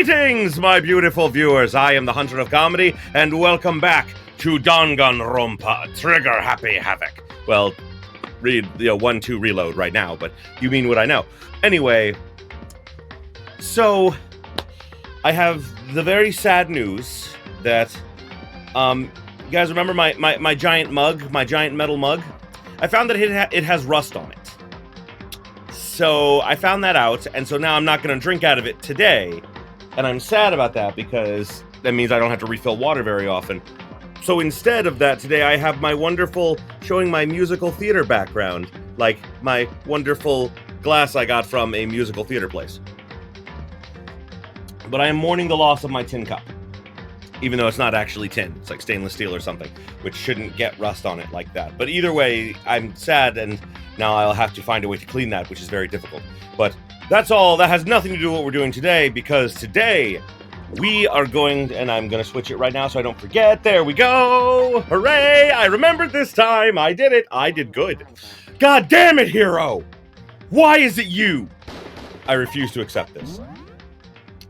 Greetings, my beautiful viewers. I am the Hunter of Comedy, and welcome back to Danganronpa, Trigger Happy Havoc. Well, read 1-2 reload right now, but you mean what I know. Anyway, so I have the very sad news that, you guys remember my giant mug, my giant metal mug? I found that it has rust on it. So I found that out, and so now I'm not going to drink out of it today. And I'm sad about that because that means I don't have to refill water very often. So instead of that, today I have my wonderful, showing my musical theater background, like my wonderful glass I got from a musical theater place. But I am mourning the loss of my tin cup. Even though it's not actually tin, it's like stainless steel or something, which shouldn't get rust on it like that. But either way, I'm sad, and now I'll have to find a way to clean that, which is very difficult. But that's all. That has nothing to do with what we're doing today, because today we are going, and I'm going to switch it right now so I don't forget. There we go. Hooray! I remembered this time. I did it. I did good. God damn it, Hero! Why is it you? I refuse to accept this.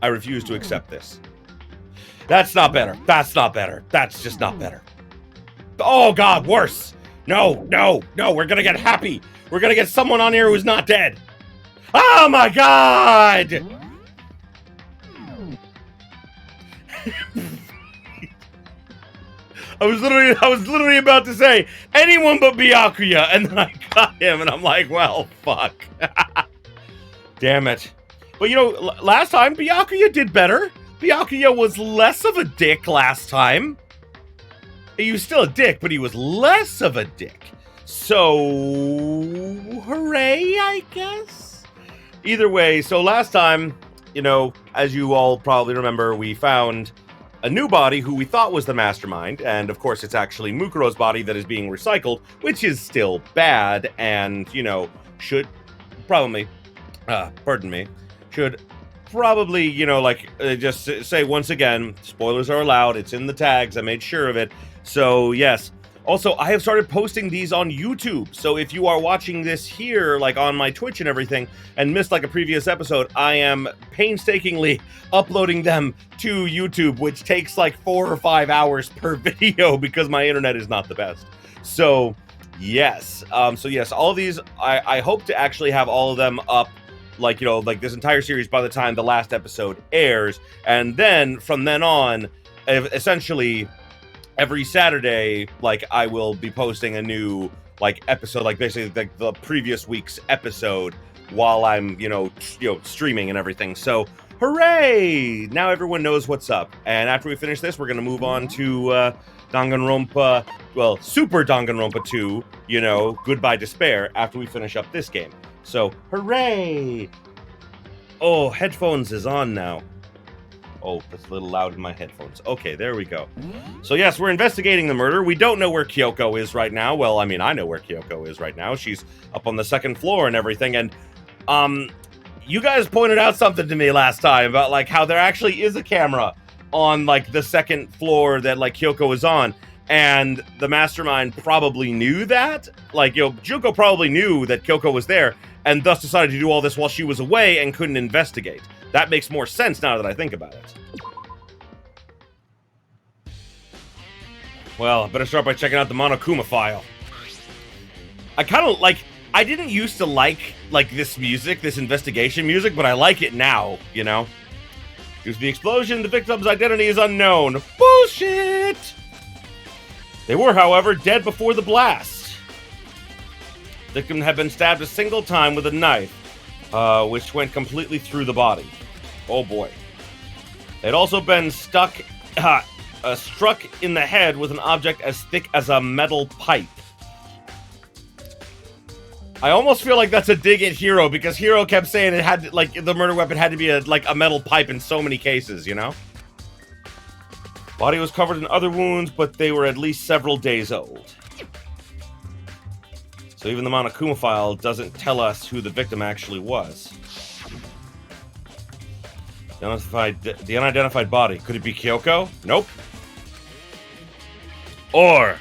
I refuse to accept this. That's not better. That's not better. That's just not better. Oh, God, worse. No, no, no, we're gonna get happy. We're gonna get someone on here who's not dead. Oh, my God! I was literally about to say, anyone but Byakuya, and then I got him, and I'm like, well, fuck. Damn it. But, last time, Byakuya did better. Byakuya was less of a dick last time. He was still a dick, but he was less of a dick. So, hooray, I guess? Either way, so last time, as you all probably remember, we found a new body who we thought was the mastermind, and of course it's actually Mukuro's body that is being recycled, which is still bad, and, should probably, should probably, just say once again, spoilers are allowed, it's in the tags, I made sure of it, so yes. Also, I have started posting these on YouTube, so if you are watching this here, on my Twitch and everything, and missed, a previous episode, I am painstakingly uploading them to YouTube, which takes, 4 or 5 hours per video, because my internet is not the best. So, yes. All of these, I hope to actually have all of them up, this entire series by the time the last episode airs, and then, from then on, essentially, every Saturday, I will be posting a new, episode, basically, the previous week's episode, while I'm, streaming and everything, so, hooray! Now everyone knows what's up, and after we finish this, we're gonna move on to, Danganronpa, well, Super Danganronpa 2, Goodbye Despair, after we finish up this game. So, hooray! Oh, headphones is on now. Oh, that's a little loud in my headphones. Okay, there we go. So yes, we're investigating the murder. We don't know where Kyoko is right now. Well, I mean, I know where Kyoko is right now. She's up on the 2nd floor and everything. And, you guys pointed out something to me last time about, how there actually is a camera on, the 2nd floor that, Kyoko is on. And the mastermind probably knew that. Junko probably knew that Kyoko was there, and thus decided to do all this while she was away and couldn't investigate. That makes more sense now that I think about it. Well, I better start by checking out the Monokuma file. I kind of I didn't used to like this music, this investigation music, but I like it now, Due to the explosion, the victim's identity is unknown. Bullshit! They were, however, dead before the blast. The victim had been stabbed a single time with a knife, which went completely through the body. Oh boy. They'd also been struck in the head with an object as thick as a metal pipe. I almost feel like that's a dig at Hero, because Hero kept saying it had, the murder weapon had to be a metal pipe in so many cases, Body was covered in other wounds, but they were at least several days old. So even the Monokuma file doesn't tell us who the victim actually was. The unidentified body. Could it be Kyoko? Nope. Or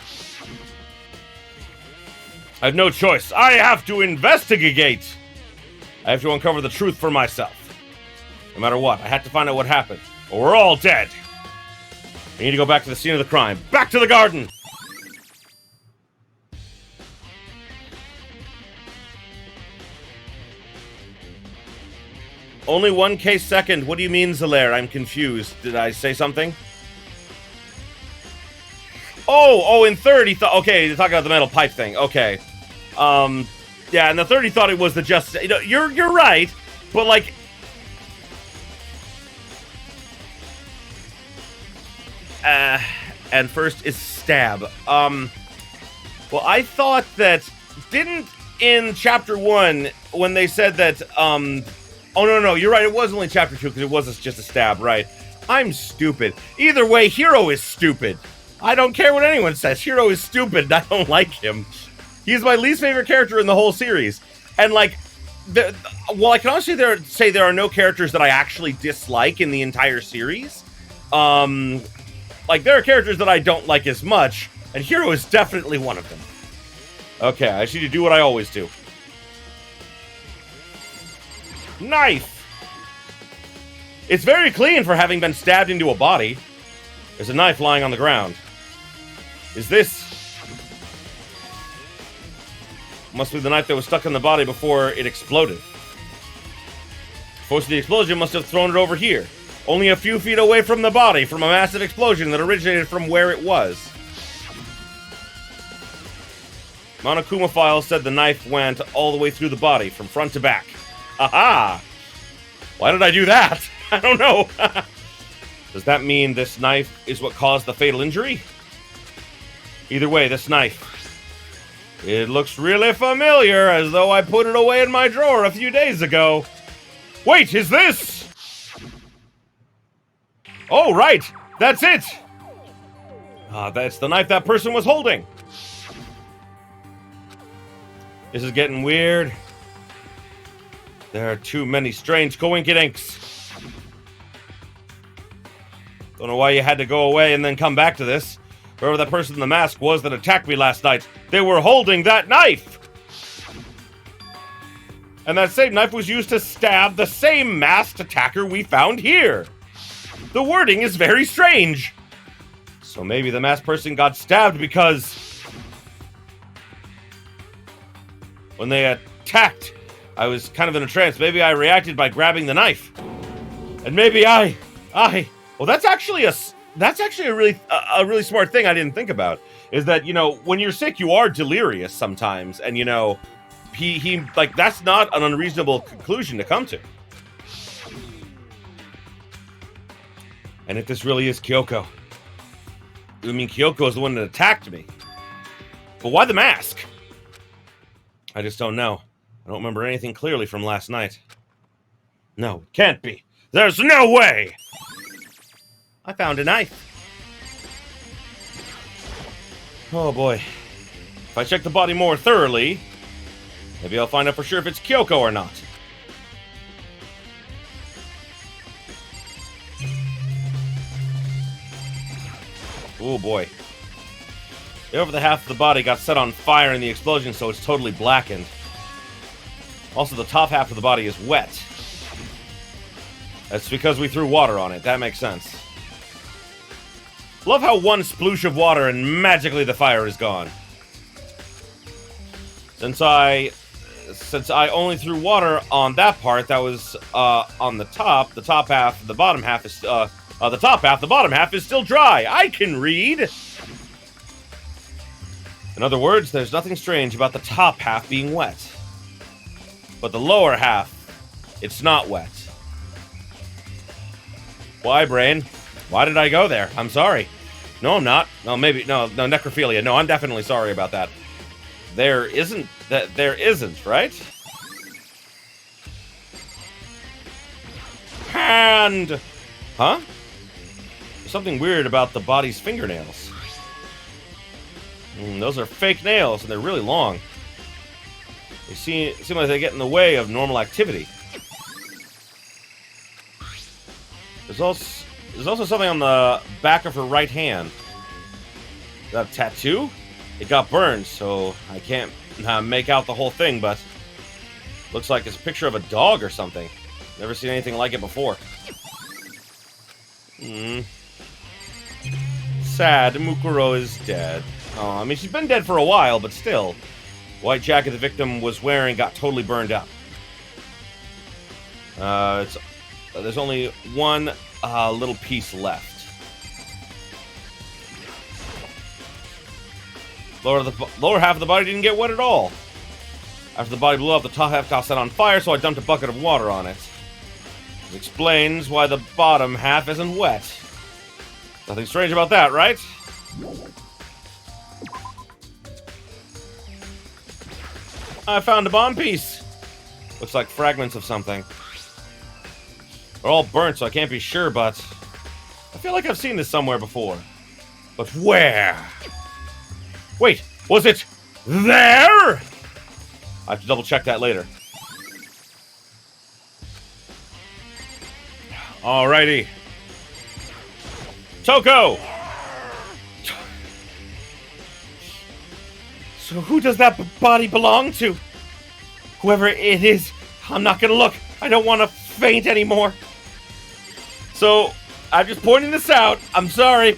I have no choice. I have to investigate. I have to uncover the truth for myself. No matter what, I had to find out what happened, or we're all dead. I need to go back to the scene of the crime. Back to the garden! Only 1K second. What do you mean, Zalaire? I'm confused. Did I say something? Oh, in third he thought... Okay, you're talking about the metal pipe thing. Okay. Yeah, and the third he thought it was the just... You know, you're right, but, like... And first is stab. Well, I thought that... Didn't in Chapter 1, when they said that, Oh, no, you're right. It was only Chapter 2, because it was just a stab, right? I'm stupid. Either way, Hiro is stupid. I don't care what anyone says. Hiro is stupid, and I don't like him. He's my least favorite character in the whole series. And, like, well, I can honestly say there are no characters that I actually dislike in the entire series. Like, there are characters that I don't like as much, and Hiro is definitely one of them. Okay, I just need to do what I always do. Knife! It's very clean for having been stabbed into a body. There's a knife lying on the ground. Is this... Must be the knife that was stuck in the body before it exploded. Force of the explosion must have thrown it over here. Only a few feet away from the body, from a massive explosion that originated from where it was. Monokuma File said the knife went all the way through the body, from front to back. Aha! Why did I do that? I don't know. Does that mean this knife is what caused the fatal injury? Either way, this knife. It looks really familiar, as though I put it away in my drawer a few days ago. Wait, is this? Oh, right. That's it. That's the knife that person was holding. This is getting weird. There are too many strange coincidences. Don't know why you had to go away and then come back to this. Whoever that person in the mask was that attacked me last night, they were holding that knife! And that same knife was used to stab the same masked attacker we found here. The wording is very strange. So maybe the masked person got stabbed because... when they attacked, I was kind of in a trance. Maybe I reacted by grabbing the knife. And maybe well, that's actually a really smart thing I didn't think about. Is that, you know, when you're sick, you are delirious sometimes. And, you know, he like, that's not an unreasonable conclusion to come to. And if this really is Kyoko, I mean, Kyoko is the one that attacked me. But why the mask? I just don't know. I don't remember anything clearly from last night. No, it can't be. There's no way! I found a knife. Oh boy. If I check the body more thoroughly, maybe I'll find out for sure if it's Kyoko or not. Oh boy. Over the half of the body got set on fire in the explosion, so it's totally blackened. Also, the top half of the body is wet. That's because we threw water on it. That makes sense. Love how one sploosh of water and magically the fire is gone. Since I only threw water on that part that was on the top half, the bottom half is the bottom half is still dry. I can read. In other words, there's nothing strange about the top half being wet. But the lower half, it's not wet. Why, brain? Why did I go there? I'm sorry. No, I'm not. No, maybe. No, necrophilia. No, I'm definitely sorry about that. There isn't, right? Hand! Huh? There's something weird about the body's fingernails. Those are fake nails, and they're really long. They seem like they get in the way of normal activity. There's also something on the back of her right hand. Is that a tattoo? It got burned, so I can't make out the whole thing, but looks like it's a picture of a dog or something. Never seen anything like it before. Sad, Mukuro is dead. Oh, I mean, she's been dead for a while, but still. White jacket the victim was wearing got totally burned up. There's only one little piece left. Lower half of the body didn't get wet at all. After the body blew up, the top half got set on fire, so I dumped a bucket of water on it. This explains why the bottom half isn't wet. Nothing strange about that, right? I found a bomb piece. Looks like fragments of something. They're all burnt, so I can't be sure, but I feel like I've seen this somewhere before. But where? Wait, was it there? I have to double check that later. Alrighty. Toko! So who does that body belong to? Whoever it is, I'm not gonna look. I don't want to faint anymore. So, I'm just pointing this out. I'm sorry.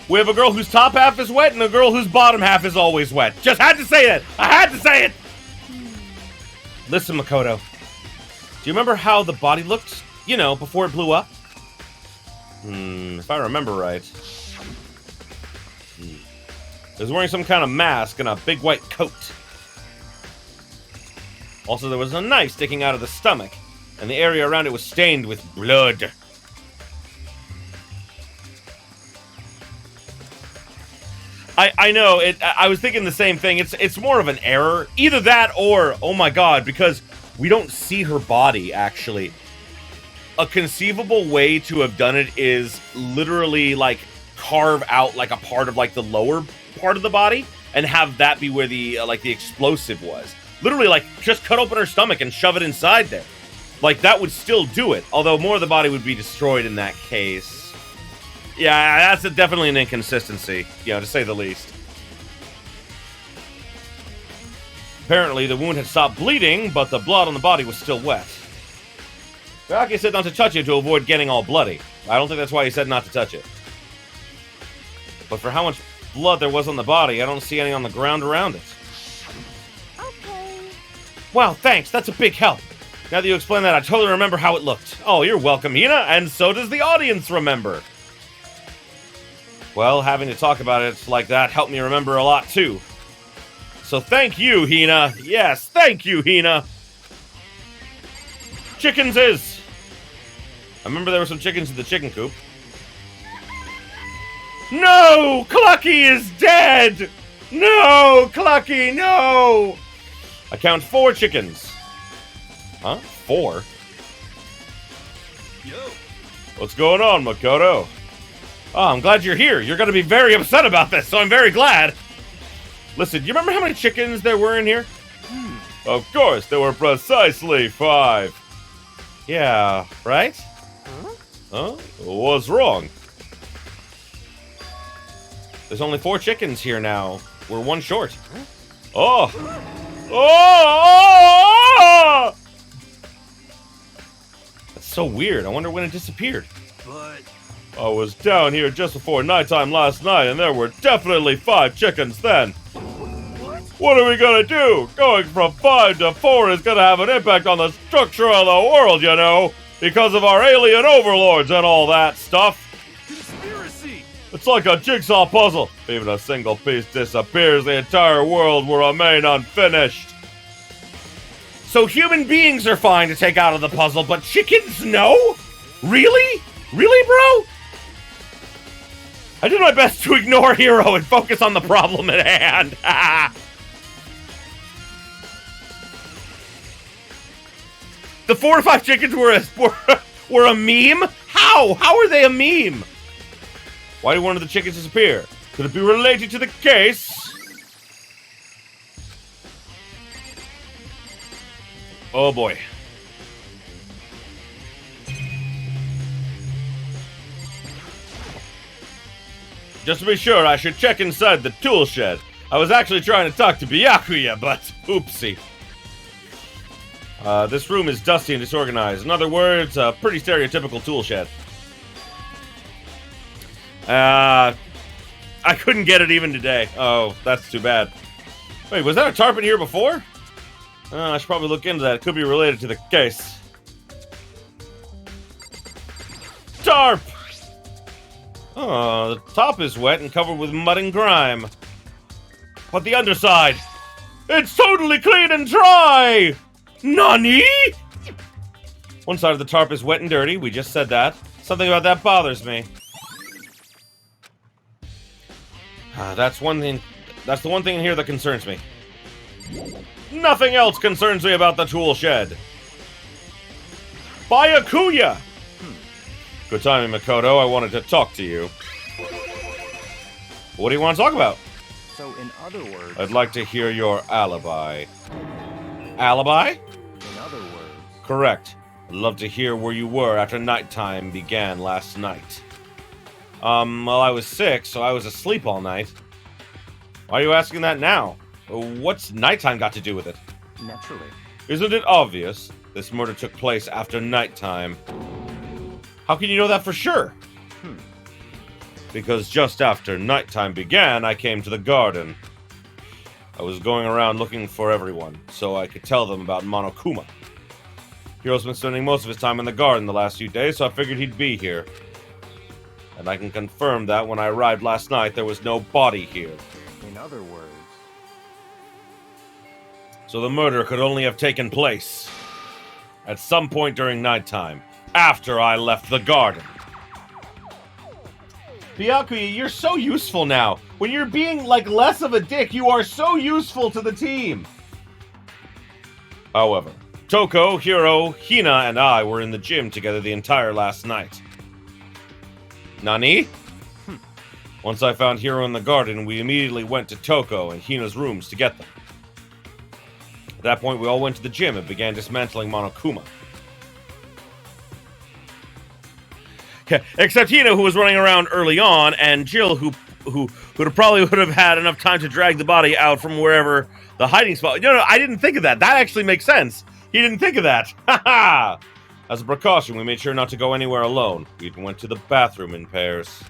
We have a girl whose top half is wet and a girl whose bottom half is always wet. Just had to say that. I had to say it. Listen, Makoto. Do you remember how the body looked, you know, before it blew up? If I remember right. It was wearing some kind of mask and a big white coat. Also, there was a knife sticking out of the stomach, and the area around it was stained with blood. I know, I was thinking the same thing. It's more of an error. Either that or, oh my god, because we don't see her body, actually. A conceivable way to have done it is literally, like, carve out, like, a part of, like, the lower part of the body, and have that be where the, like, the explosive was. Literally, like, just cut open her stomach and shove it inside there. Like, that would still do it, although more of the body would be destroyed in that case. Yeah, that's definitely an inconsistency, you know, to say the least. Apparently, the wound had stopped bleeding, but the blood on the body was still wet. Rocky said not to touch it to avoid getting all bloody. I don't think that's why he said not to touch it. But for how much blood there was on the body, I don't see any on the ground around it. Okay. Wow, thanks. That's a big help. Now that you explain that, I totally remember how it looked. Oh, you're welcome, Hina, and so does the audience remember. Well, having to talk about it like that helped me remember a lot, too. So thank you, Hina. Yes, thank you, Hina. Chickens is. I remember there were some chickens in the chicken coop. No! Clucky is dead! No! Clucky, no! I count 4 chickens. Huh? 4? Yo. What's going on, Makoto? Oh, I'm glad you're here. You're gonna be very upset about this, so I'm very glad. Listen, do you remember how many chickens there were in here? Of course, there were precisely 5. Yeah, right? Huh? What's wrong? There's only 4 chickens here now. We're 1 short. Oh! Oh! That's so weird. I wonder when it disappeared. But I was down here just before nighttime last night, and there were definitely 5 chickens then. What are we gonna do? Going from 5 to 4 is gonna have an impact on the structure of the world, you know, because of our alien overlords and all that stuff. conspiracy. It's like a jigsaw puzzle. Even a single piece disappears, the entire world will remain unfinished. So human beings are fine to take out of the puzzle, but chickens no? Really? Really, bro? I did my best to ignore Hero and focus on the problem at hand. The 4 to 5 chickens were a meme? How? How are they a meme? Why did one of the chickens disappear? Could it be related to the case? Oh boy. Just to be sure, I should check inside the tool shed. I was actually trying to talk to Byakuya, but oopsie. This room is dusty and disorganized. In other words, a pretty stereotypical tool shed. I couldn't get it even today. Oh, that's too bad. Wait, was that a tarp in here before? I should probably look into that. It could be related to the case. Tarp! Oh, the top is wet and covered with mud and grime. But the underside, it's totally clean and dry! Nani? One side of the tarp is wet and dirty. We just said that. Something about that bothers me. That's one thing. That's the one thing in here that concerns me. Nothing else concerns me about the tool shed. Byakuya! Good timing, Makoto. I wanted to talk to you. What do you want to talk about? So, in other words... I'd like to hear your alibi. Alibi? In other words... Correct. I'd love to hear where you were after nighttime began last night. Well, I was sick, so I was asleep all night. Why are you asking that now? What's nighttime got to do with it? Naturally. Isn't it obvious? This murder took place after nighttime. How can you know that for sure? Because just after nighttime began, I came to the garden. I was going around looking for everyone, so I could tell them about Monokuma. Hiro's been spending most of his time in the garden the last few days, so I figured he'd be here. And I can confirm that when I arrived last night, there was no body here. In other words... So the murder could only have taken place at some point during nighttime, after I left the garden. Byakuya, you're so useful now. When you're being, less of a dick, you are so useful to the team. However, Toko, Hiro, Hina, and I were in the gym together the entire last night. Nani? Once I found Hiro in the garden, we immediately went to Toko and Hina's rooms to get them. At that point, we all went to the gym and began dismantling Monokuma. Except Hina, who was running around early on, and Jill, who probably would have had enough time to drag the body out from wherever the hiding spot. No, I didn't think of that. That actually makes sense. He didn't think of that. Ha ha! As a precaution, we made sure not to go anywhere alone. We even went to the bathroom in pairs.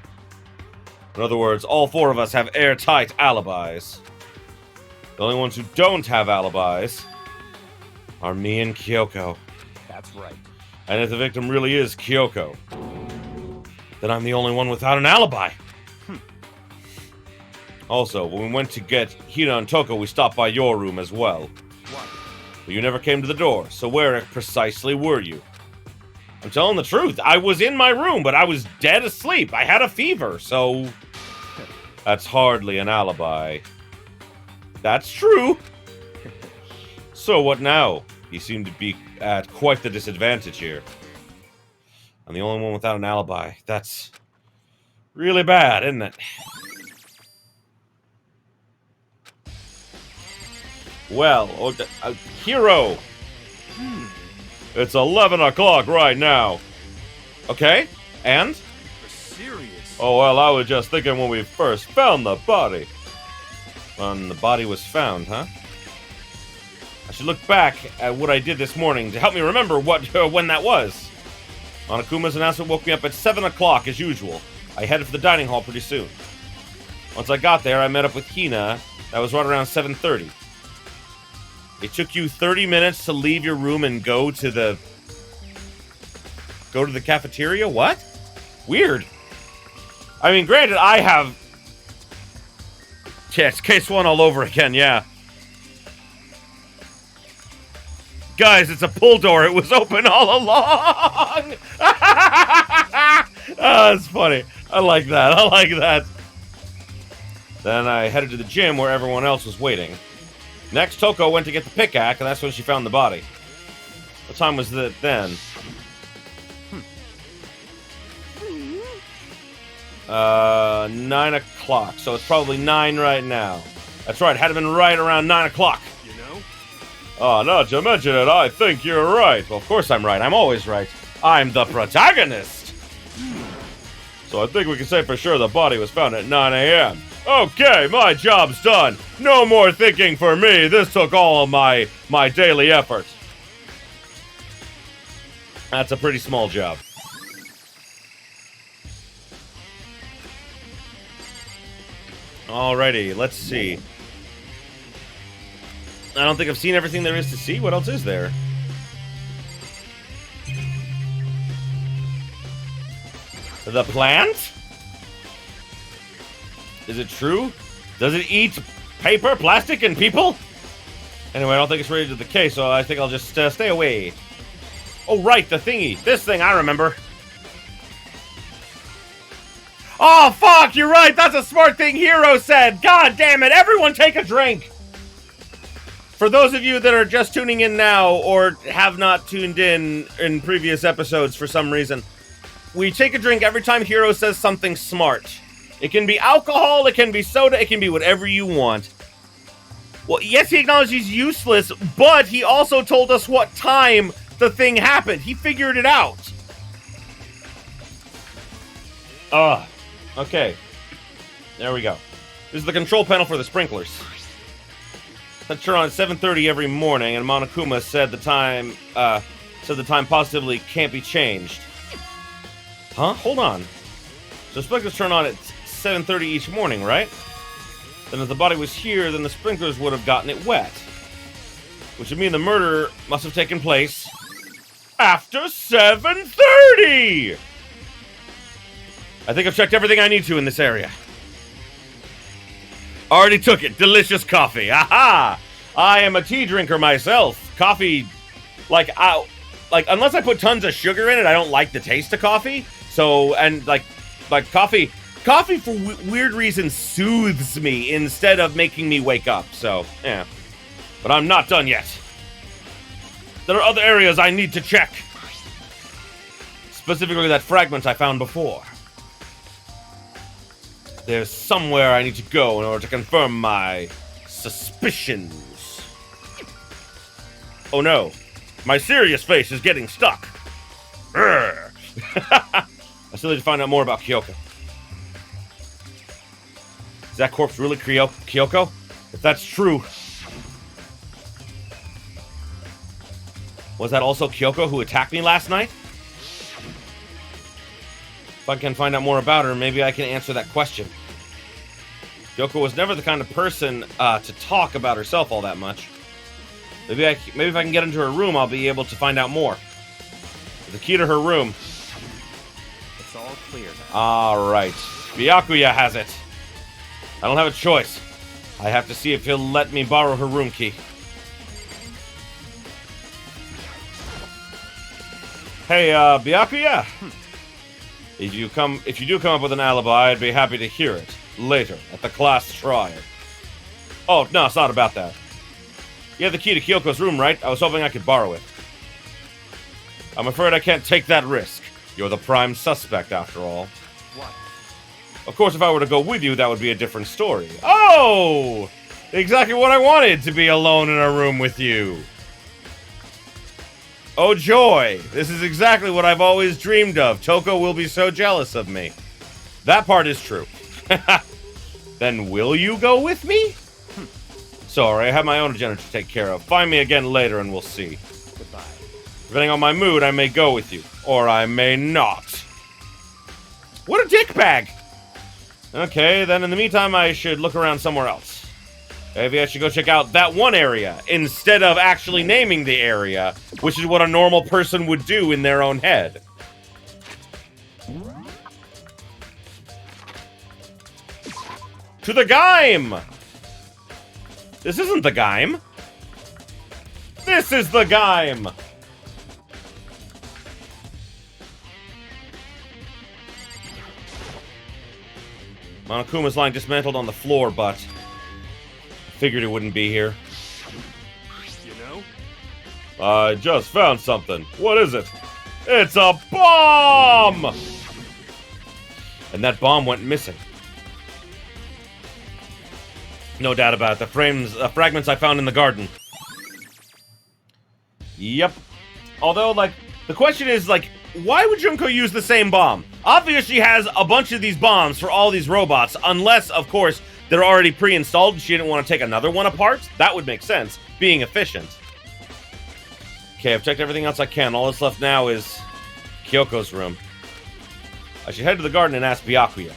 In other words, all four of us have airtight alibis. The only ones who don't have alibis are me and Kyoko. That's right. And if the victim really is Kyoko, then I'm the only one without an alibi. Also, when we went to get Hina and Toko, we stopped by your room as well. What? But you never came to the door, so where precisely were you? I'm telling the truth. I was in my room, but I was dead asleep. I had a fever, so... That's hardly an alibi. That's true. So what now? You seem to be at quite the disadvantage here. I'm the only one without an alibi. That's really bad, isn't it? Well, Hiro! It's 11 o'clock right now. Okay, and? You're serious. Oh, well, I was just thinking when we first found the body. When the body was found, huh? I should look back at what I did this morning to help me remember when that was. Monokuma's announcement woke me up at 7 o'clock as usual. I headed for the dining hall pretty soon. Once I got there, I met up with Hina. That was right around 7:30. It took you 30 minutes to leave your room and go to the cafeteria? What? Weird. I mean, granted, I have... Yeah, it's case one all over again, yeah. Guys, it's a pull door. It was open all along. That's funny. I like that. Then I headed to the gym where everyone else was waiting. Next, Toko went to get the pickaxe, and that's when she found the body. What time was it then? 9 o'clock. So it's probably 9 right now. That's right. It had to been right around 9 o'clock. You know? Oh, now to mention it, I think you're right. Well, of course I'm right. I'm always right. I'm the protagonist. So I think we can say for sure the body was found at 9 a.m. Okay, my job's done. No more thinking for me. This took all of my daily effort. That's a pretty small job. Alrighty, let's see. I don't think I've seen everything there is to see. What else is there? The plant? Is it true? Does it eat paper, plastic, and people? Anyway, I don't think it's related to the case, so I think I'll just stay away. Oh, right, the thingy. This thing, I remember. Oh, fuck, you're right. That's a smart thing Hero said. God damn it. Everyone take a drink. For those of you that are just tuning in now or have not tuned in previous episodes for some reason, we take a drink every time Hero says something smart. It can be alcohol, it can be soda, it can be whatever you want. Well, yes, he acknowledged he's useless, but he also told us what time the thing happened. He figured it out. Okay. There we go. This is the control panel for the sprinklers. Let's turn on at 7:30 every morning, and Monokuma said the time positively can't be changed. Huh? Hold on. So sprinklers turn on at 7:30 each morning, right? Then if the body was here, then the sprinklers would have gotten it wet. Which would mean the murder must have taken place after 7:30! I think I've checked everything I need to in this area. Already took it. Delicious coffee. Aha! I am a tea drinker myself. Coffee, unless I put tons of sugar in it, I don't like the taste of coffee. So, and coffee for weird reasons soothes me instead of making me wake up. So, yeah. But I'm not done yet. There are other areas I need to check. Specifically that fragment I found before. There's somewhere I need to go in order to confirm my suspicions. Oh no. My serious face is getting stuck. I still need to find out more about Kyoko. Is that corpse really Kyoko? If that's true... Was that also Kyoko who attacked me last night? If I can find out more about her, maybe I can answer that question. Kyoko was never the kind of person to talk about herself all that much. Maybe if I can get into her room, I'll be able to find out more. The key to her room. It's all clear now. Alright. Byakuya has it. I don't have a choice. I have to see if he'll let me borrow her room key. Hey, Byakuya. If you do come up with an alibi, I'd be happy to hear it later at the class trial. Oh, no, it's not about that. You have the key to Kyoko's room, right? I was hoping I could borrow it. I'm afraid I can't take that risk. You're the prime suspect, after all. What? Of course, if I were to go with you, that would be a different story. Oh! Exactly what I wanted, to be alone in a room with you. Oh joy! This is exactly what I've always dreamed of. Toko will be so jealous of me. That part is true. Then will you go with me? Sorry, I have my own agenda to take care of. Find me again later and we'll see. Goodbye. Depending on my mood, I may go with you. Or I may not. What a dickbag! Okay, then in the meantime, I should look around somewhere else. Maybe I should go check out that one area, instead of actually naming the area, which is what a normal person would do in their own head. To the Gaim! This isn't the Gaim. This is the Gaim! Monokuma's lying dismantled on the floor, but... figured it wouldn't be here. You know? I just found something. What is it? It's a bomb! And that bomb went missing. No doubt about it. The fragments I found in the garden. Yep. Although, the question is, why would Junko use the same bomb? Obviously, she has a bunch of these bombs for all these robots, unless, of course, they're already pre-installed and she didn't want to take another one apart. That would make sense, being efficient. Okay, I've checked everything else I can. All that's left now is Kyoko's room. I should head to the garden and ask Byakuya.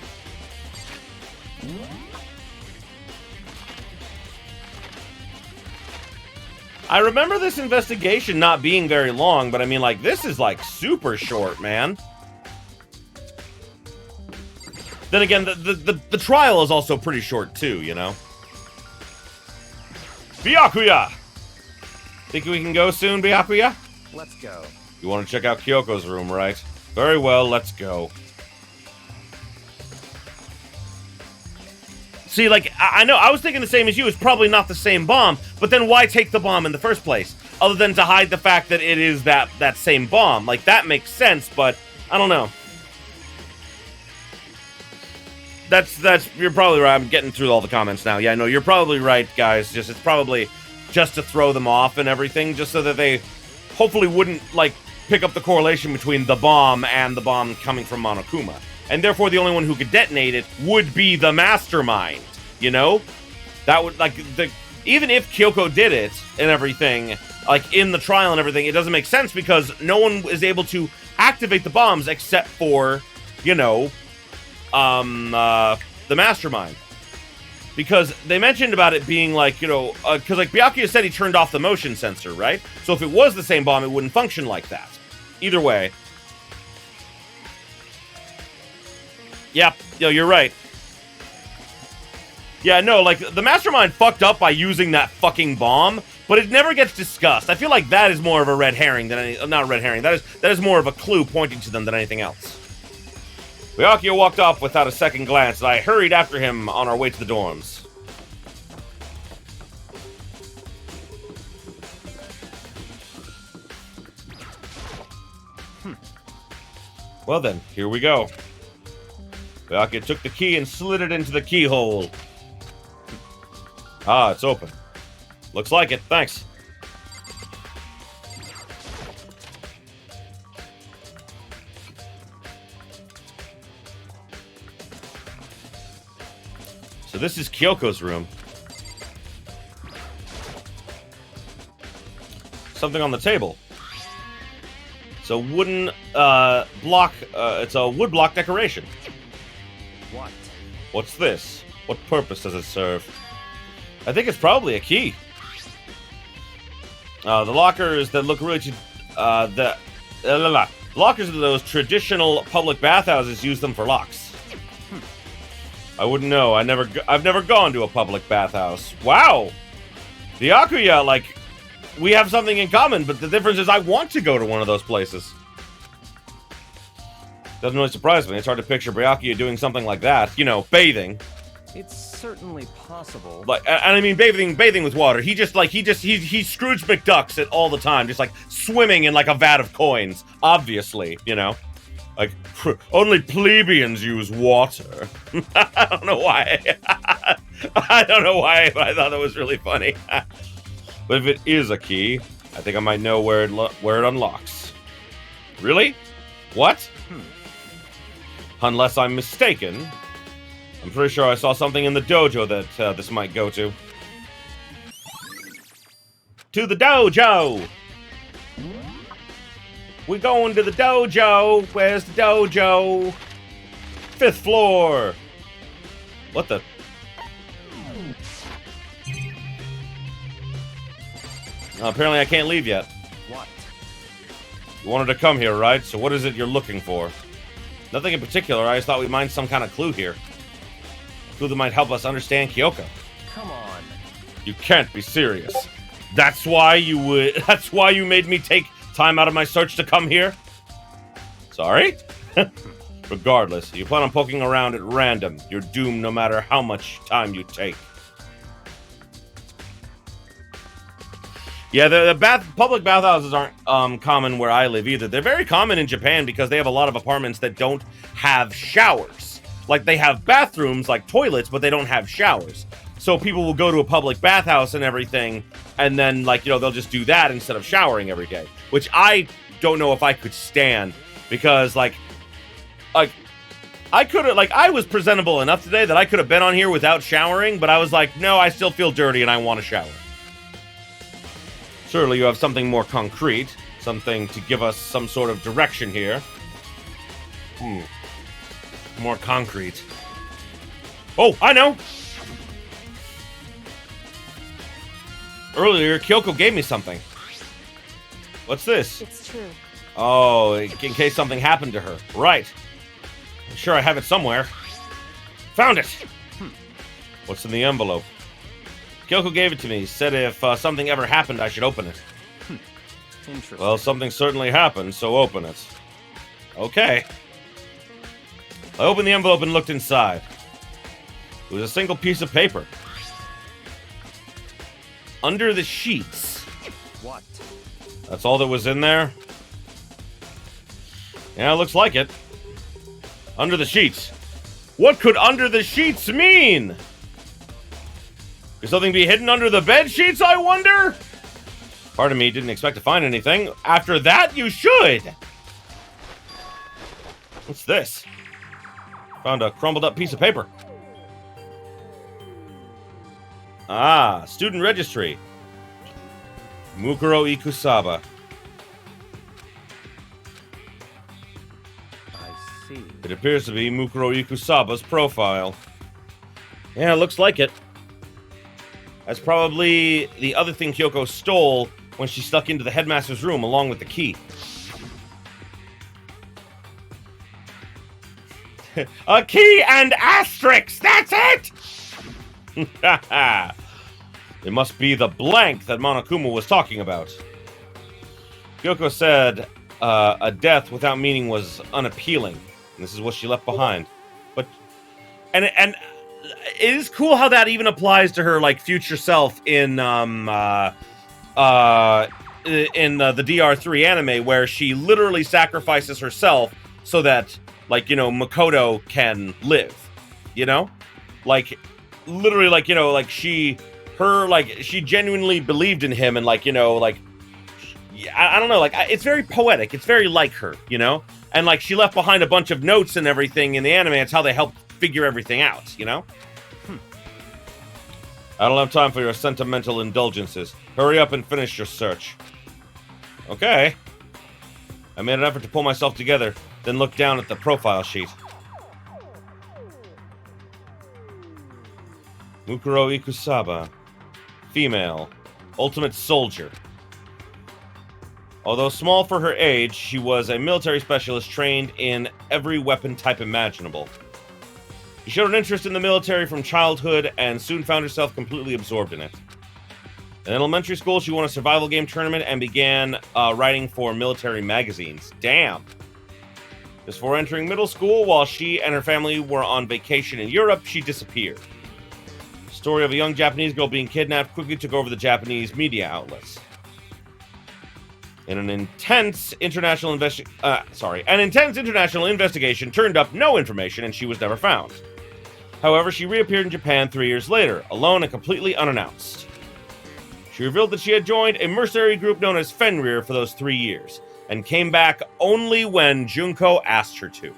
I remember this investigation not being very long, but I mean, like, this is, like, super short, man. Then again, the trial is also pretty short, too, you know? Byakuya! Think we can go soon, Byakuya? Let's go. You want to check out Kyoko's room, right? Very well, let's go. See, like, I know, I was thinking the same as you. It's probably not the same bomb, but then why take the bomb in the first place? Other than to hide the fact that it is that same bomb. Like, that makes sense, but I don't know. You're probably right. I'm getting through all the comments now. Yeah, no, you're probably right, guys. It's probably just to throw them off and everything, just so that they hopefully wouldn't, like, pick up the correlation between the bomb and the bomb coming from Monokuma. And therefore, the only one who could detonate it would be the mastermind, you know? That would, like, even if Kyoko did it and everything, like, in the trial and everything, it doesn't make sense because no one is able to activate the bombs except for, you know, the mastermind. Because they mentioned about it being, like, you know, because, like, Byakuya said he turned off the motion sensor, right? So if it was the same bomb, it wouldn't function like that. Either way. Yep, yo, you're right. Yeah, no, like, the mastermind fucked up by using that fucking bomb, but it never gets discussed. I feel like that is more of a red herring than any... Not a red herring. That is more of a clue pointing to them than anything else. Byakuya walked off without a second glance, and I hurried after him on our way to the dorms. Well then, here we go. Byakuya took the key and slid it into the keyhole. Ah, it's open. Looks like it, thanks. So this is Kyoko's room. Something on the table. It's a wooden block, it's a wood block decoration. What? What's this? What purpose does it serve? I think it's probably a key. The lockers that look really... lockers of those traditional public bathhouses use them for locks. I wouldn't know. I've never gone to a public bathhouse. Wow! Byakuya, like, we have something in common, but the difference is I want to go to one of those places. Doesn't really surprise me. It's hard to picture Byakuya doing something like that. You know, bathing. It's certainly possible. Like, and I mean, bathing with water. He Scrooge McDucks it all the time, just like swimming in like a vat of coins. Obviously, you know, like only plebeians use water. I don't know why. I don't know why, but I thought that was really funny. But if it is a key, I think I might know where it unlocks. Really? What? Unless I'm mistaken, I'm pretty sure I saw something in the dojo that this might go to. To the dojo! We going to the dojo! Where's the dojo? 5th floor! What the... apparently I can't leave yet. What? You wanted to come here, right? So what is it you're looking for? Nothing in particular, I just thought we'd find some kind of clue here. A clue that might help us understand Kyoko. Come on. You can't be serious. That's why you made me take time out of my search to come here? Sorry? Regardless, you plan on poking around at random. You're doomed no matter how much time you take. Yeah, the public bathhouses aren't common where I live either. They're very common in Japan because they have a lot of apartments that don't have showers. Like, they have bathrooms, like toilets, but they don't have showers. So people will go to a public bathhouse and everything, and then, like, you know, they'll just do that instead of showering every day. Which I don't know if I could stand, because, like, I could have, like, I was presentable enough today that I could have been on here without showering, but I was like, no, I still feel dirty and I want to shower. Surely you have something more concrete, something to give us some sort of direction here. More concrete. Oh, I know! Earlier, Kyoko gave me something. What's this? It's true. Oh, in case something happened to her. Right. I'm sure I have it somewhere. Found it! What's in the envelope? Kyoko gave it to me. Said if something ever happened, I should open it. Interesting. Well, something certainly happened, so open it. Okay. I opened the envelope and looked inside. It was a single piece of paper. Under the sheets. What? That's all that was in there? Yeah, looks like it. Under the sheets. What could under the sheets mean? Could something be hidden under the bed sheets, I wonder? Part of me didn't expect to find anything. After that, you should! What's this? Found a crumbled up piece of paper. Ah, student registry. Mukuro Ikusaba. I see. It appears to be Mukuro Ikusaba's profile. Yeah, it looks like it. That's probably the other thing Kyoko stole when she stuck into the headmaster's room along with the key. A key and asterisk! That's it! It must be the blank that Monokuma was talking about. Kyoko said a death without meaning was unappealing. And this is what she left behind. But and it is cool how that even applies to her like future self in the DR3 anime, where she literally sacrifices herself so that, like, you know, Makoto can live. You know? Like, literally, like, you know, like she genuinely believed in him, and, like, you know, like, I don't know, like, it's very poetic. It's very like her, you know? And, like, she left behind a bunch of notes and everything in the anime. It's how they helped figure everything out, you know? I don't have time for your sentimental indulgences. Hurry up and finish your search. Okay. I made an effort to pull myself together, then looked down at the profile sheet. Mukuro Ikusaba. Female. Ultimate soldier. Although small for her age, she was a military specialist trained in every weapon type imaginable. She showed an interest in the military from childhood and soon found herself completely absorbed in it. In elementary school, she won a survival game tournament and began writing for military magazines. Damn! Just before entering middle school, while she and her family were on vacation in Europe, she disappeared. The story of a young Japanese girl being kidnapped quickly took over the Japanese media outlets. In an intense international investigation turned up no information, and she was never found. However, she reappeared in Japan 3 years later, alone and completely unannounced. She revealed that she had joined a mercenary group known as Fenrir for those 3 years, and came back only when Junko asked her to.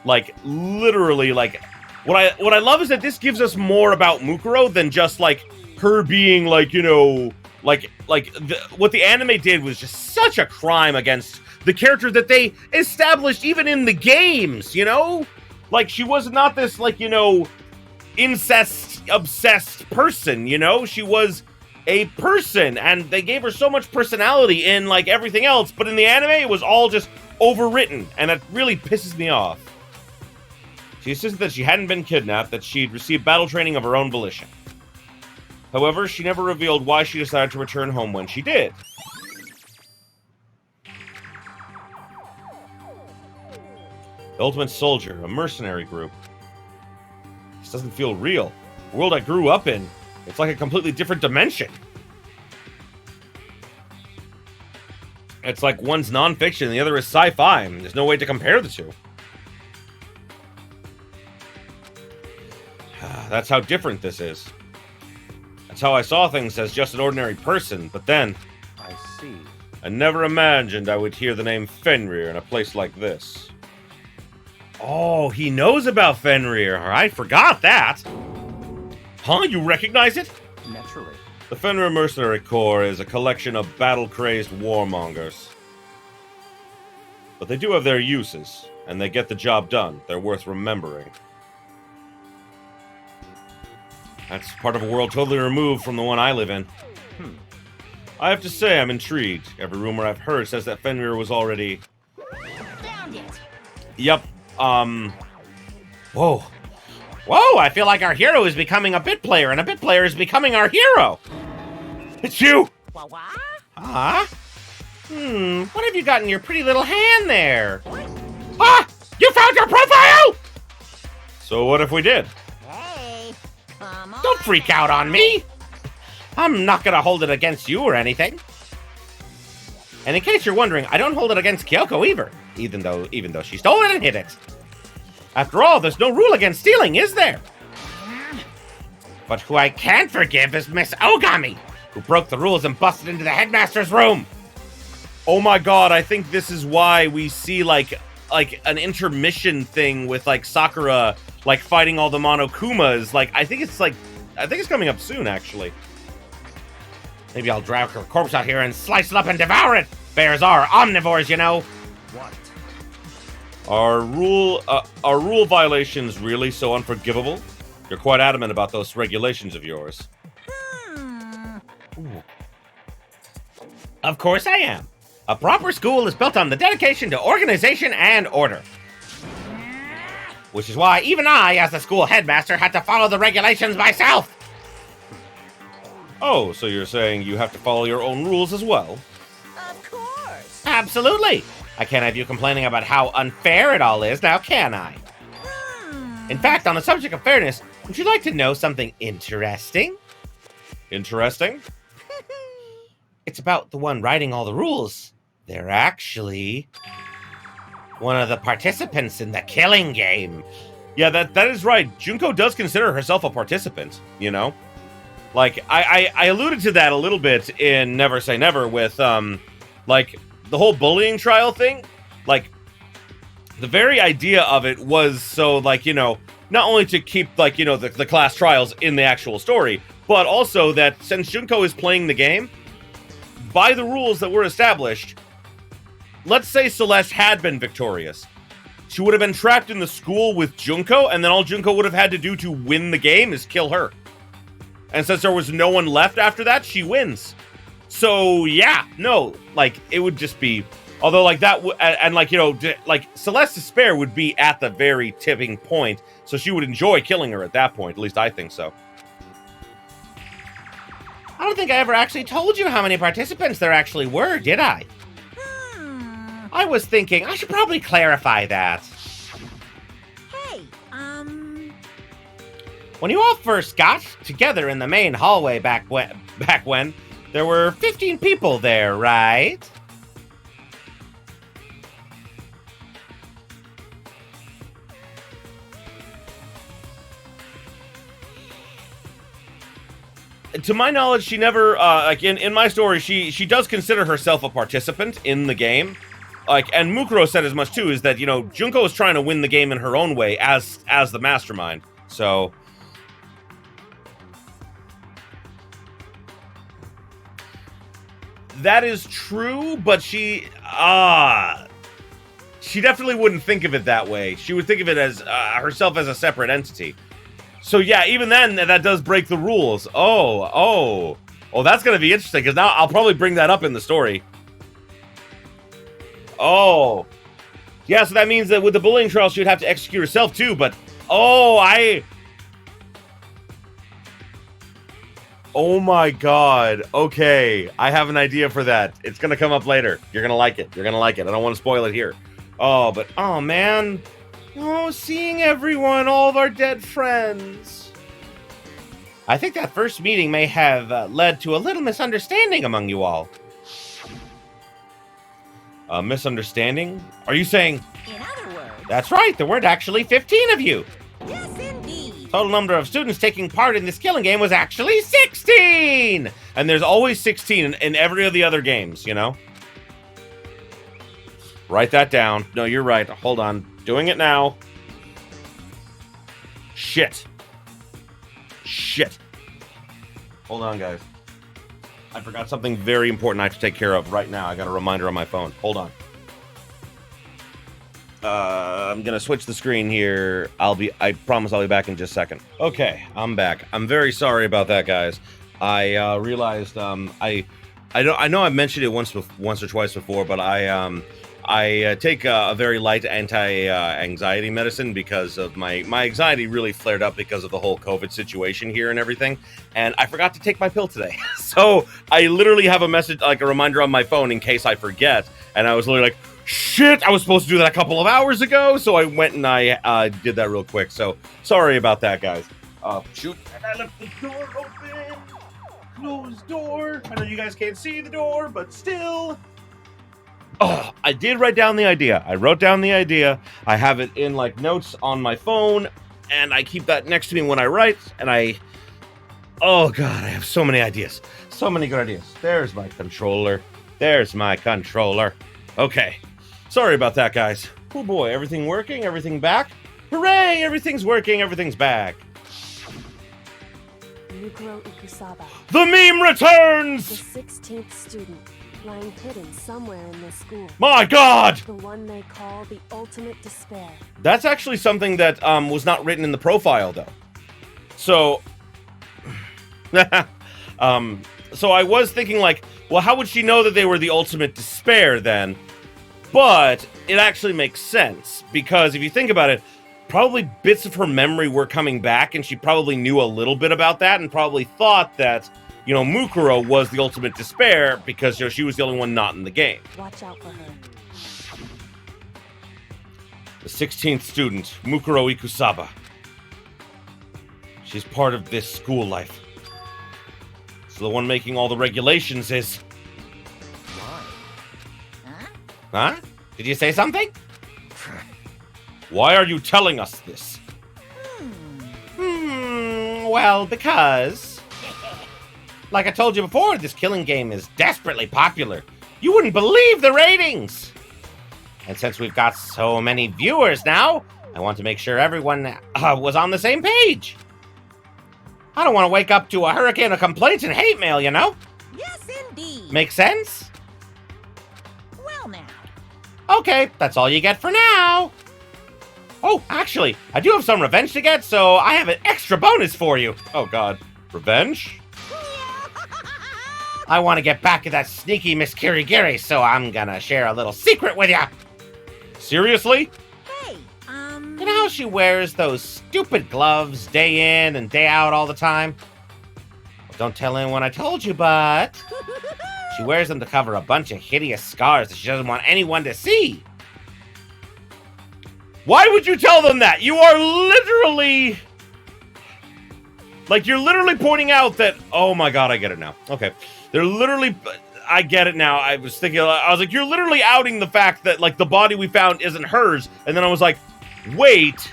Like, literally, like, what I love is that this gives us more about Mukuro than just, like, her being, like, you know, what the anime did was just such a crime against the character that they established even in the games, you know? Like, she was not this, like, you know, incest-obsessed person, you know? She was a person, and they gave her so much personality in, like, everything else, but in the anime, it was all just overwritten, and it really pisses me off. She insisted that she hadn't been kidnapped, that she'd received battle training of her own volition. However, she never revealed why she decided to return home when she did. The Ultimate Soldier, a mercenary group. This doesn't feel real. The world I grew up in, it's like a completely different dimension. It's like one's nonfiction and the other is sci-fi, and there's no way to compare the two. That's how different this is. That's how I saw things as just an ordinary person, but then... I see. I never imagined I would hear the name Fenrir in a place like this. Oh, he knows about Fenrir. I forgot that. Huh? You recognize it? Naturally. The Fenrir Mercenary Corps is a collection of battle-crazed warmongers. But they do have their uses, and they get the job done. They're worth remembering. That's part of a world totally removed from the one I live in. I have to say, I'm intrigued. Every rumor I've heard says that Fenrir was already... Found it. Yep, Whoa. Whoa, I feel like our hero is becoming a bit player, and a bit player is becoming our hero. It's you! What? Huh? What have you got in your pretty little hand there? Ah! You found your profile! So what if we did? Hey, come on. Don't freak out on me. I'm not gonna hold it against you or anything. And in case you're wondering, I don't hold it against Kyoko either, even though she stole it and hid it. After all, there's no rule against stealing, is there? But who I can't forgive is Miss Ogami, who broke the rules and busted into the headmaster's room. Oh my god, I think this is why we see, like an intermission thing with, like, Sakura, like, fighting all the Monokumas. Like, I think it's coming up soon, actually. Maybe I'll drag her corpse out here and slice it up and devour it. Bears are omnivores, you know. What? Are rule violations really so unforgivable? You're quite adamant about those regulations of yours. Of course I am. A proper school is built on the dedication to organization and order. Which is why even I, as the school headmaster, had to follow the regulations myself. Oh, so you're saying you have to follow your own rules as well? Of course. Absolutely. I can't have you complaining about how unfair it all is, now can I? In fact, on the subject of fairness, would you like to know something interesting? Interesting? It's about the one writing all the rules. They're actually one of the participants in the killing game. Yeah, that is right. Junko does consider herself a participant, you know? Like, I alluded to that a little bit in Never Say Never with, like, the whole bullying trial thing. Like, the very idea of it was so, like, you know, not only to keep, like, you know, the class trials in the actual story, but also that since Junko is playing the game, by the rules that were established, let's say Celeste had been victorious. She would have been trapped in the school with Junko, and then all Junko would have had to do to win the game is kill her. And since there was no one left after that, she wins. So, yeah, no, like, it would just be... Although, like, that... and, like, you know, like, Celeste's despair would be at the very tipping point, so she would enjoy killing her at that point. At least I think so. I don't think I ever actually told you how many participants there actually were, did I? I was thinking I should probably clarify that. Hey, When you all first got together in the main hallway back when, there were 15 people there, right? To my knowledge, she never, like, in my story, she does consider herself a participant in the game. Like, and Mukuro said as much, too, is that, you know, Junko is trying to win the game in her own way as the mastermind. So... that is true, but she definitely wouldn't think of it that way. She would think of it as herself as a separate entity. So yeah, even then, that does break the rules. Oh, that's gonna be interesting, because now I'll probably bring that up in the story. Oh. Yeah, so that means that with the bullying trial, she would have to execute herself too, but... oh my god. Okay, I have an idea for that. It's gonna come up later. You're gonna like it. You're gonna like it. I don't want to spoil it here. Oh, but... oh, man. Oh, seeing everyone, all of our dead friends. I think that first meeting may have led to a little misunderstanding among you all. A misunderstanding? Are you saying... in other words. That's right, there weren't actually 15 of you. Yes, indeed. Total number of students taking part in this killing game was actually 16! And there's always 16 in every of the other games, you know? Write that down. No, you're right. Hold on. Doing it now. Shit. Hold on, guys. I forgot something very important I have to take care of right now. I got a reminder on my phone. Hold on. I'm gonna switch the screen here. I promise I'll be back in just a second. Okay, I'm back. I'm very sorry about that, guys. I realized I know I've mentioned it once or twice before, but I take a very light anti-anxiety medicine because of my anxiety really flared up because of the whole COVID situation here and everything, and I forgot to take my pill today. So I literally have a message, like a reminder on my phone in case I forget, and I was literally like, shit, I was supposed to do that a couple of hours ago, so I went and I did that real quick, so sorry about that, guys. Shoot, I left the door open, closed door. I know you guys can't see the door, but still. Oh, I did write down the idea. I wrote down the idea. I have it in like notes on my phone, and I keep that next to me when I write, and oh god, I have so many ideas. So many good ideas. There's my controller. There's my controller. Okay. Sorry about that, guys. Oh boy, everything working? Everything back? Hooray! Everything's working, everything's back. Yukiro Ikusaba, The meme the returns! 16th student, lying hidden somewhere in this school. My god! The one they call the ultimate despair. That's actually something that was not written in the profile, though. So, so I was thinking, like, well, how would she know that they were the ultimate despair then? But it actually makes sense, because if you think about it, probably bits of her memory were coming back, and she probably knew a little bit about that, and probably thought that, you know, Mukuro was the ultimate despair, because, you know, she was the only one not in the game. Watch out for her. The 16th student, Mukuro Ikusaba. She's part of this school life. So the one making all the regulations is... Huh? Did you say something? Why are you telling us this? Well, because... Like I told you before, this killing game is desperately popular. You wouldn't believe the ratings! And since we've got so many viewers now, I want to make sure everyone was on the same page. I don't want to wake up to a hurricane of complaints and hate mail, you know? Yes, indeed. Make sense? Well now. Okay, that's all you get for now. Oh, actually, I do have some revenge to get, so I have an extra bonus for you. Oh god, revenge? I want to get back at that sneaky Miss Kirigiri, so I'm gonna share a little secret with ya. Seriously? Hey, You know how she wears those stupid gloves day in and day out all the time? Well, don't tell anyone I told you, but... She wears them to cover a bunch of hideous scars that she doesn't want anyone to see. Why would you tell them that? You are literally... Like, you're literally pointing out that... Oh my god, I get it now. Okay. They're literally... I get it now. I was thinking... I was like, you're literally outing the fact that, like, the body we found isn't hers. And then I was like, wait.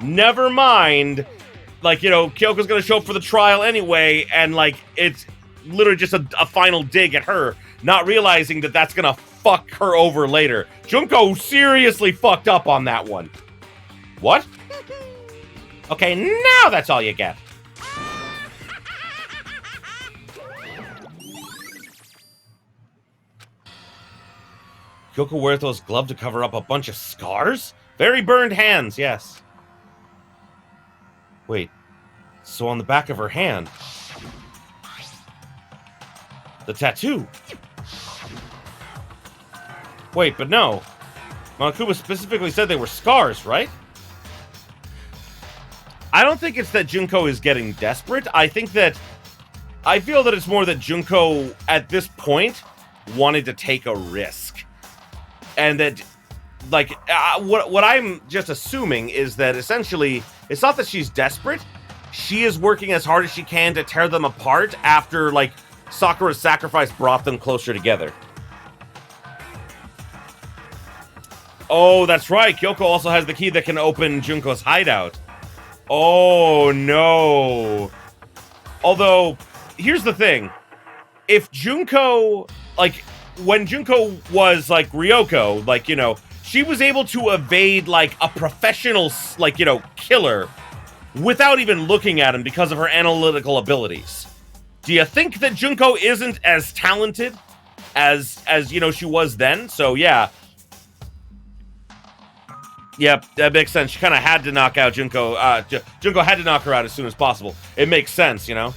Never mind. Like, you know, Kyoko's gonna show up for the trial anyway. And, like, it's... literally just a final dig at her, not realizing that that's gonna fuck her over later. Junko seriously fucked up on that one. What? Okay, now that's all you get. Kyoko wears those gloves to cover up a bunch of scars? Very burned hands, yes. Wait, so on the back of her hand... The tattoo. Wait, but no. Monokuma specifically said they were scars, right? I don't think it's that Junko is getting desperate. I feel that it's more that Junko, at this point, wanted to take a risk. And that, like, what I'm just assuming is that essentially, it's not that she's desperate. She is working as hard as she can to tear them apart after, like, Sakura's sacrifice brought them closer together. Oh, that's right. Kyoko also has the key that can open Junko's hideout. Oh, no. Although, here's the thing. If Junko, like, when Junko was, like, Ryoko, like, you know, she was able to evade, like, a professional, like, you know, killer without even looking at him because of her analytical abilities. Do you think that Junko isn't as talented as you know she was then? So yeah. Yep, that makes sense. She kind of had to knock out Junko. Junko had to knock her out as soon as possible. It makes sense, you know?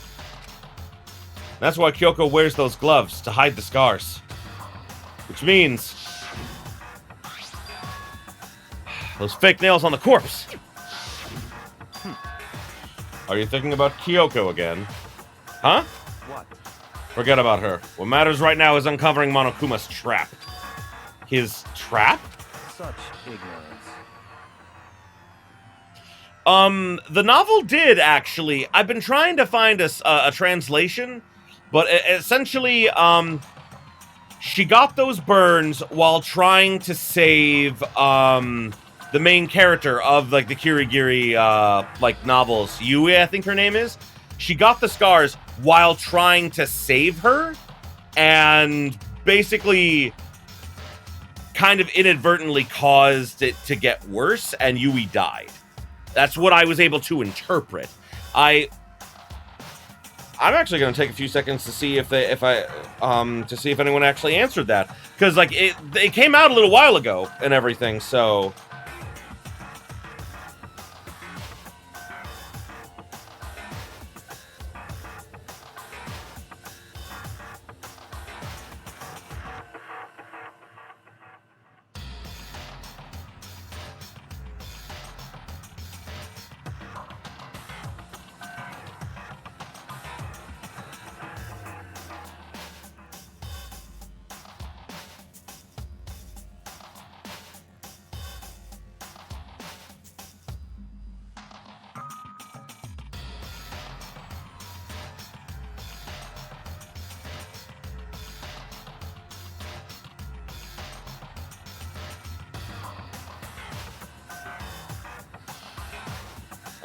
That's why Kyoko wears those gloves, to hide the scars. Which means... those fake nails on the corpse. Are you thinking about Kyoko again? Huh? What? Forget about her. What matters right now is uncovering Monokuma's trap. His trap? Such ignorance. The novel did, actually. I've been trying to find a translation, but essentially, she got those burns while trying to save, the main character of, like, the Kirigiri, like, novels. Yui, I think her name is. She got the scars while trying to save her, and basically kind of inadvertently caused it to get worse, and Yui died. That's what I was able to interpret. I'm actually going to take a few seconds to see if anyone actually answered that, because like it came out a little while ago and everything. So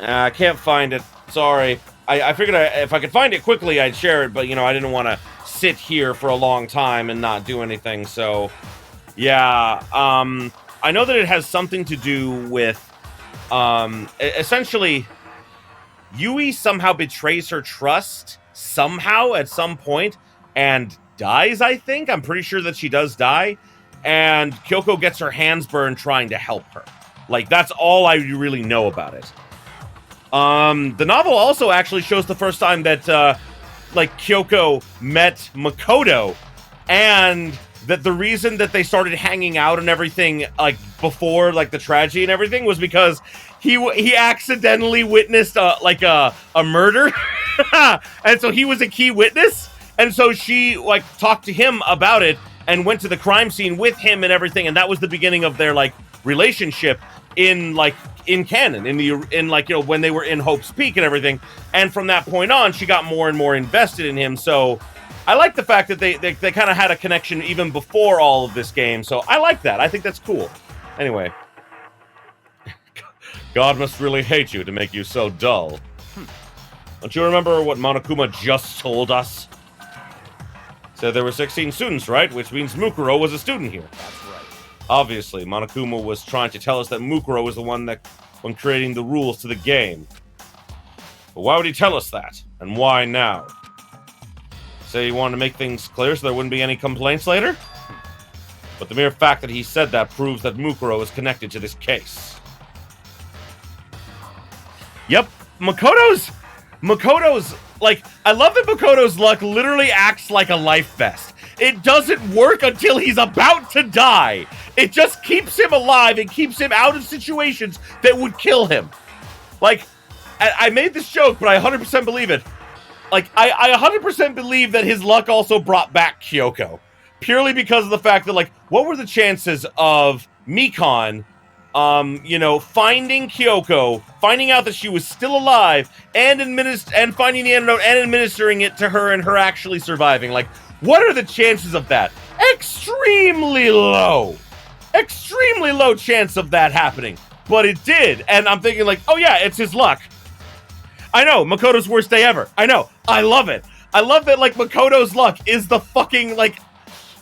I can't find it. Sorry. I figured if I could find it quickly, I'd share it, but, you know, I didn't want to sit here for a long time and not do anything, so... Yeah, I know that it has something to do with, essentially, Yui somehow betrays her trust, somehow, at some point, and dies, I think? I'm pretty sure that she does die, and Kyoko gets her hands burned trying to help her. Like, that's all I really know about it. The novel also actually shows the first time that, like, Kyoko met Makoto, and that the reason that they started hanging out and everything, like, before, like, the tragedy and everything was because he accidentally witnessed, like, a murder, and so he was a key witness, and so she, like, talked to him about it, and went to the crime scene with him and everything, and that was the beginning of their, like, relationship in, like, in canon, in like, you know, when they were in Hope's Peak and everything, and from that point on, she got more and more invested in him, so I like the fact that they kind of had a connection even before all of this game, so I like that. I think that's cool. Anyway. God must really hate you to make you so dull. Don't you remember what Monokuma just told us? Said there were 16 students, right? Which means Mukuro was a student here. That's right. Obviously, Monokuma was trying to tell us that Mukuro was the one creating the rules to the game. But why would he tell us that? And why now? Say he wanted to make things clear so there wouldn't be any complaints later? But the mere fact that he said that proves that Mukuro is connected to this case. Yep, Makoto's, like, I love that Makoto's luck literally acts like a life vest. It doesn't work until he's about to die. It just keeps him alive and keeps him out of situations that would kill him. Like, I made this joke, but I 100% believe it. Like, I 100% believe that his luck also brought back Kyoko. Purely because of the fact that, like, what were the chances of Mikon, you know, finding Kyoko, finding out that she was still alive, and finding the antidote and administering it to her and her actually surviving? Like, what are the chances of that? Extremely low. Extremely low chance of that happening. But it did. And I'm thinking, like, oh yeah, it's his luck. I know, Makoto's worst day ever. I know. I love it. I love that, like, Makoto's luck is the fucking, like,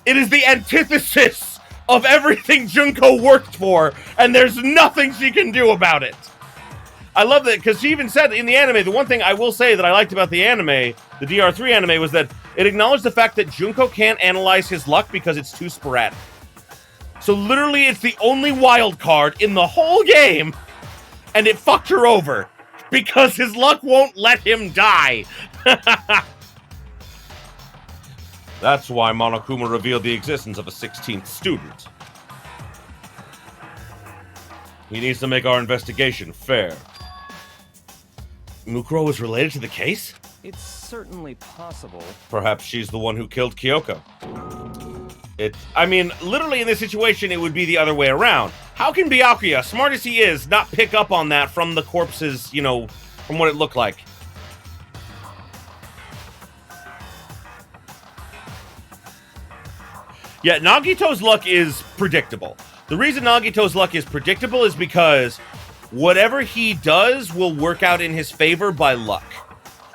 it is the antithesis of everything Junko worked for, and there's nothing she can do about it. I love that, because she even said in the anime, the one thing I will say that I liked about the anime the DR3 anime was that it acknowledged the fact that Junko can't analyze his luck because it's too sporadic. So literally, it's the only wild card in the whole game, and it fucked her over because his luck won't let him die. That's why Monokuma revealed the existence of a 16th student. He needs to make our investigation fair. Mukuro is related to the case? It's certainly possible. Perhaps she's the one who killed Kyoko. I mean, literally in this situation, it would be the other way around. How can Byakuya, smart as he is, not pick up on that from the corpses, you know, from what it looked like? Yeah, Nagito's luck is predictable. The reason Nagito's luck is predictable is because whatever he does will work out in his favor by luck.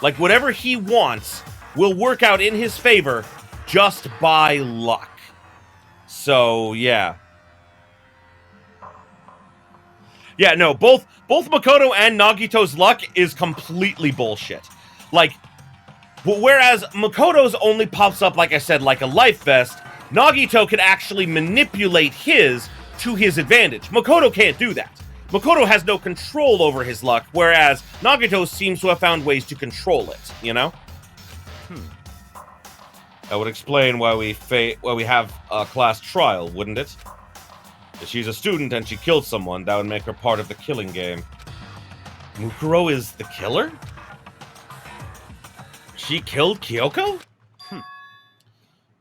Like, whatever he wants will work out in his favor just by luck. So, yeah. Yeah, no, both Makoto and Nagito's luck is completely bullshit. Like, whereas Makoto's only pops up, like I said, like a life vest, Nagito can actually manipulate his to his advantage. Makoto can't do that. Makoto has no control over his luck, whereas Nagito seems to have found ways to control it, you know? That would explain why we have a class trial, wouldn't it? If she's a student and she killed someone, that would make her part of the killing game. Mukuro is the killer? She killed Kyoko?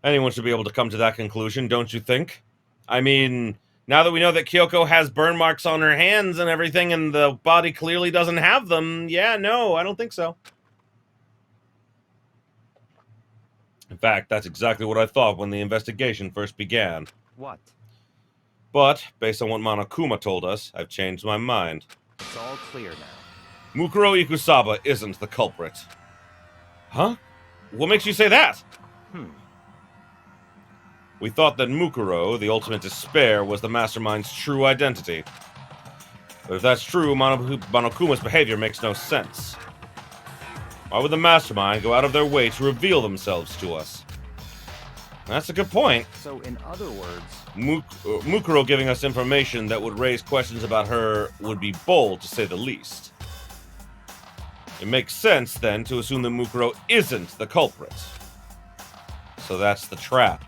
Anyone should be able to come to that conclusion, don't you think? I mean, now that we know that Kyoko has burn marks on her hands and everything, and the body clearly doesn't have them, yeah, no, I don't think so. In fact, that's exactly what I thought when the investigation first began. What? But, based on what Monokuma told us, I've changed my mind. It's all clear now. Mukuro Ikusaba isn't the culprit. Huh? What makes you say that? We thought that Mukuro, the ultimate despair, was the mastermind's true identity. But if that's true, Monokuma's behavior makes no sense. Why would the mastermind go out of their way to reveal themselves to us? That's a good point. So, in other words... Mukuro giving us information that would raise questions about her would be bold, to say the least. It makes sense, then, to assume that Mukuro isn't the culprit. So that's the trap.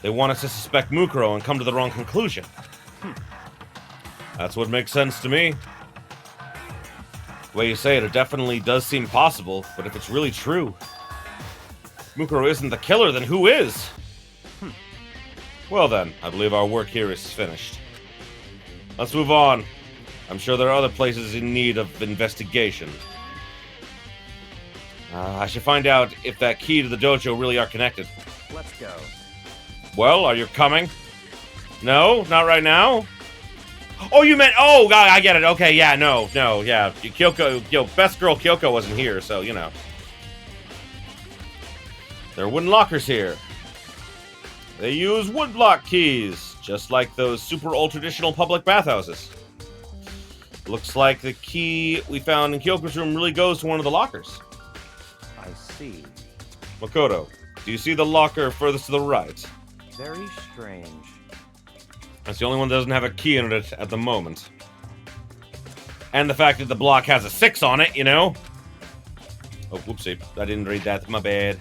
They want us to suspect Mukuro and come to the wrong conclusion. That's what makes sense to me. The way you say it, it definitely does seem possible, but if it's really true, Mukuro isn't the killer, then who is? Well then, I believe our work here is finished. Let's move on. I'm sure there are other places in need of investigation. I should find out if that key to the dojo really are connected. Let's go. Well, are you coming? No? Not right now? Oh, you meant... Oh, God, I get it. Okay, yeah, no, yeah. Kyoko, best girl Kyoko wasn't here, so, you know. There are wooden lockers here. They use woodblock keys, just like those super old-traditional public bathhouses. Looks like the key we found in Kyoko's room really goes to one of the lockers. I see. Makoto, do you see the locker furthest to the right? Very strange. That's the only one that doesn't have a key in it at the moment. And the fact that the block has a 6 on it, you know? Oh, whoopsie. I didn't read that. My bad.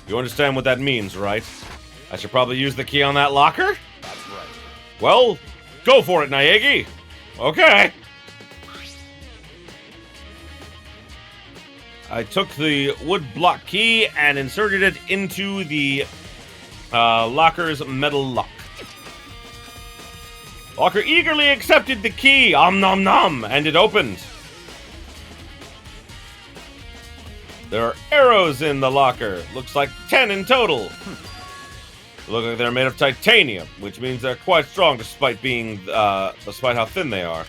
You understand what that means, right? I should probably use the key on that locker? That's right. Well, go for it, Naegi. Okay. I took the wood block key and inserted it into the locker's metal lock. Locker eagerly accepted the key, nom nom, and it opened. There are arrows in the locker. Looks like 10 in total. Look like they're made of titanium, which means they're quite strong despite how thin they are.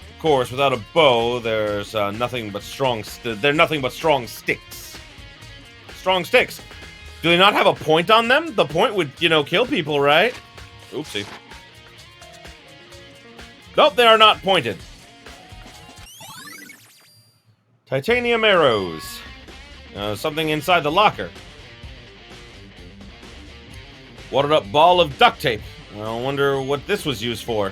Of course, without a bow, there's nothing but strong sticks. Strong sticks. Do they not have a point on them? The point would, kill people, right? Oopsie. Nope, they are not pointed. Titanium arrows. Something inside the locker. Watered up ball of duct tape. I wonder what this was used for.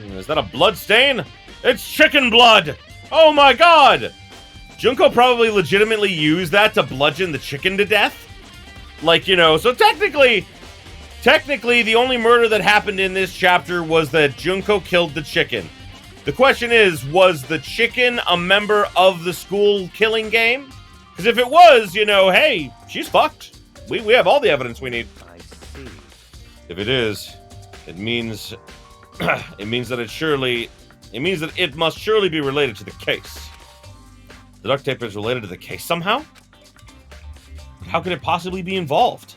Is that a blood stain? It's chicken blood! Oh my god! Junko probably legitimately used that to bludgeon the chicken to death? Like, you know, so technically, the only murder that happened in this chapter was that Junko killed the chicken. The question is, was the chicken a member of the school killing game? Because if it was, you know, hey, she's fucked. We have all the evidence we need. I see. If it is, it means that it must surely be related to the case. The duct tape is related to the case somehow? How could it possibly be involved?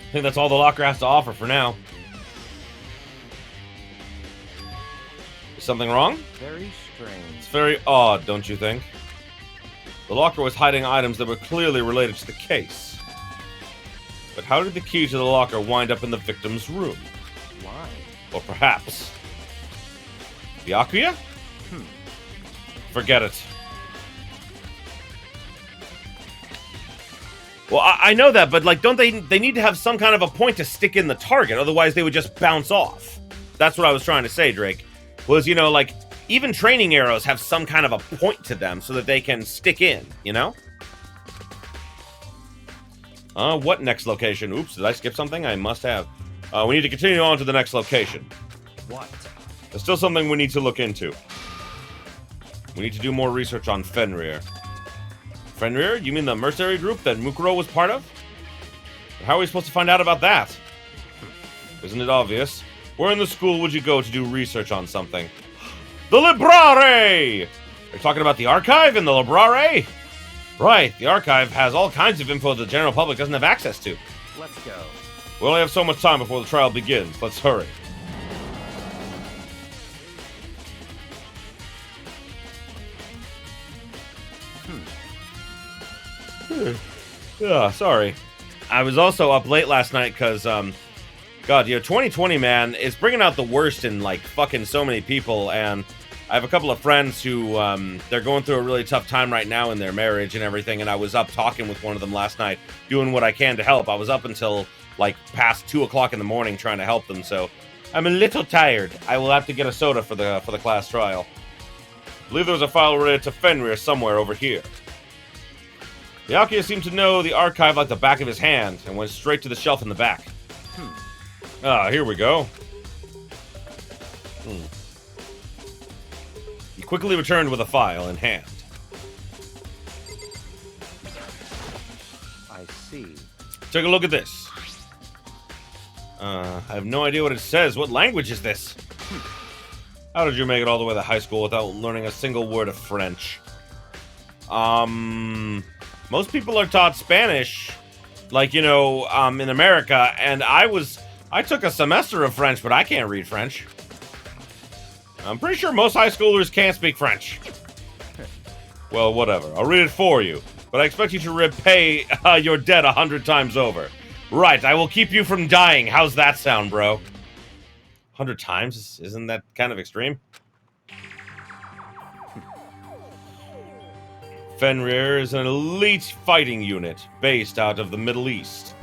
I think that's all the locker has to offer for now. Is something wrong? Very strange. It's very odd, don't you think? The locker was hiding items that were clearly related to the case. But how did the key to the locker wind up in the victim's room? Why? Or perhaps... Byakuya? Forget it. Well, I know that, but, like, don't they need to have some kind of a point to stick in the target, otherwise they would just bounce off. That's what I was trying to say, Drake. Was, you know, like, even training arrows have some kind of a point to them so that they can stick in, you know? What next location? Oops, did I skip something? I must have. We need to continue on to the next location. What? There's still something we need to look into. We need to do more research on Fenrir. Fenrir? You mean the mercenary group that Mukuro was part of? How are we supposed to find out about that? Isn't it obvious? Where in the school would you go to do research on something? The Librare! They're talking about the archive in the Librare? Right, the archive has all kinds of info the general public doesn't have access to. Let's go. We only have so much time before the trial begins. Let's hurry. Sorry. I was also up late last night because, God, you know, 2020, man, is bringing out the worst in, like, fucking so many people, and I have a couple of friends who, they're going through a really tough time right now in their marriage and everything, and I was up talking with one of them last night, doing what I can to help. I was up until, like, past 2 o'clock in the morning trying to help them, so I'm a little tired. I will have to get a soda for the class trial. I believe there was a file related to Fenrir somewhere over here. Byakuya seemed to know the archive like the back of his hand, and went straight to the shelf in the back. Here we go. He quickly returned with a file in hand. I see. Take a look at this. I have no idea what it says. What language is this? How did you make it all the way to high school without learning a single word of French? Most people are taught Spanish, like, you know, in America, and I took a semester of French, but I can't read French. I'm pretty sure most high schoolers can't speak French. Well, whatever. I'll read it for you, but I expect you to repay your debt 100 times over. Right, I will keep you from dying. How's that sound, bro? 100 times? Isn't that kind of extreme? Fenrir is an elite fighting unit based out of the Middle East.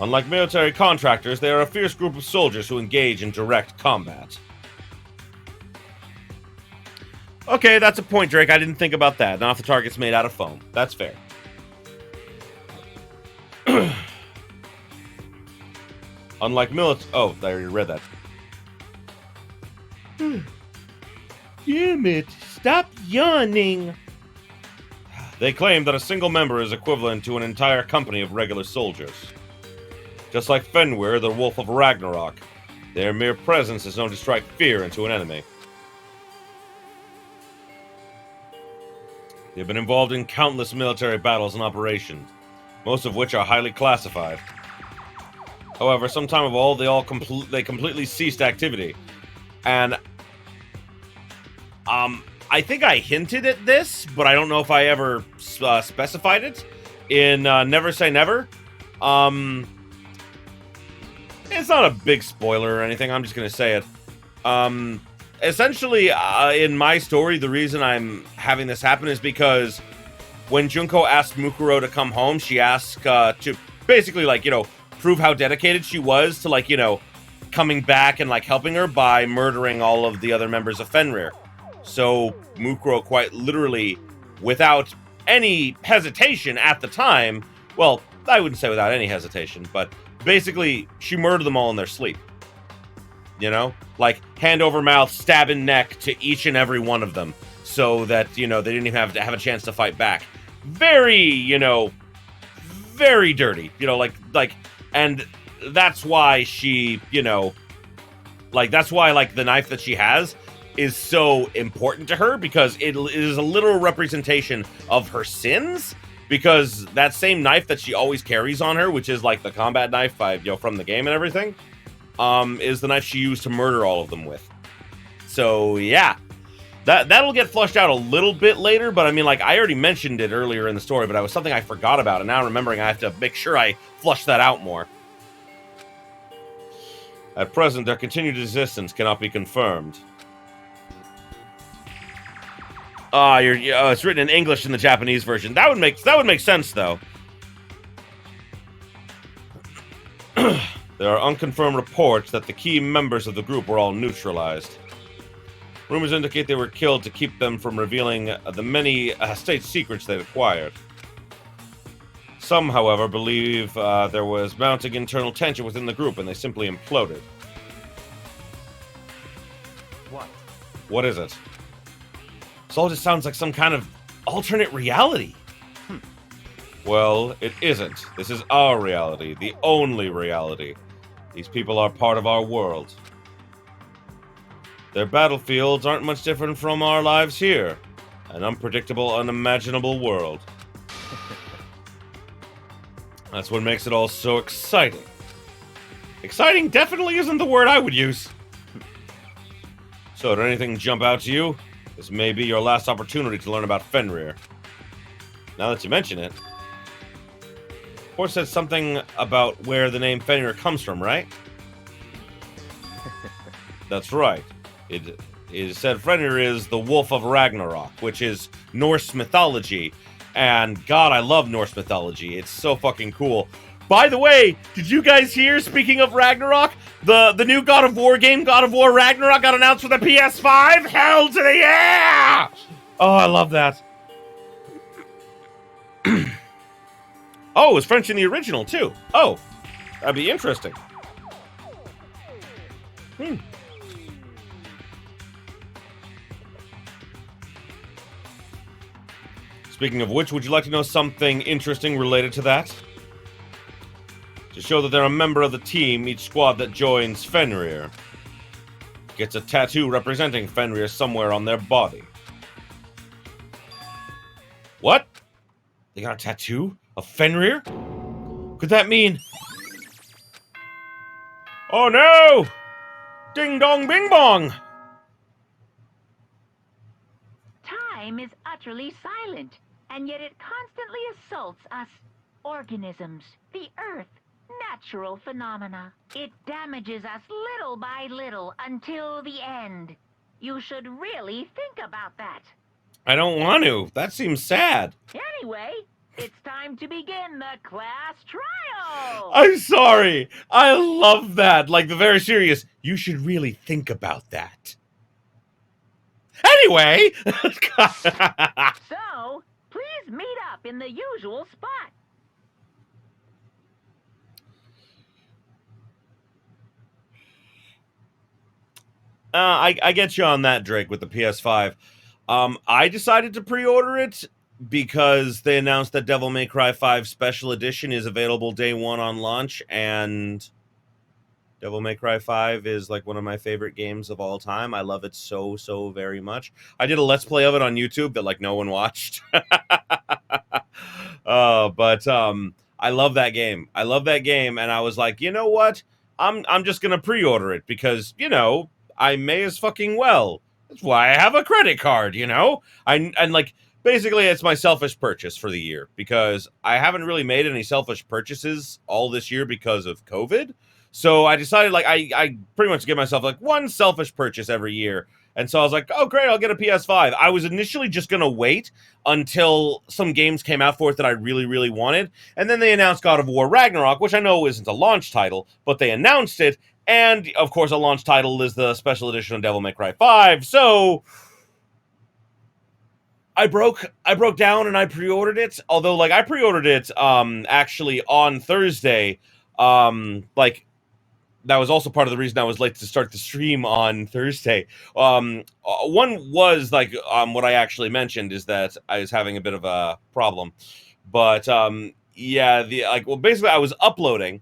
Unlike military contractors, they are a fierce group of soldiers who engage in direct combat. Okay, that's a point, Drake. I didn't think about that. Not if the target's made out of foam. That's fair. Unlike military... Oh, I already read that. Damn it. Stop yawning. They claim that a single member is equivalent to an entire company of regular soldiers. Just like Fenrir, the Wolf of Ragnarok, their mere presence is known to strike fear into an enemy. They have been involved in countless military battles and operations, most of which are highly classified. However, some time ago, they completely ceased activity, and I think I hinted at this, but I don't know if I ever specified it in Never Say Never. It's not a big spoiler or anything. I'm just gonna say it. Essentially, in my story, the reason I'm having this happen is because when Junko asked Mukuro to come home, she asked to basically, like, you know, prove how dedicated she was to, like, you know, coming back and, like, helping her by murdering all of the other members of Fenrir. So Mukuro quite literally, without any hesitation at the time, well, I wouldn't say without any hesitation, but basically she murdered them all in their sleep. You know? Like, hand over mouth, stabbing neck to each and every one of them, so that, you know, they didn't even have a chance to fight back. Very, you know, very dirty. You know, like, and that's why she, you know, like, that's why, like, the knife that she has is so important to her, because it is a literal representation of her sins, because that same knife that she always carries on her, which is, like, the combat knife from the game and everything, is the knife she used to murder all of them with. So, yeah. That'll get flushed out a little bit later, but I mean, like, I already mentioned it earlier in the story, but it was something I forgot about, and now remembering I have to make sure I flush that out more. At present, their continued existence cannot be confirmed. It's written in English in the Japanese version. That would make sense, though. There are unconfirmed reports that the key members of the group were all neutralized. Rumors indicate they were killed to keep them from revealing the many state secrets they'd acquired. Some, however, believe there was mounting internal tension within the group and they simply imploded. What? What is it? This all just sounds like some kind of alternate reality. Well, it isn't. This is our reality, the only reality. These people are part of our world. Their battlefields aren't much different from our lives here. An unpredictable, unimaginable world. That's what makes it all so exciting. Exciting definitely isn't the word I would use. So, did anything jump out to you? This may be your last opportunity to learn about Fenrir. Now that you mention it, Horse said something about where the name Fenrir comes from, right? That's right. It is said Fenrir is the wolf of Ragnarok, which is Norse mythology. And God, I love Norse mythology. It's so fucking cool. By the way, did you guys hear, speaking of Ragnarok, the new God of War game, God of War Ragnarok, got announced for the PS5? Hell to the yeah! Oh, I love that. Oh, it was French in the original, too. Oh, that'd be interesting. Speaking of which, would you like to know something interesting related to that? To show that they're a member of the team, each squad that joins Fenrir gets a tattoo representing Fenrir somewhere on their body. What? They got a tattoo of Fenrir? Could that mean... Oh no! Ding dong bing bong! Time is utterly silent, and yet it constantly assaults us organisms, the Earth, natural phenomena. It damages us little by little until the end. You should really think about that. I don't want to. That seems sad. Anyway, it's time to begin the class trial! I'm sorry. I love that. Like, the very serious, you should really think about that. Anyway! So, please meet up in the usual spot. I get you on that, Drake, with the PS5. I decided to pre-order it because they announced that Devil May Cry 5 Special Edition is available day one on launch, and Devil May Cry 5 is like one of my favorite games of all time. I love it so, so very much. I did a Let's Play of it on YouTube that like no one watched. But I love that game. I love that game, and I was like, you know what? I'm just gonna pre-order it because, you know, I may as fucking well. That's why I have a credit card, you know? And like, Basically, it's my selfish purchase for the year because I haven't really made any selfish purchases all this year because of COVID. So I decided, like, I pretty much give myself, like, one selfish purchase every year. And so I was like, oh, great, I'll get a PS5. I was initially just going to wait until some games came out for it that I really, really wanted. And then they announced God of War Ragnarok, which I know isn't a launch title, but they announced it. And, of course, a launch title is the special edition of Devil May Cry 5. So I broke down and I pre-ordered it. Although, like, I pre-ordered it actually on Thursday. Like, that was also part of the reason I was late to start the stream on Thursday. One was, like, what I actually mentioned is that I was having a bit of a problem. But, yeah, basically I was uploading.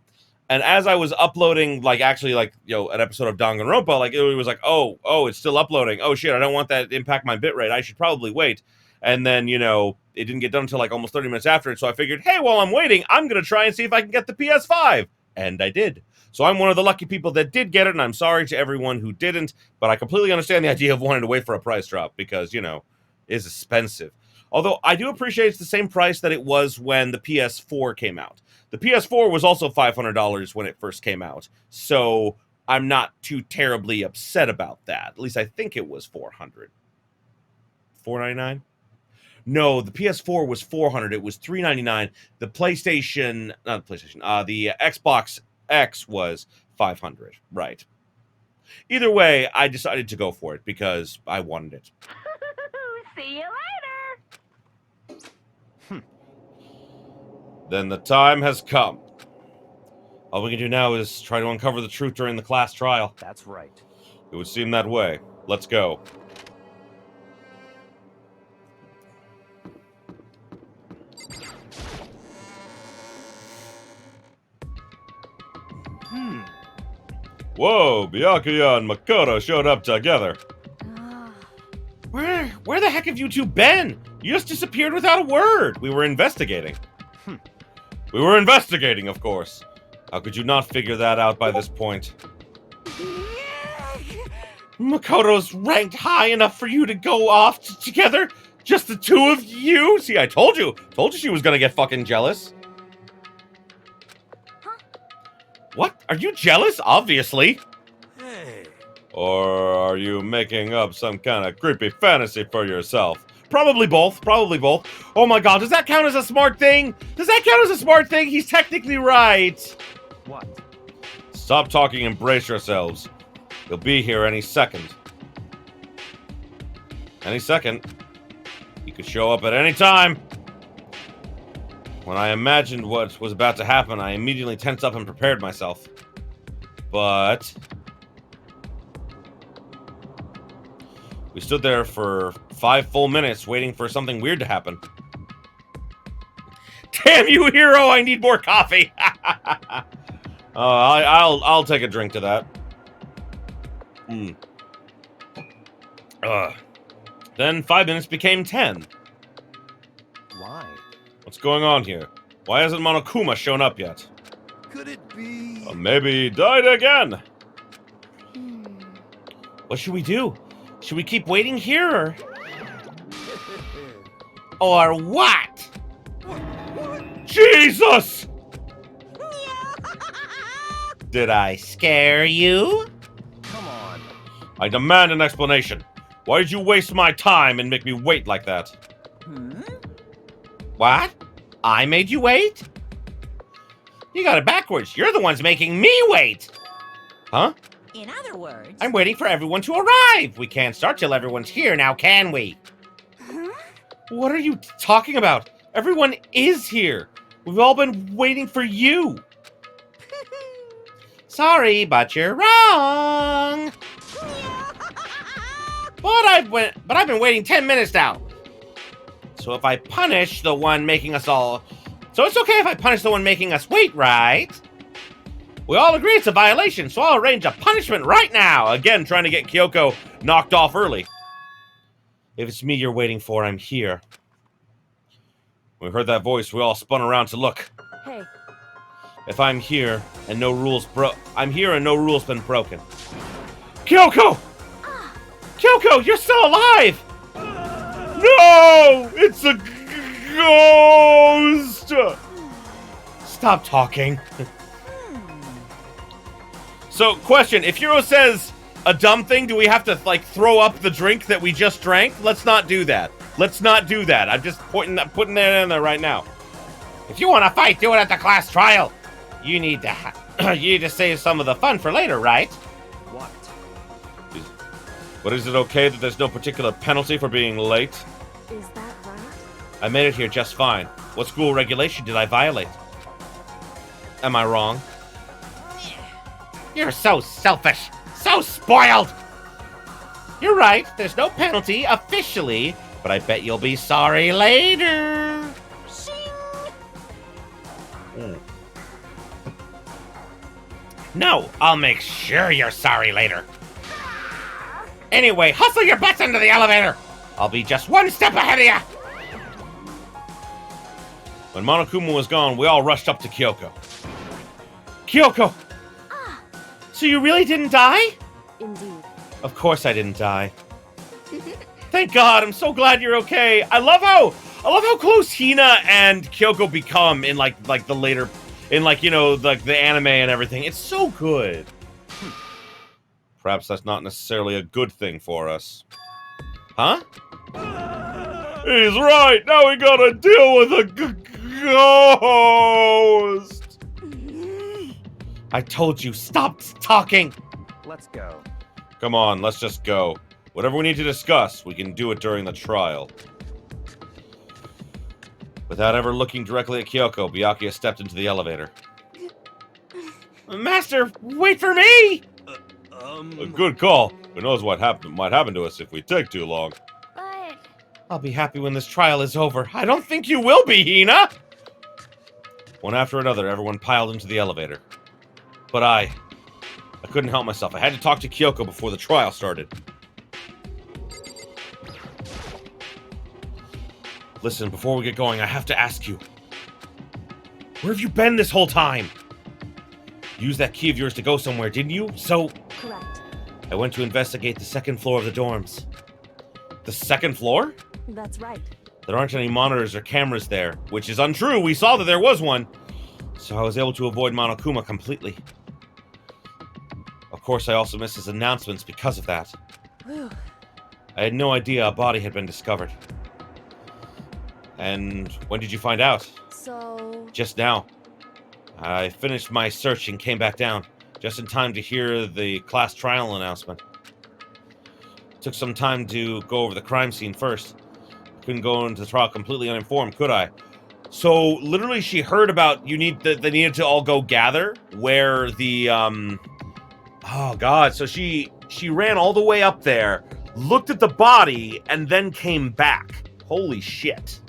And as I was uploading, like, actually, like, an episode of Danganronpa, like, it was like, oh, it's still uploading. Oh, shit, I don't want that to impact my bitrate. I should probably wait. And then, it didn't get done until, like, almost 30 minutes after it. So I figured, hey, while I'm waiting, I'm going to try and see if I can get the PS5. And I did. So I'm one of the lucky people that did get it, and I'm sorry to everyone who didn't. But I completely understand the idea of wanting to wait for a price drop because, it's expensive. Although I do appreciate it's the same price that it was when the PS4 came out. The PS4 was also $500 when it first came out. So I'm not too terribly upset about that. At least I think it was $400. $499? No, the PS4 was $400. It was $399. The Xbox X was $500. Right. Either way, I decided to go for it because I wanted it. See you later. Then the time has come. All we can do now is try to uncover the truth during the class trial. That's right. It would seem that way. Let's go. Whoa, Byakuya and Makoto showed up together. Where the heck have you two been? You just disappeared without a word. We were investigating. We were investigating, of course. How could you not figure that out by this point? Makoto's ranked high enough for you to go off together? Just the two of you? See, I told you. Told you she was gonna get fucking jealous. What? Are you jealous? Obviously. Hey. Or are you making up some kind of creepy fantasy for yourself? Probably both. Probably both. Oh my god, does that count as a smart thing? Does that count as a smart thing? He's technically right. What? Stop talking and brace yourselves. He'll be here any second. Any second. He could show up at any time. When I imagined what was about to happen, I immediately tensed up and prepared myself. But we stood there for 5 full minutes waiting for something weird to happen. Damn you, hero! I need more coffee. I'll take a drink to that. Then 5 minutes became 10. Why? What's going on here? Why hasn't Monokuma shown up yet? Could it be? Maybe he died again. What should we do? Should we keep waiting here, or what? Jesus! Did I scare you? Come on. I demand an explanation. Why did you waste my time and make me wait like that? What? I made you wait? You got it backwards. You're the ones making me wait. Huh? In other words... I'm waiting for everyone to arrive. We can't start till everyone's here now, can we? What are you talking about? Everyone is here. We've all been waiting for you. Sorry, but you're wrong. But I've been waiting 10 minutes now. So if I punish the one making us all... So it's okay if I punish the one making us wait, right? We all agree it's a violation, so I'll arrange a punishment right now. Again, trying to get Kyoko knocked off early. If it's me you're waiting for, I'm here. When we heard that voice, we all spun around to look. Hey, If I'm here and no rules I'm here and no rules been broken. Kyoko! Kyoko, you're still alive! No! It's a ghost! Stop talking. So, question, if Hiro says a dumb thing, do we have to, like, throw up the drink that we just drank? Let's not do that. Let's not do that. I'm just putting that in there right now. If you want to fight, do it at the class trial. You need to you need to save some of the fun for later, right? What? But is it okay that there's no particular penalty for being late? Is that right? I made it here just fine. What school regulation did I violate? Am I wrong? You're so selfish, so spoiled. You're right, there's no penalty officially, but I bet you'll be sorry later. No, I'll make sure you're sorry later. Anyway, hustle your butts into the elevator. I'll be just one step ahead of you. When Monokuma was gone, we all rushed up to Kyoko. Kyoko! So you really didn't die? Indeed. Of course I didn't die. Thank God, I'm so glad you're okay. I love how close Hina and Kyoko become in like the later, in like, you know, like the anime and everything. It's so good. Perhaps that's not necessarily a good thing for us. Huh? He's right. Now we gotta deal with a ghost. I told you, stop talking. Let's go. Come on, let's just go. Whatever we need to discuss, we can do it during the trial. Without ever looking directly at Kyoko, Byakuya stepped into the elevator. Master, wait for me! A good call. Who knows what might happen to us if we take too long. But I'll be happy when this trial is over. I don't think you will be, Hina! One after another, everyone piled into the elevator. But I couldn't help myself. I had to talk to Kyoko before the trial started. Listen, before we get going, I have to ask you. Where have you been this whole time? You used that key of yours to go somewhere, didn't you? So, Correct. I went to investigate the second floor of the dorms. The second floor? That's right. There aren't any monitors or cameras there, which is untrue. We saw that there was one. So I was able to avoid Monokuma completely. Of course, I also missed his announcements because of that. Whew. I had no idea a body had been discovered. And when did you find out? So, Just now. I finished my search and came back down, just in time to hear the class trial announcement. Took some time to go over the crime scene first. Couldn't go into the trial completely uninformed, could I? So, literally, she heard about they needed to all go gather where the, oh god, so she ran all the way up there, looked at the body, and then came back. Holy shit.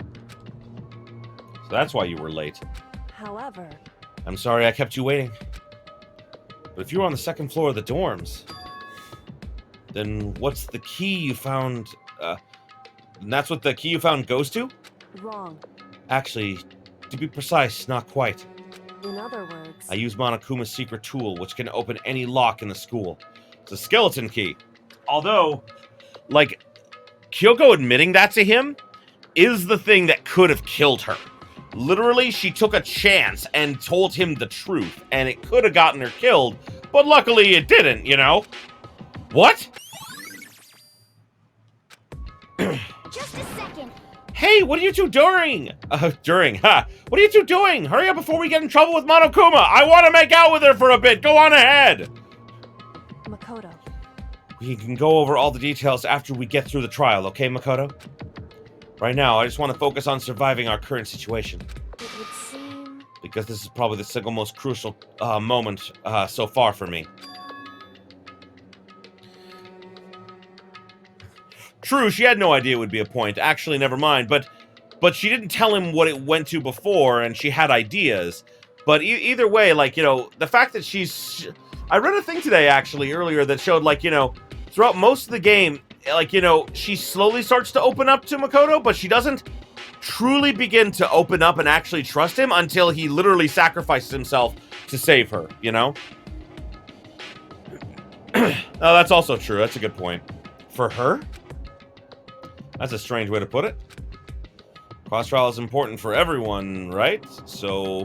So that's why you were late. however, I'm sorry I kept you waiting. But if you were on the second floor of the dorms, then what's the key you found, and that's what the key you found goes to? wrong. Actually, to be precise, not quite. In other words, I use Monokuma's secret tool, which can open any lock in the school. It's a skeleton key. Although, like, Kyoko admitting that to him is the thing that could have killed her. Literally, she took a chance and told him the truth, and it could have gotten her killed, but luckily it didn't, you know? What? Just a second. Hey, what are you two doing? What are you two doing? Hurry up before we get in trouble with Monokuma. I want to make out with her for a bit. Go on ahead. Makoto. We can go over all the details after we get through the trial, okay, Makoto? Right now, I just want to focus on surviving our current situation, It would seem because this is probably the single most crucial moment so far for me. True, she had no idea it would be a point. Actually, never mind. But she didn't tell him what it went to before, and she had ideas. But either way, like, you know, the fact that I read a thing today, actually, earlier, that showed, like, you know, throughout most of the game, like, you know, she slowly starts to open up to Makoto, but she doesn't truly begin to open up and actually trust him until he literally sacrifices himself to save her, you know? Oh, that's also true. That's a good point. For her? That's a strange way to put it. Cross trial is important for everyone, right? So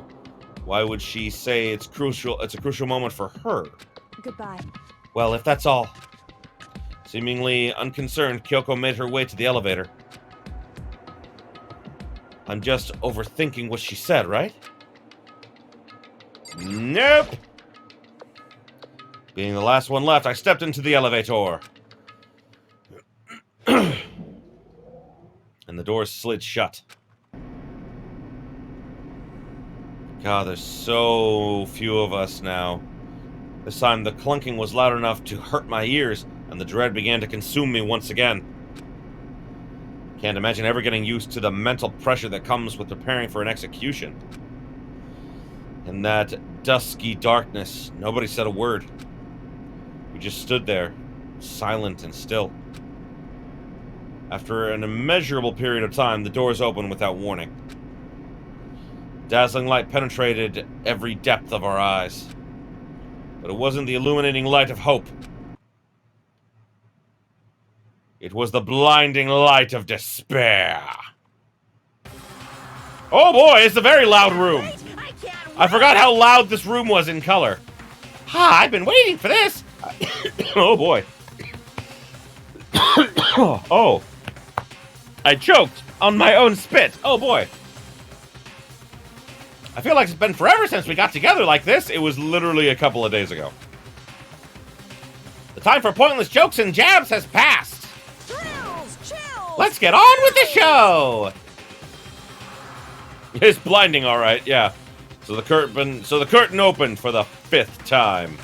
why would she say it's crucial? It's a crucial moment for her. Goodbye. Well, if that's all. Seemingly unconcerned, Kyoko made her way to the elevator. I'm just overthinking what she said, right? Nope! Being the last one left, I stepped into the elevator. And the doors slid shut. God, there's so few of us now. This time the clunking was loud enough to hurt my ears, and the dread began to consume me once again. Can't imagine ever getting used to the mental pressure that comes with preparing for an execution. In that dusky darkness, nobody said a word. We just stood there, silent and still. After an immeasurable period of time, the doors opened without warning. Dazzling light penetrated every depth of our eyes. But it wasn't the illuminating light of hope. It was the blinding light of despair. Oh boy, it's a very loud room. I forgot how loud this room was in color. Ha, I've been waiting for this. Oh boy. Oh. I choked on my own spit. Oh boy. I feel like it's been forever since we got together like this. It was literally a couple of days ago. The time for pointless jokes and jabs has passed. Thrills, chills. Let's get on with the show. It's blinding, all right. Yeah. So the curtain opened for the 5th time.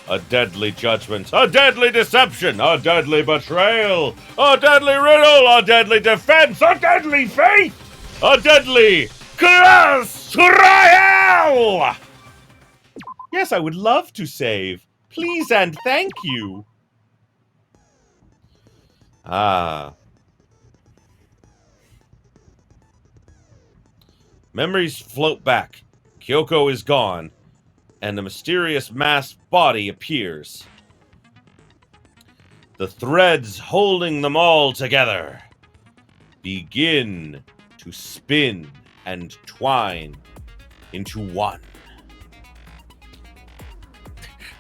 A deadly judgment, a deadly deception, a deadly betrayal, a deadly riddle, a deadly defense, a deadly faith, a deadly class royale! Yes, I would love to save. Please and thank you. Ah. Memories float back. Kyoko is gone, and a mysterious masked body appears. The threads holding them all together begin to spin and twine into one.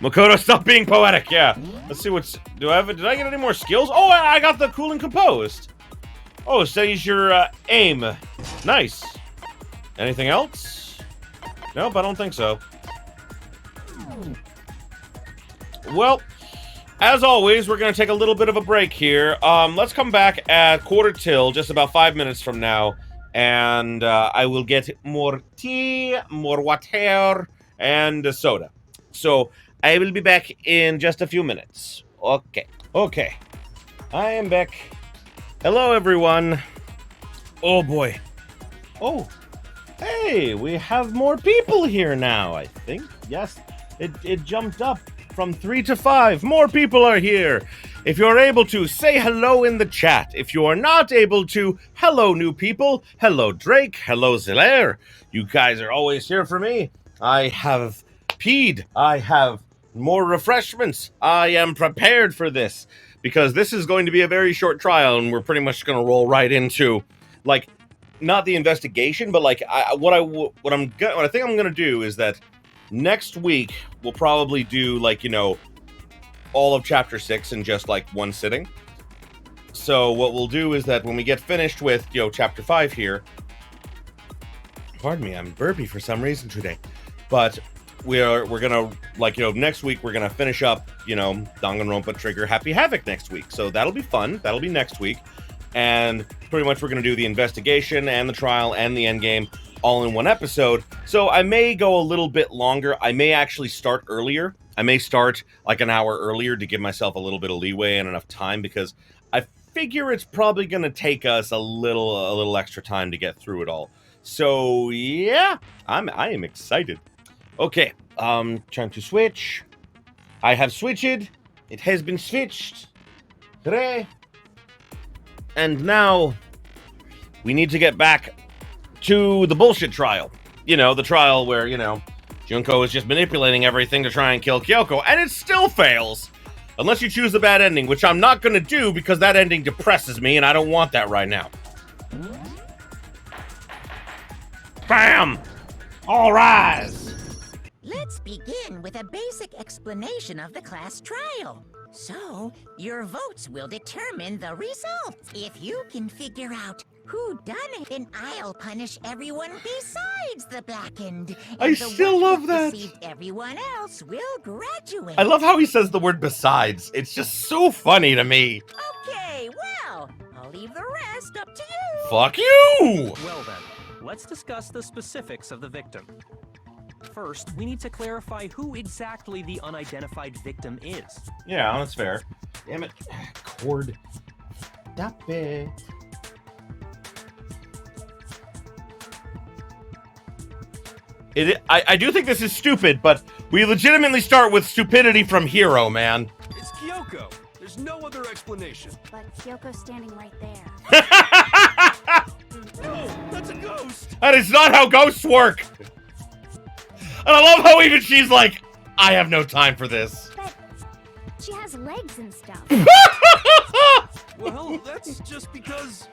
Makoto, stop being poetic. Yeah. Let's see what's. Did I get any more skills? Oh, I got the cool and composed. Oh, steadies your aim. Nice. Anything else? Nope, I don't think so. Well, as always, we're going to take a little bit of a break here. Let's come back at 1:45, just about 5 minutes from now, and I will get more tea, more water, and a soda. So, I will be back in just a few minutes. Okay. I am back. Hello, everyone. Oh, boy. Oh. Hey, we have more people here now, I think. Yes, it jumped up from 3 to 5. More people are here. If you're able to, say hello in the chat. If you are not able to, hello, new people. Hello, Drake. Hello, Zilaire. You guys are always here for me. I have peed. I have more refreshments. I am prepared for this because this is going to be a very short trial, and we're pretty much going to roll right into, like, not the investigation, but like what I think I'm gonna do is that next week we'll probably do, like, you know, all of chapter 6 in just like one sitting. So what we'll do is that when we get finished with, you know, chapter 5 here, pardon me, I'm burpy for some reason today, but we're gonna, like, you know, next week we're gonna finish up, you know, Danganronpa Trigger Happy Havoc next week. So that'll be fun. That'll be next week. And pretty much we're going to do the investigation and the trial and the endgame all in one episode. So I may go a little bit longer. I may actually start earlier. I may start like an hour earlier to give myself a little bit of leeway and enough time, because I figure it's probably going to take us a little extra time to get through it all. So yeah, I am excited. Okay, trying to switch. I have switched. It has been switched. Hooray. And now we need to get back to the bullshit trial. You know, the trial where, you know, Junko is just manipulating everything to try and kill Kyoko, and it still fails. Unless you choose the bad ending, which I'm not gonna do because that ending depresses me and I don't want that right now. Bam! All rise! Let's begin with a basic explanation of the class trial. So, your votes will determine the results. If you can figure out who done it, then I'll punish everyone besides the blackened. I still love that. Deceived everyone else will graduate. I love how he says the word besides. It's just so funny to me. Okay, well, I'll leave the rest up to you. Fuck you! Well then, let's discuss the specifics of the victim. First, we need to clarify who exactly the unidentified victim is. Yeah, that's fair. Damn it. Cord. Stop it. I do think this is stupid, but we legitimately start with stupidity from Hero, man. It's Kyoko. There's no other explanation. But Kyoko's standing right there. No, that's a ghost. That is not how ghosts work. And I love how even she's like, I have no time for this. But she has legs and stuff. Well, that's just because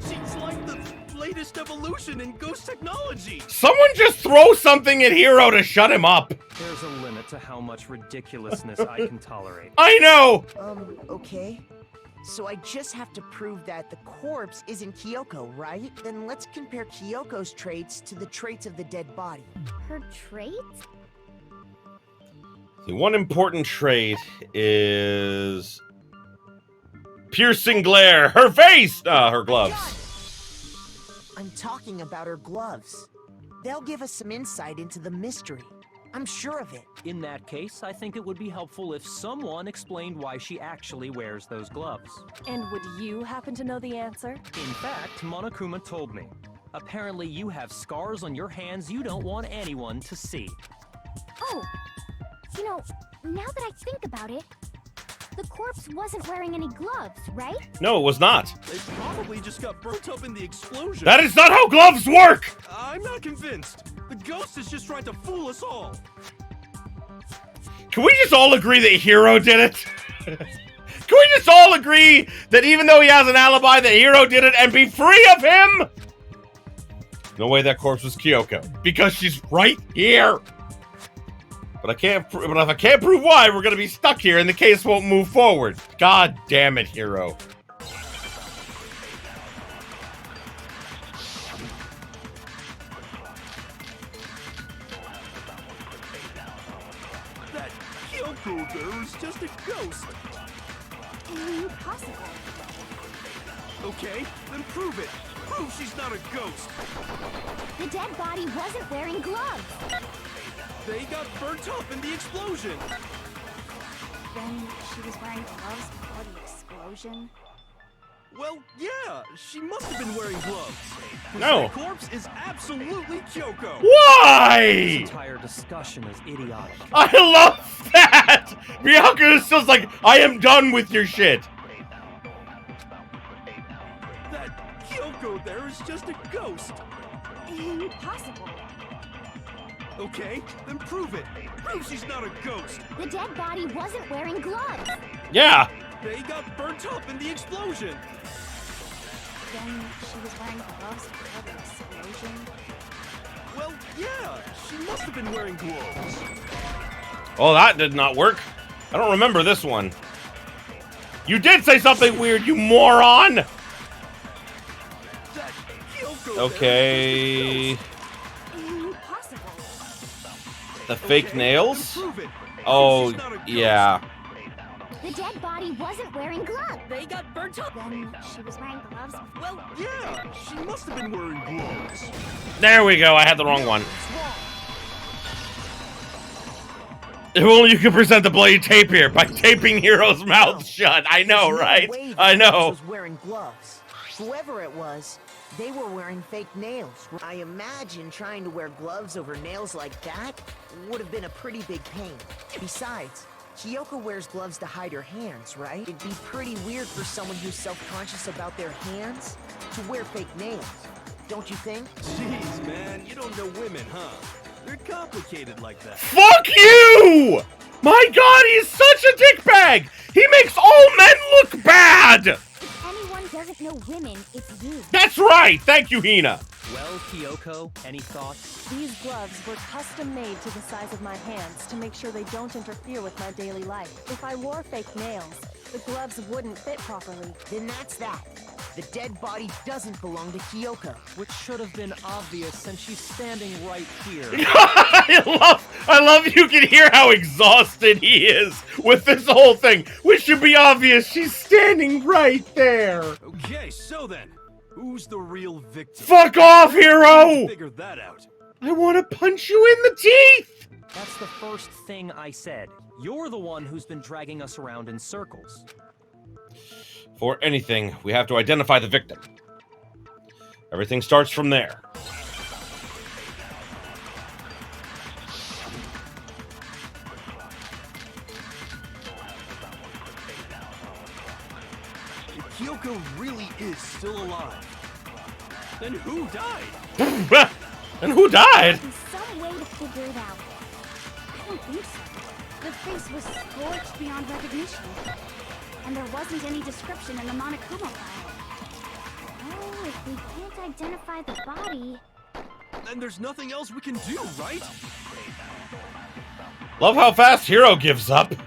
she's like the latest evolution in ghost technology. Someone just throw something at Hero to shut him up. There's a limit to how much ridiculousness I can tolerate. I know. Okay. So I just have to prove that the corpse isn't Kyoko, right? Then let's compare Kyoko's traits to the traits of the dead body. Her traits? The one important trait is piercing glare. Her face! Her gloves. I'm talking about her gloves. They'll give us some insight into the mystery. I'm sure of it. In that case, I think it would be helpful if someone explained why she actually wears those gloves. And would you happen to know the answer? In fact, Monokuma told me. Apparently you have scars on your hands you don't want anyone to see. Oh, you know, now that I think about it, the corpse wasn't wearing any gloves, right? No, it was not. They probably just got burnt up in the explosion. That is not how gloves work! I'm not convinced. The ghost is just trying to fool us all. Can we just all agree that Hero did it? Can we just all agree that even though he has an alibi, that Hero did it and be free of him? No way that corpse was Kyoko, because she's right here. But if I can't prove why, we're gonna be stuck here and the case won't move forward. God damn it, Hero. That Kyoko there is just a ghost. Impossible. Okay, then prove it. Prove she's not a ghost. The dead body wasn't wearing gloves. They got burnt up in the explosion. Then she was wearing gloves before the explosion. Well, yeah, she must have been wearing gloves. No. That corpse is absolutely Kyoko. This Why? entire discussion is idiotic. I love that! Bianca is just like, I am done with your shit. That Kyoko there is just a ghost. Impossible. Okay, then prove it. Prove she's not a ghost. The dead body wasn't wearing gloves. Yeah. They got burnt up in the explosion. Then she was wearing gloves before the explosion. Well, yeah, she must have been wearing gloves. Oh, that did not work. I don't remember this one. You did say something weird, you moron! That Kyoko Okay. there is just a ghost. Impossible. The fake Okay, nails? then prove it. Oh, She's not a ghost. yeah. The dead body wasn't wearing gloves. They got burnt up. Then she was wearing gloves. Well, yeah, she must have been wearing gloves. There we go, I had the wrong one. If only you could present the bloody tape here by taping Hero's mouth shut. I know, There's no right? way the I corpse know. was wearing gloves. Whoever it was, they were wearing fake nails. I imagine trying to wear gloves over nails like that would have been a pretty big pain. Besides, Kyoko wears gloves to hide her hands, right? It'd be pretty weird for someone who's self-conscious about their hands to wear fake nails. Don't you think? Jeez, man, you don't know women, huh? They're complicated like that. Fuck you! My god, he is such such a dickbag! He makes all men look bad! If anyone doesn't know women, it's you. That's right! Thank you, Hina! Well, Kyoko, any thoughts? These gloves were custom made to the size of my hands to make sure they don't interfere with my daily life. If I wore fake nails, the gloves wouldn't fit properly. Then that's that. The dead body doesn't belong to Kyoko. Which should have been obvious since she's standing right here. I love you can hear how exhausted he is with this whole thing. Which should be obvious, she's standing right there. Okay, so then, who's the real victim? Fuck off, hero! Figure that out. I want to punch you in the teeth! That's the first thing I said. You're the one who's been dragging us around in circles. For anything, we have to identify the victim. Everything starts from there. If Kyoko really is still alive, then who died? And who died? There's some way to figure it out. I don't think so. The face was scorched beyond recognition. And there wasn't any description in the Monokuma file. Oh, if we can't identify the body... Then there's nothing else we can do, right? Love how fast Hero gives up. If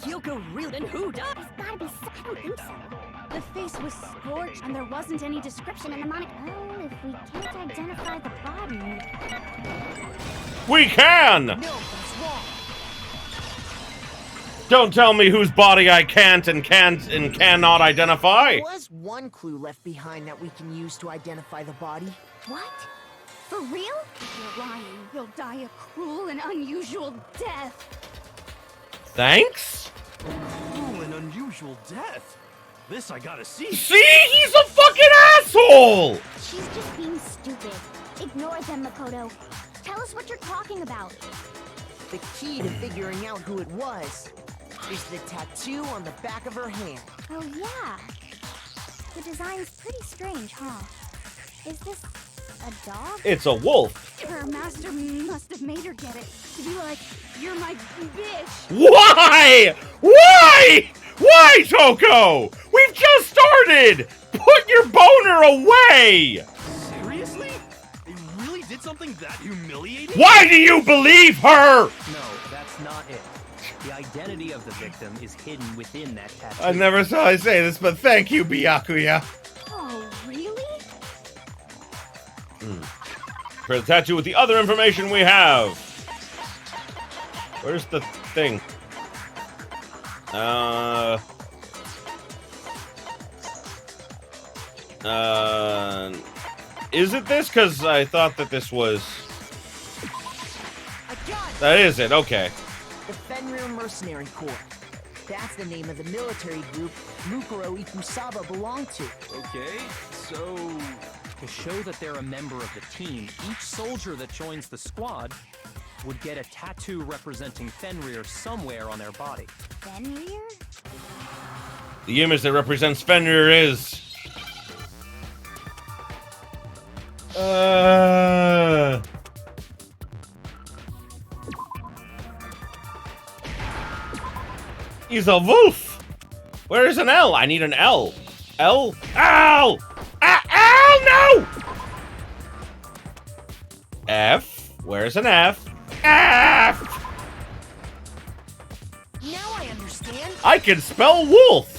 Kyoko really... Then who died? There's gotta be some... I don't think so. The face was scorched and there wasn't any description in the Monokuma... Oh, if we can't identify the body... We can! No, that's wrong. Don't tell me whose body I can't and cannot identify. There was one clue left behind that we can use to identify the body. What? For real? If you're lying, you'll die a cruel and unusual death. Thanks? Cruel and unusual death. This I gotta see. See? He's a fucking asshole! She's just being stupid. Ignore them, Makoto. Tell us what you're talking about. The key to figuring out who it was is the tattoo on the back of her hand. Oh, yeah. The design's pretty strange, huh? Is this a dog? It's a wolf. Her master must have made her get it. To be like, you're my bitch. Why? Why? Why, Toko? We've just started! Put your boner away! Seriously? They really did something that humiliating? Why do you believe her? No, that's not it. The identity of the victim is hidden within that tattoo. I never saw I say this, but thank you, Byakuya. Oh, really? For the tattoo with the other information we have. Where's the thing? Is it this? Because I thought that this was... I got it! That is it, okay. The Fenrir Mercenary Corps. That's the name of the military group Mukuro Ikusaba belonged to. Okay, so... To show that they're a member of the team, each soldier that joins the squad would get a tattoo representing Fenrir somewhere on their body. Fenrir? The image that represents Fenrir is... He's a wolf! Where's an L? I need an L. L? Ow! Ow! No! F? Where's an F? F! Now I understand. I can spell wolf!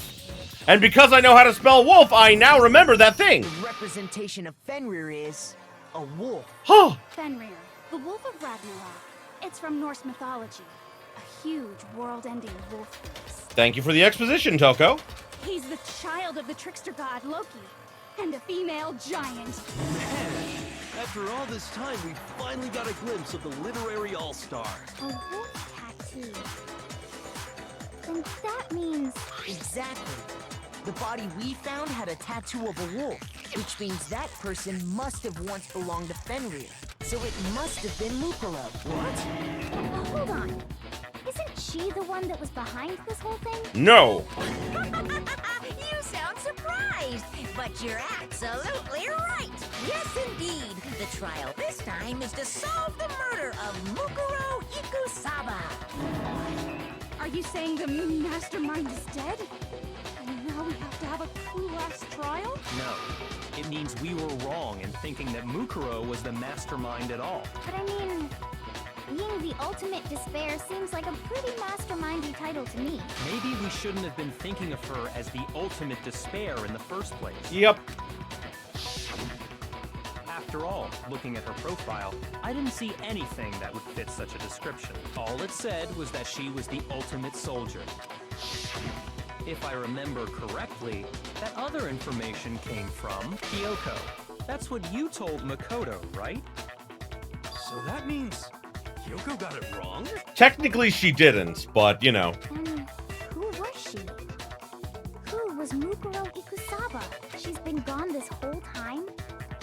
And because I know how to spell wolf, I now remember that thing! The representation of Fenrir is a wolf. Huh! Fenrir, the wolf of Ragnarok. It's from Norse mythology. A huge, world-ending wolf beast. Thank you for the exposition, Toko. He's the child of the trickster god Loki, and a female giant. Man, after all this time, we finally got a glimpse of the literary all-star. A wolf tattoo. And that means... Exactly. The body we found had a tattoo of a wolf, which means that person must have once belonged to Fenrir. So it must have been Mukuro. What? Hold on. Isn't she the one that was behind this whole thing? No. You sound surprised, but you're absolutely right. Yes, indeed. The trial this time is to solve the murder of Mukuro Ikusaba. Are Are you saying the mastermind is dead? And now we have to have a last trial? No. It means we were wrong in thinking that Mukuro was the mastermind at all. But I mean, being the ultimate despair seems like a pretty mastermindy title to me. Maybe we shouldn't have been thinking of her as the ultimate despair in the first place. Yep. After all, looking at her profile, I didn't see anything that would fit such a description. All it said was that she was the ultimate soldier. If I remember correctly, that other information came from Kyoko. That's what you told Makoto, right? So that means Kyoko got it wrong? Technically, she didn't, but, you know. And who was she? Who was Mukuro Ikusaba? She's been gone this whole time?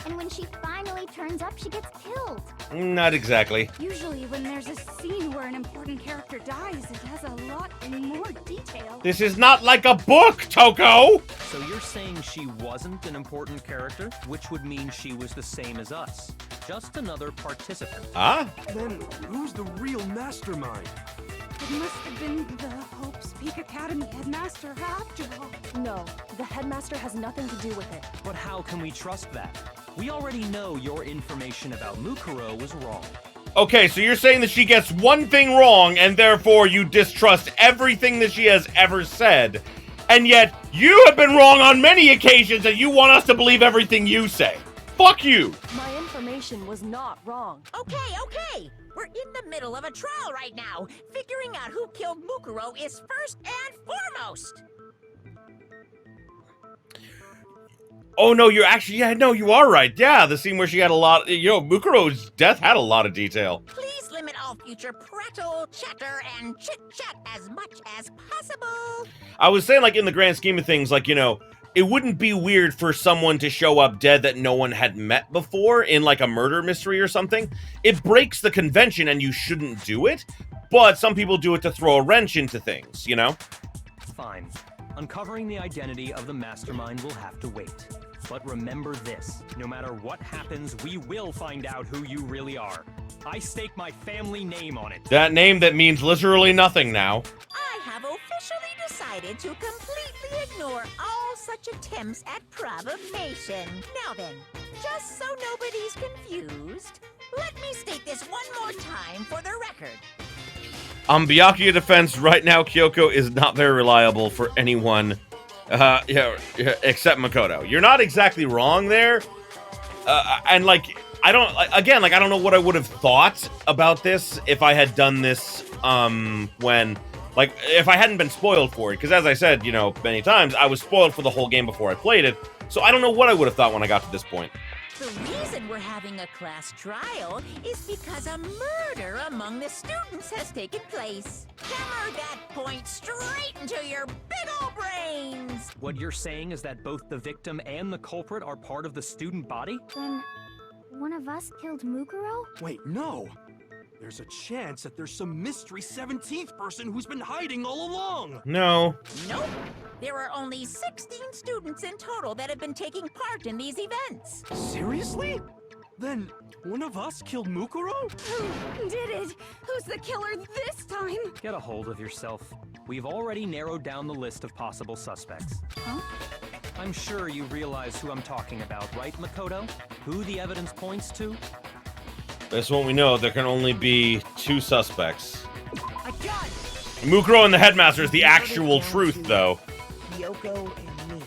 And when she finally turns up, she gets killed. Not exactly. Usually when there's a scene where an important character dies, it has a lot more detail. This is not like a book, Toko! So you're saying she wasn't an important character, which would mean she was the same as us. Just another participant. Ah? Then who's the real mastermind? It must have been the Hope's Peak Academy headmaster after all. No, the headmaster has nothing to do with it. But how can we trust that? We already know your information about Mukuro was wrong. Okay, so you're saying that she gets one thing wrong, and therefore you distrust everything that she has ever said. And yet, you have been wrong on many occasions, and you want us to believe everything you say. Fuck you! My information was not wrong. Okay. We're in the middle of a trial right now. Figuring out who killed Mukuro is first and foremost. Oh, no, you're actually, yeah, no, you are right. Yeah, the scene where she had a lot, you know, Mukuro's death had a lot of detail. Please limit all future prattle, chatter, and chit-chat as much as possible. I was saying, like, in the grand scheme of things, like, you know, it wouldn't be weird for someone to show up dead that no one had met before in, like, a murder mystery or something. It breaks the convention and you shouldn't do it, but some people do it to throw a wrench into things, you know? Fine. Uncovering the identity of the mastermind will have to wait. But remember this, no matter what happens, we will find out who you really are. I stake my family name on it. That name that means literally nothing now. I have officially decided to completely ignore all such attempts at provocation. Now then, just so nobody's confused, let me state this one more time for the record. Byakuya defense, right now Kyoko is not very reliable for anyone, except Makoto. You're not exactly wrong there, and like, I don't know what I would have thought about this if I had done this, when, like, if I hadn't been spoiled for it, because as I said, you know, many times, I was spoiled for the whole game before I played it, so I don't know what I would have thought when I got to this point. The reason we're having a class trial is because a murder among the students has taken place. Hammer that point straight into your big ol' brains! What you're saying is that both the victim and the culprit are part of the student body? Then, one of us killed Mukuro? Wait, no. There's a chance that there's some mystery 17th person who's been hiding all along. No. Nope. There are only 16 students in total that have been taking part in these events. Seriously? Then one of us killed Mukuro? Who did it? Who's the killer this time? Get a hold of yourself. We've already narrowed down the list of possible suspects. Huh? I'm sure you realize who I'm talking about, right, Makoto? Who the evidence points to? That's what we know. There can only be two suspects. I got it! Mukuro and the headmaster is the actual truth, though. Kyoko and me,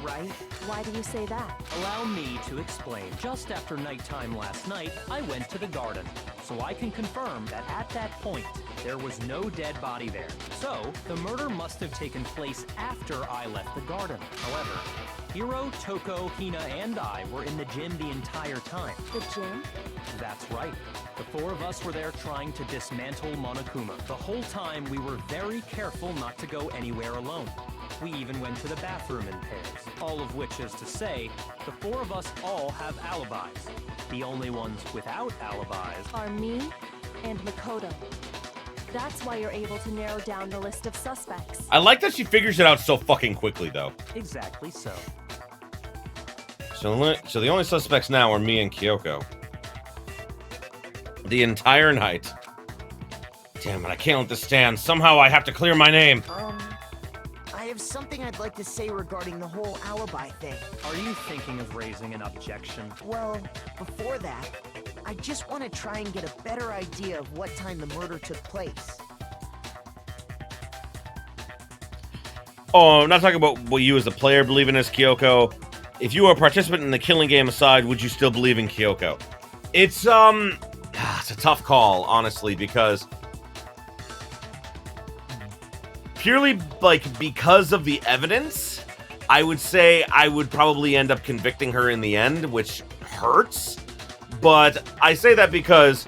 right? Why do you say that? Allow me to explain. Just after nighttime last night, I went to the garden, so I can confirm that at that point, there was no dead body there. So, the murder must have taken place after I left the garden. However, Hiro, Toko, Hina, and I were in the gym the entire time. The gym? That's right. The four of us were there trying to dismantle Monokuma. The whole time, we were very careful not to go anywhere alone. We even went to the bathroom in pairs. All of which is to say, the four of us all have alibis. The only ones without alibis Are me and Makoto. That's why you're able to narrow down the list of suspects. I like that she figures it out so fucking quickly, though. exactly so. So the only suspects now are me and Kyoko. The entire night. Damn it, I can't let this stand. Somehow I have to clear my name. I have something I'd like to say regarding the whole alibi thing. Are you thinking of raising an objection? Well, before that, I just want to try and get a better idea of what time the murder took place. Oh, I'm not talking about what you as a player believe in as Kyoko. If you were a participant in the killing game aside, would you still believe in Kyoko? It's a tough call, honestly, because purely, like, because of the evidence, I would say I would probably end up convicting her in the end, which hurts. But I say that because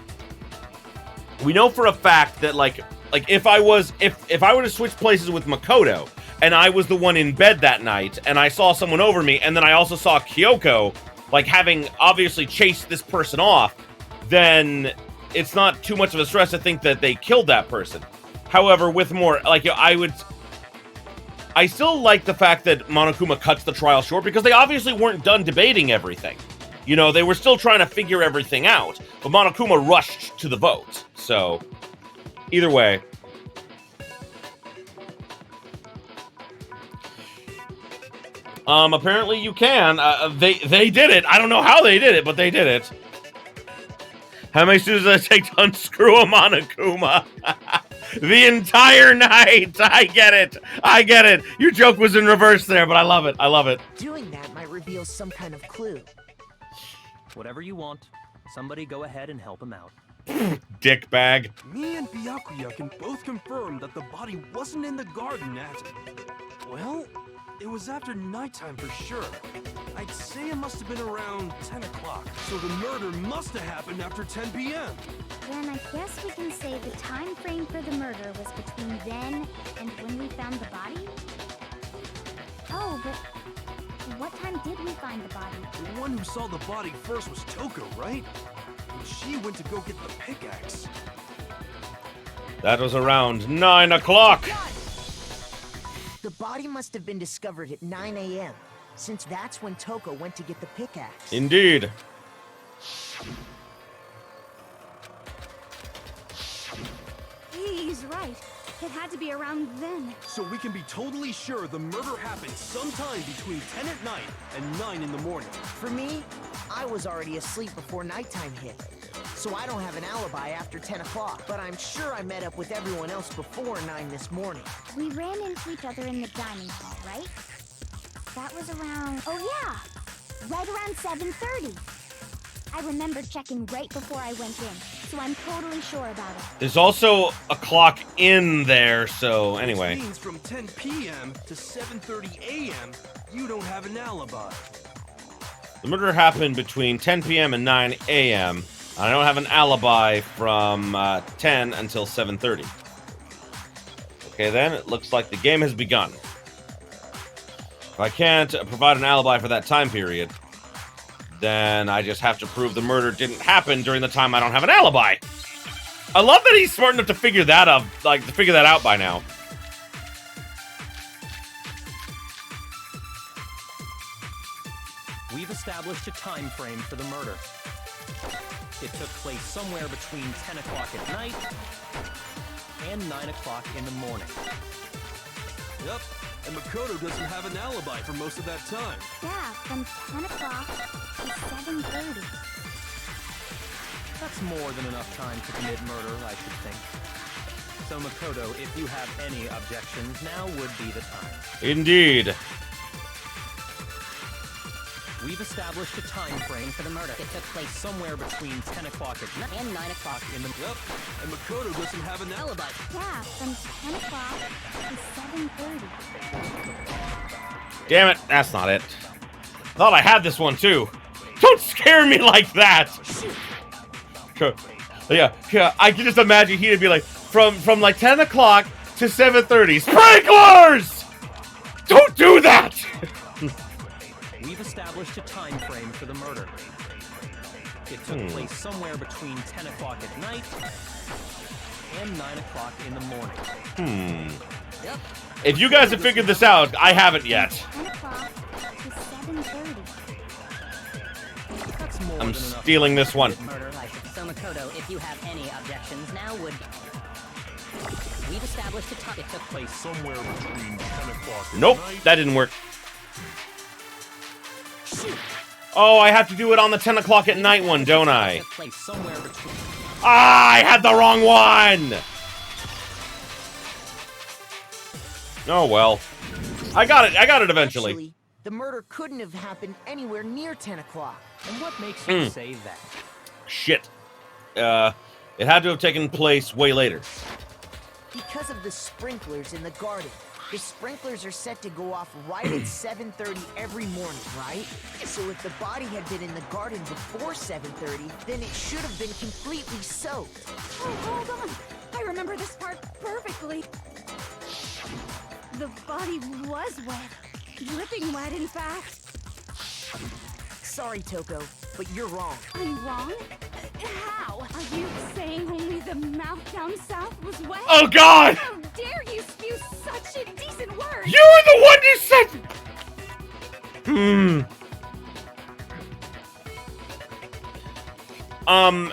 we know for a fact that, like if I were to switch places with Makoto, and I was the one in bed that night, and I saw someone over me, and then I also saw Kyoko, like, having obviously chased this person off, then it's not too much of a stress to think that they killed that person. However, with more, like, I still like the fact that Monokuma cuts the trial short, because they obviously weren't done debating everything. You know, they were still trying to figure everything out, but Monokuma rushed to the vote. So, either way. Apparently you can. They did it. I don't know how they did it, but they did it. How many students does it take to unscrew a Monokuma? The entire night. I get it. I get it. Your joke was in reverse there, but I love it. I love it. Doing that might reveal some kind of clue. Whatever you want. Somebody go ahead and help him out. Dick bag. Me and Byakuya can both confirm that the body wasn't in the garden at... Well, it was after nighttime for sure. I'd say it must have been around 10 o'clock. So the murder must have happened after 10 p.m. Then I guess we can say the time frame for the murder was between then and when we found the body? Oh, but what time did we find the body? The one who saw the body first was Toko, right? And she went to go get the pickaxe. That was around 9 o'clock. The body must have been discovered at 9 a.m., since that's when Toko went to get the pickaxe. Indeed. He's right. It had to be around then. So we can be totally sure the murder happened sometime between 10 at night and 9 in the morning. For me, I was already asleep before nighttime hit, so I don't have an alibi after 10 o'clock, but I'm sure I met up with everyone else before 9 this morning. We ran into each other in the dining hall, right? That was around... Oh yeah! Right around 7:30. I remember checking right before I went in, so I'm totally sure about it. There's also a clock in there, so anyway. Which means from 10 p.m. to 7:30 a.m., you don't have an alibi. The murder happened between 10 p.m. and 9 a.m. I don't have an alibi from 10 until 7:30. Okay, then, it looks like the game has begun. If I can't provide an alibi for that time period, then I just have to prove the murder didn't happen during the time I don't have an alibi. I love that he's smart enough to figure that out, out by now. We've established a time frame for the murder. It took place somewhere between 10 o'clock at night and 9 o'clock in the morning. Yep, and Makoto doesn't have an alibi for most of that time. Yeah, from 10 o'clock to 7:30. That's more than enough time to commit murder, I should think. So Makoto, if you have any objections, now would be the time. Indeed. We've established a time frame for the murder. It took place somewhere between 10 o'clock at night and 9 o'clock in the... Yep, and Makoto doesn't have an alibi. Yeah, from 10 o'clock to 7:30. Damn it, that's not it. Thought I had this one too. Don't scare me like that! Yeah, I can just imagine he'd be like, from like 10 o'clock to 7:30. Sprinklers! Don't do that! We've established a time frame for the murder. It took place somewhere between 10 o'clock at night and 9 o'clock in the morning. Yep. If you guys have figured this out, I haven't yet. 10 o'clock to 7:30. That's more I'm than enough stealing this one. Murder, so Makoto, if you have any objections, now would... We've established it took place Somewhere between 10 o'clock and Nope, night. that didn't work. Oh, I have to do it on the 10 o'clock at night one, don't I? took place somewhere between. Ah, I had the wrong one! Oh, well. I got it eventually. Actually, the murder couldn't have happened anywhere near 10 o'clock. And what makes you say that? Shit. It had to have taken place way later. Because of the sprinklers in the garden. The sprinklers are set to go off right at 7:30 every morning, right? So if the body had been in the garden before 7:30, then it should have been completely soaked. Oh, hold on. I remember this part perfectly. The body was wet. Dripping wet, in fact. Sorry, Toko, but you're wrong. I'm wrong? How? Are you saying only the mouth down south was wet? Oh, God! How dare you spew such indecent words? You were the one who said...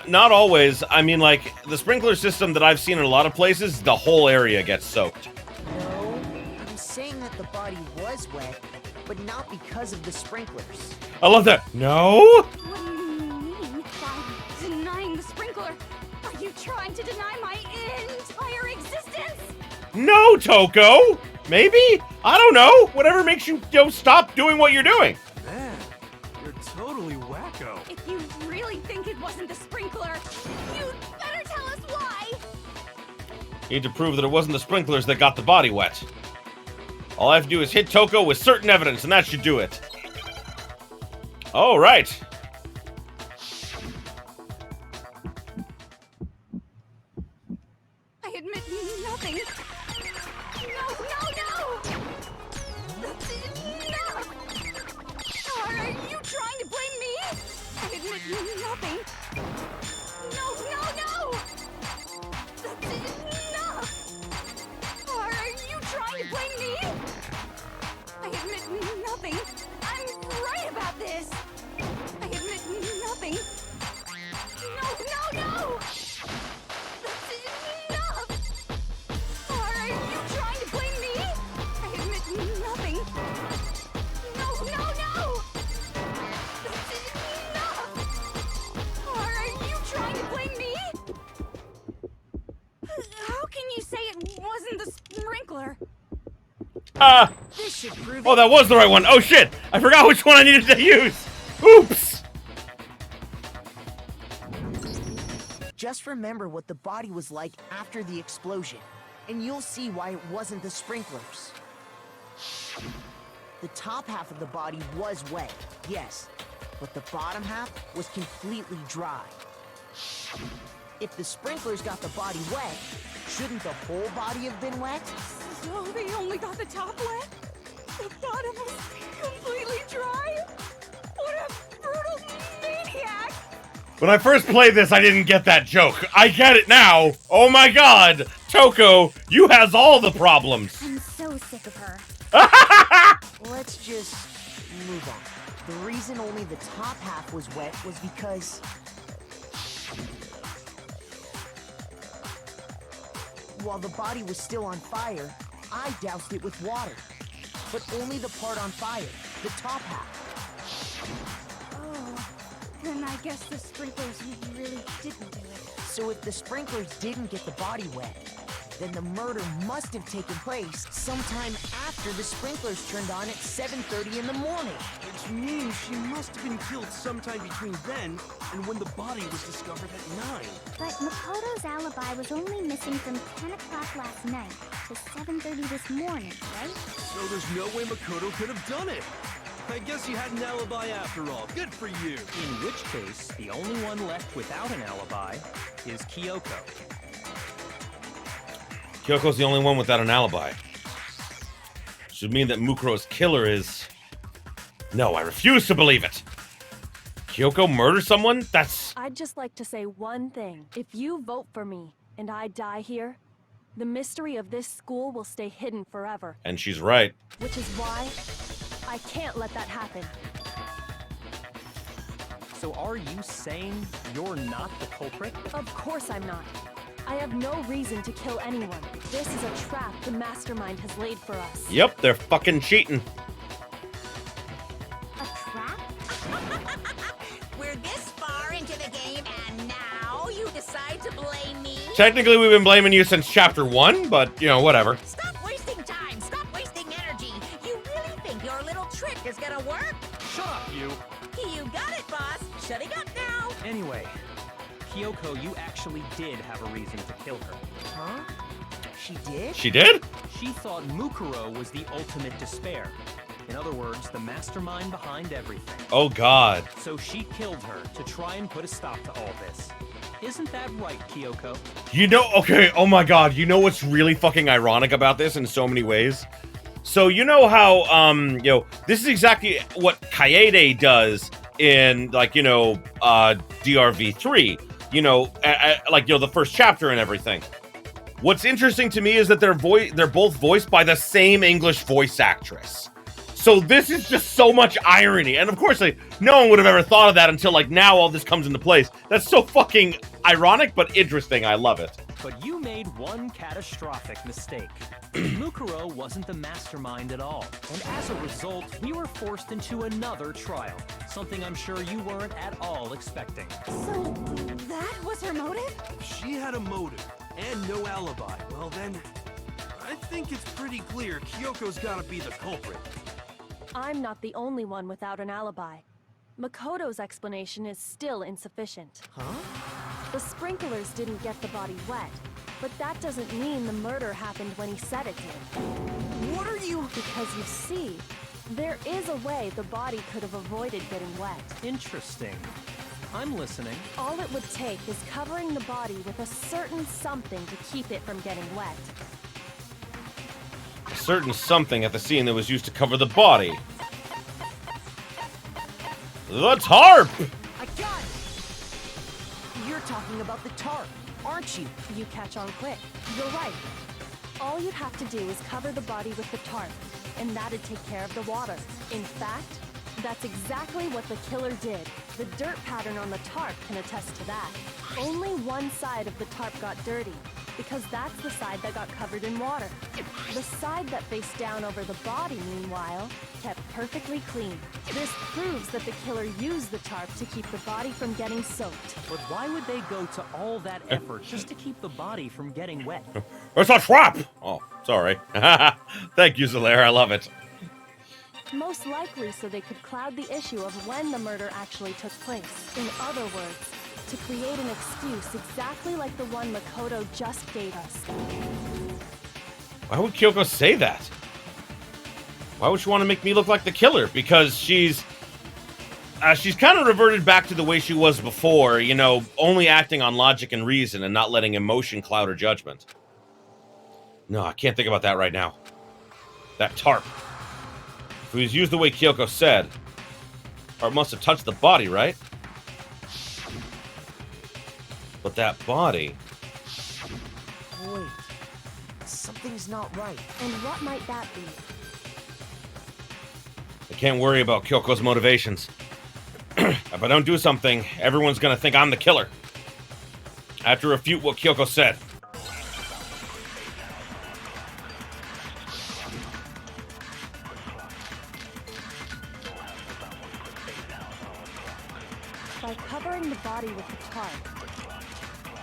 Not always. I mean, like, the sprinkler system that I've seen in a lot of places, the whole area gets soaked. No, I'm saying that the body was wet, but not because of the sprinklers. I love that. No? What do you mean by denying the sprinkler? Are you trying to deny my entire existence? No, Toko! Maybe? I don't know. Whatever makes you, stop doing what you're doing. Man, you're totally wacko. If you really think it wasn't the sprinkler, you'd better tell us why! Need to prove that it wasn't the sprinklers that got the body wet. All I have to do is hit Toko with certain evidence, and that should do it. All right. I admit nothing. No, no, no! That's enough! Are you trying to blame me? I admit nothing. No, no, no! That's enough! Are you trying to blame me? I admit nothing. I'm right about this. I admit nothing. No, no, no! That's enough! Are you trying to blame me? I admit nothing. No, no, no! That's enough! Are you trying to blame me? How can you say it wasn't the sprinkler? This should prove Oh, it. that was the right one. Oh, shit. I forgot which one I needed to use. Oops. Just remember what the body was like after the explosion, and you'll see why it wasn't the sprinklers. The top half of the body was wet, yes, but the bottom half was completely dry. If the sprinklers got the body wet, shouldn't the whole body have been wet? So they only got the top wet? The bottom was completely dry? What a brutal maniac! When I first played this, I didn't get that joke. I get it now. Oh, my God. Toko, you has all the problems. I'm so sick of her. Let's just move on. The reason only the top half was wet was because... while the body was still on fire, I doused it with water. But only the part on fire, the top half. Oh, then I guess the sprinklers really didn't do it. So if the sprinklers didn't get the body wet, then the murder must have taken place sometime after the sprinklers turned on at 7:30 in the morning. Which means she must have been killed sometime between then and when the body was discovered at 9. But Makoto's alibi was only missing from 10 o'clock last night to 7:30 this morning, right? So there's no way Makoto could have done it. I guess you had an alibi after all. Good for you. In which case, the only one left without an alibi is Kyoko. Kyoko's the only one without an alibi. Should mean that Mukuro's killer is... No, I refuse to believe it. Kyoko murder someone? That's... I'd just like to say one thing. If you vote for me and I die here, the mystery of this school will stay hidden forever. And she's right. Which is why I can't let that happen. So are you saying you're not the culprit? Of course I'm not. I have no reason to kill anyone. This is a trap the mastermind has laid for us. Yep, they're fucking cheating. A trap? We're this far into the game, and now you decide to blame me? Technically, we've been blaming you since chapter 1, but, you know, whatever. Stop wasting time! Stop wasting energy! You really think your little trick is gonna work? Shut up, you! You got it, boss! Shutting up now! Anyway, Kyoko, you actually did have a reason to kill her. Huh? She did? She did? She thought Mukuro was the ultimate despair. In other words, the mastermind behind everything. Oh, God. So she killed her to try and put a stop to all this. Isn't that right, Kyoko? You know, okay, oh my God, you know what's really fucking ironic about this in so many ways? So you know how, you know, this is exactly what Kaede does in, like, you know, DRV3, you know, like, you know, the first chapter and everything. What's interesting to me is that they're both voiced by the same English voice actress. So this is just so much irony. And of course, like, no one would have ever thought of that until, like, now all this comes into place. That's so fucking ironic, but interesting. I love it. But you made one catastrophic mistake. Mukuro wasn't the mastermind at all. And as a result, we were forced into another trial. Something I'm sure you weren't at all expecting. So, that was her motive? If she had a motive and no alibi, well then, I think it's pretty clear Kyoko's gotta be the culprit. I'm not the only one without an alibi. Makoto's explanation is still insufficient. Huh? The sprinklers didn't get the body wet, but that doesn't mean the murder happened when he said it did. What are you... Because you see, there is a way the body could have avoided getting wet. Interesting. I'm listening. All it would take is covering the body with a certain something to keep it from getting wet. A certain something at the scene that was used to cover the body. The tarp! I got it! You're talking about the tarp, aren't you? You catch on quick. You're right. All you'd have to do is cover the body with the tarp, and that'd take care of the water. In fact, that's exactly what the killer did. The dirt pattern on the tarp can attest to that. Only one side of the tarp got dirty, because that's the side that got covered in water. The side that faced down over the body, meanwhile, kept perfectly clean. This proves that the killer used the tarp to keep the body from getting soaked. But why would they go to all that effort just to keep the body from getting wet? It's a trap! Oh, sorry. Thank you, Zolaire. I love it. Most likely so they could cloud the issue of when the murder actually took place. In other words, to create an excuse exactly like the one Makoto just gave us. Why would Kyoko say that? Why would she want to make me look like the killer? Because she's kind of reverted back to the way she was before, you know, only acting on logic and reason and not letting emotion cloud her judgment. No, I can't think about that right now. That tarp. If it was used the way Kyoko said, or it must have touched the body, right? But that body... Wait, something's not right. And what might that be? I can't worry about Kyoko's motivations. If I don't do something, everyone's gonna think I'm the killer. I have to refute what Kyoko said. By covering the body with the tarp,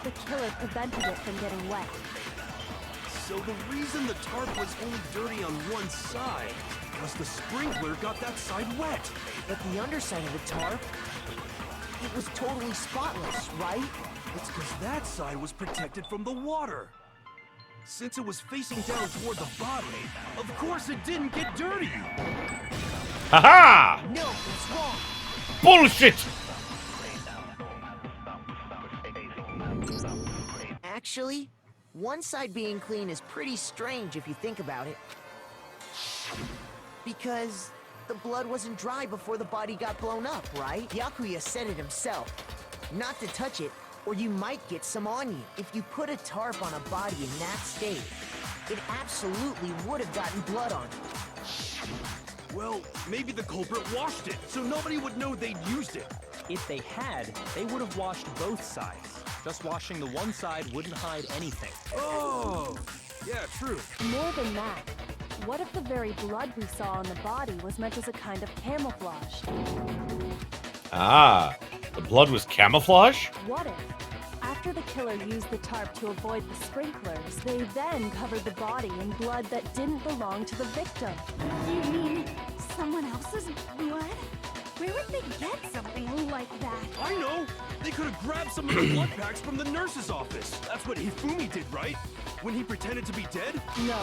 the killer prevented it from getting wet. So the reason the tarp was only dirty on one side is because the sprinkler got that side wet. But the underside of the tarp, it was totally spotless, right? It's because that side was protected from the water. Since it was facing down toward the body, of course it didn't get dirty. Haha! No, it's wrong. Bullshit! Actually, one side being clean is pretty strange if you think about it. Because the blood wasn't dry before the body got blown up, right? Yakuya said it himself. Not to touch it, or you might get some on you. If you put a tarp on a body in that state, it absolutely would have gotten blood on it. Well, maybe the culprit washed it, so nobody would know they'd used it. If they had, they would have washed both sides. Just washing the one side wouldn't hide anything. Oh, yeah, true. More than that, what if the very blood we saw on the body was meant as a kind of camouflage? Ah, the blood was camouflage? What if, after the killer used the tarp to avoid the sprinklers, they then covered the body in blood that didn't belong to the victim? You mean someone else's blood? Where would they get something like that? I know! They could have grabbed some of the blood packs from the nurse's office. That's what Hifumi did, right? When he pretended to be dead? No,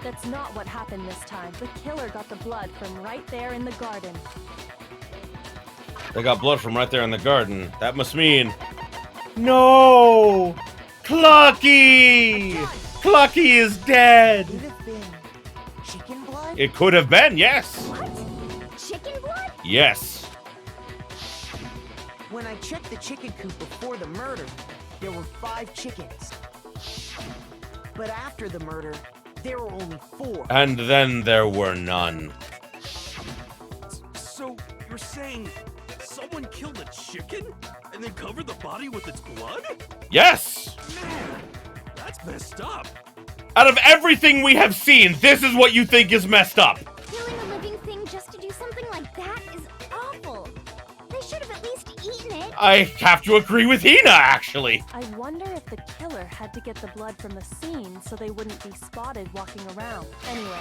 that's not what happened this time. The killer got the blood from right there in the garden. They got blood from right there in the garden. That must mean... No! Clucky! Clucky is dead! Could have been chicken blood? It could have been, yes! What? Chicken blood? Yes. When I checked the chicken coop before the murder, there were 5 chickens. But after the murder, there were only 4. And then there were none. So, you're saying someone killed a chicken and then covered the body with its blood? Yes! Man, that's messed up. Out of everything we have seen, this is what you think is messed up. Killing a living thing just to do something like that is awful. They should have at least eaten it. I have to agree with Hina, actually. I wonder if the killer had to get the blood from the scene so they wouldn't be spotted walking around. Anyway,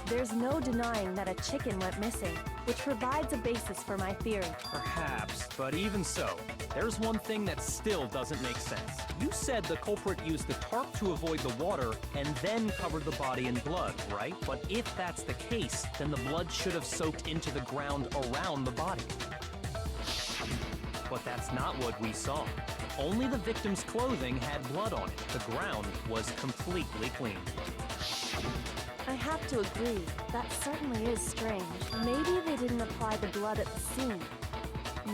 there's no denying that a chicken went missing, which provides a basis for my theory. Perhaps, but even so, there's one thing that still doesn't make sense. You said the culprit used the tarp to avoid the water and then covered the body in blood, right? But if that's the case, then the blood should have soaked into the ground around the body. But that's not what we saw. Only the victim's clothing had blood on it. The ground was completely clean. I have to agree, that certainly is strange. Maybe they didn't apply the blood at the scene.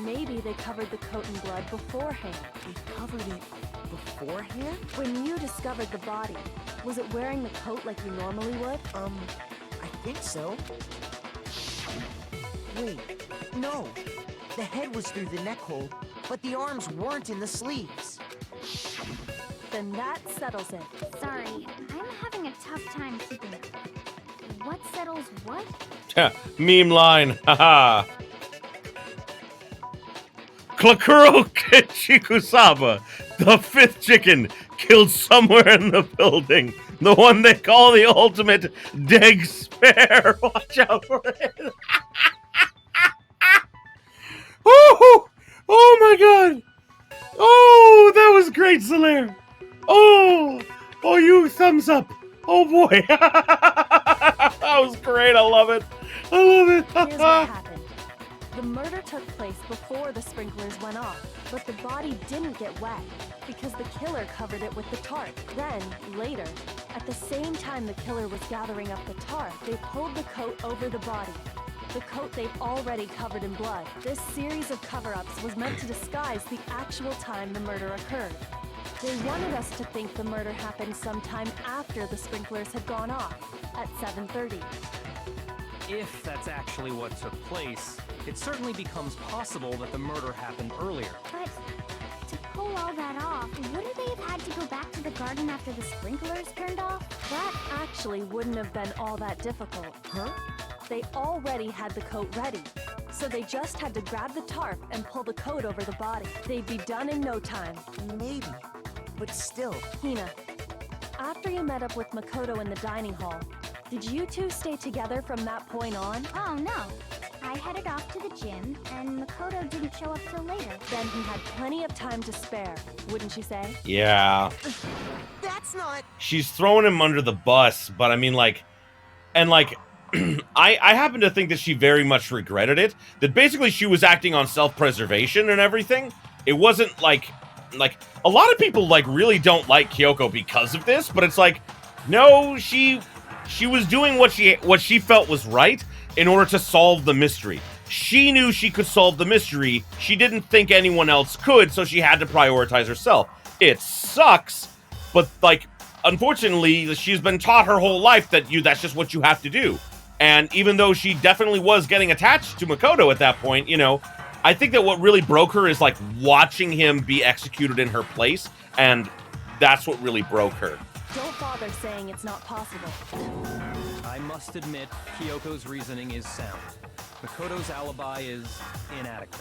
Maybe they covered the coat in blood beforehand. They covered it beforehand? When you discovered the body, was it wearing the coat like you normally would? I think so. Wait, no. The head was through the neck hole, but the arms weren't in the sleeves. Then that settles it. Sorry, I'm having a tough time keeping up. What settles what? Meme line, haha. Klakuro Chikusaba, the 5th chicken, killed somewhere in the building. The one they call the ultimate Deg Spare. Watch out for it. Oh, oh my god. Oh, that was great, Solaire. Oh, you thumbs up. Oh boy. That was great. I love it. I love it. Here's what happened. The murder took place before the sprinklers went off, but the body didn't get wet because the killer covered it with the tarp. Then, later, at the same time the killer was gathering up the tarp, they pulled the coat over the body. The coat they've already covered in blood. This series of cover-ups was meant to disguise the actual time the murder occurred. They wanted us to think the murder happened sometime after the sprinklers had gone off, at 7:30. If that's actually what took place, it certainly becomes possible that the murder happened earlier. But to pull all that off, wouldn't they have had to go back to the garden after the sprinklers turned off? That actually wouldn't have been all that difficult. Huh? They already had the coat ready, so they just had to grab the tarp and pull the coat over the body. They'd be done in no time. Maybe, but still. Hina, after you met up with Makoto in the dining hall, did you two stay together from that point on? Oh no. I headed off to the gym, and Makoto didn't show up till later. Then he had plenty of time to spare, wouldn't you say? Yeah. That's not... She's throwing him under the bus, but I mean, like... And, like... I happen to think that she very much regretted it. That basically she was acting on self-preservation and everything. It wasn't like a lot of people like really don't like Kyoko because of this, but it's like, no, she was doing what she felt was right in order to solve the mystery. She knew she could solve the mystery. She didn't think anyone else could, so she had to prioritize herself. It sucks, but like, unfortunately, she's been taught her whole life that that's just what you have to do. And even though she definitely was getting attached to Makoto at that point, you know, I think that what really broke her is, like, watching him be executed in her place, and that's what really broke her. Don't bother saying it's not possible. I must admit, Kyoko's reasoning is sound. Makoto's alibi is inadequate.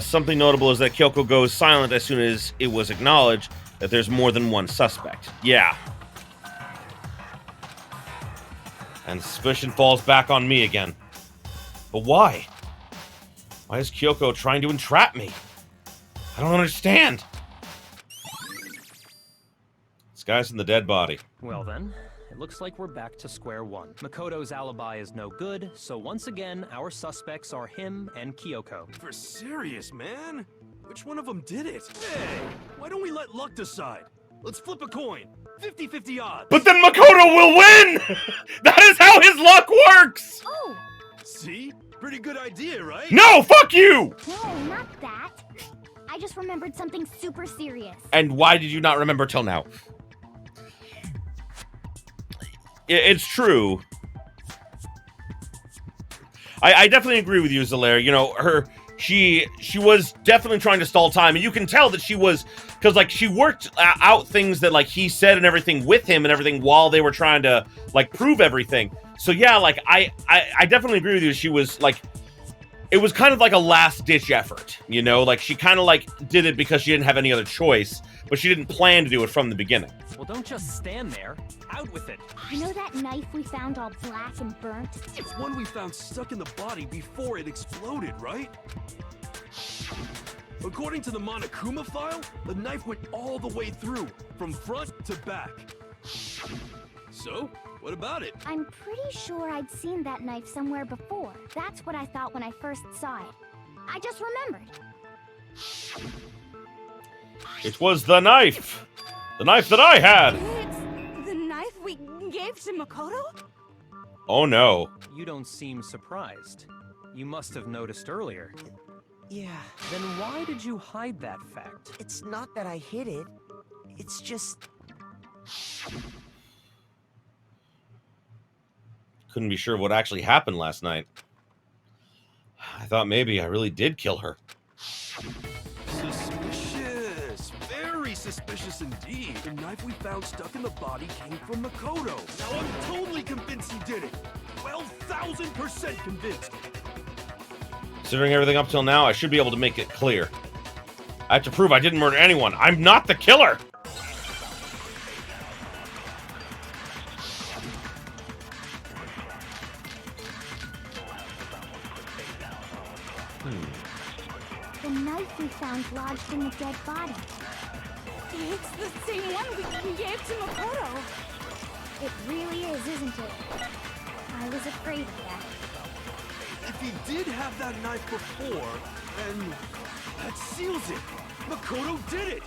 Something notable is that Kyoko goes silent as soon as it was acknowledged that there's more than one suspect. Yeah. And suspicion falls back on me again. But why? Why is Kyoko trying to entrap me? I don't understand. Disguising the dead body. Well then, it looks like we're back to square one. Makoto's alibi is no good, so once again, our suspects are him and Kyoko. For serious, man? Which one of them did it? Hey, why don't we let luck decide? Let's flip a coin. 50-50 odds. But then Makoto will win! That is how his luck works! Oh! See? Pretty good idea, right? No, fuck you! No, not that. I just remembered something super serious. And why did you not remember till now? It's true. I definitely agree with you, Zalaire. You know, she was definitely trying to stall time, and you can tell that she was, because, like, she worked out things that, like, he said and everything with him and everything while they were trying to, like, prove everything. So yeah, like, I definitely agree with you. She was, like, it was kind of like a last-ditch effort, you know? Like, she kind of, like, did it because she didn't have any other choice, but she didn't plan to do it from the beginning. Well, don't just stand there. Out with it. You know that knife we found all black and burnt? It's one we found stuck in the body before it exploded, right? According to the Monokuma file, the knife went all the way through, from front to back. So, what about it? I'm pretty sure I'd seen that knife somewhere before. That's what I thought when I first saw it. I just remembered. It was the knife! The knife that I had! It's the knife we gave to Makoto? Oh no. You don't seem surprised. You must have noticed earlier. Yeah, Then why did you hide that fact? it's not that I hid it. It's just... Couldn't be sure what actually happened last night. I thought maybe I really did kill her. Suspicious. Very suspicious indeed. The knife we found stuck in the body came from Makoto. Now I'm totally convinced he did it. 12,000% convinced. Considering everything up till now, I should be able to make it clear. I have to prove I didn't murder anyone. I'm not the killer! The knife we found lodged in the dead body. It's the same one we gave to Makoto. It really is, isn't it? I was afraid of that. If he did have that knife before, then that seals it. Makoto did it.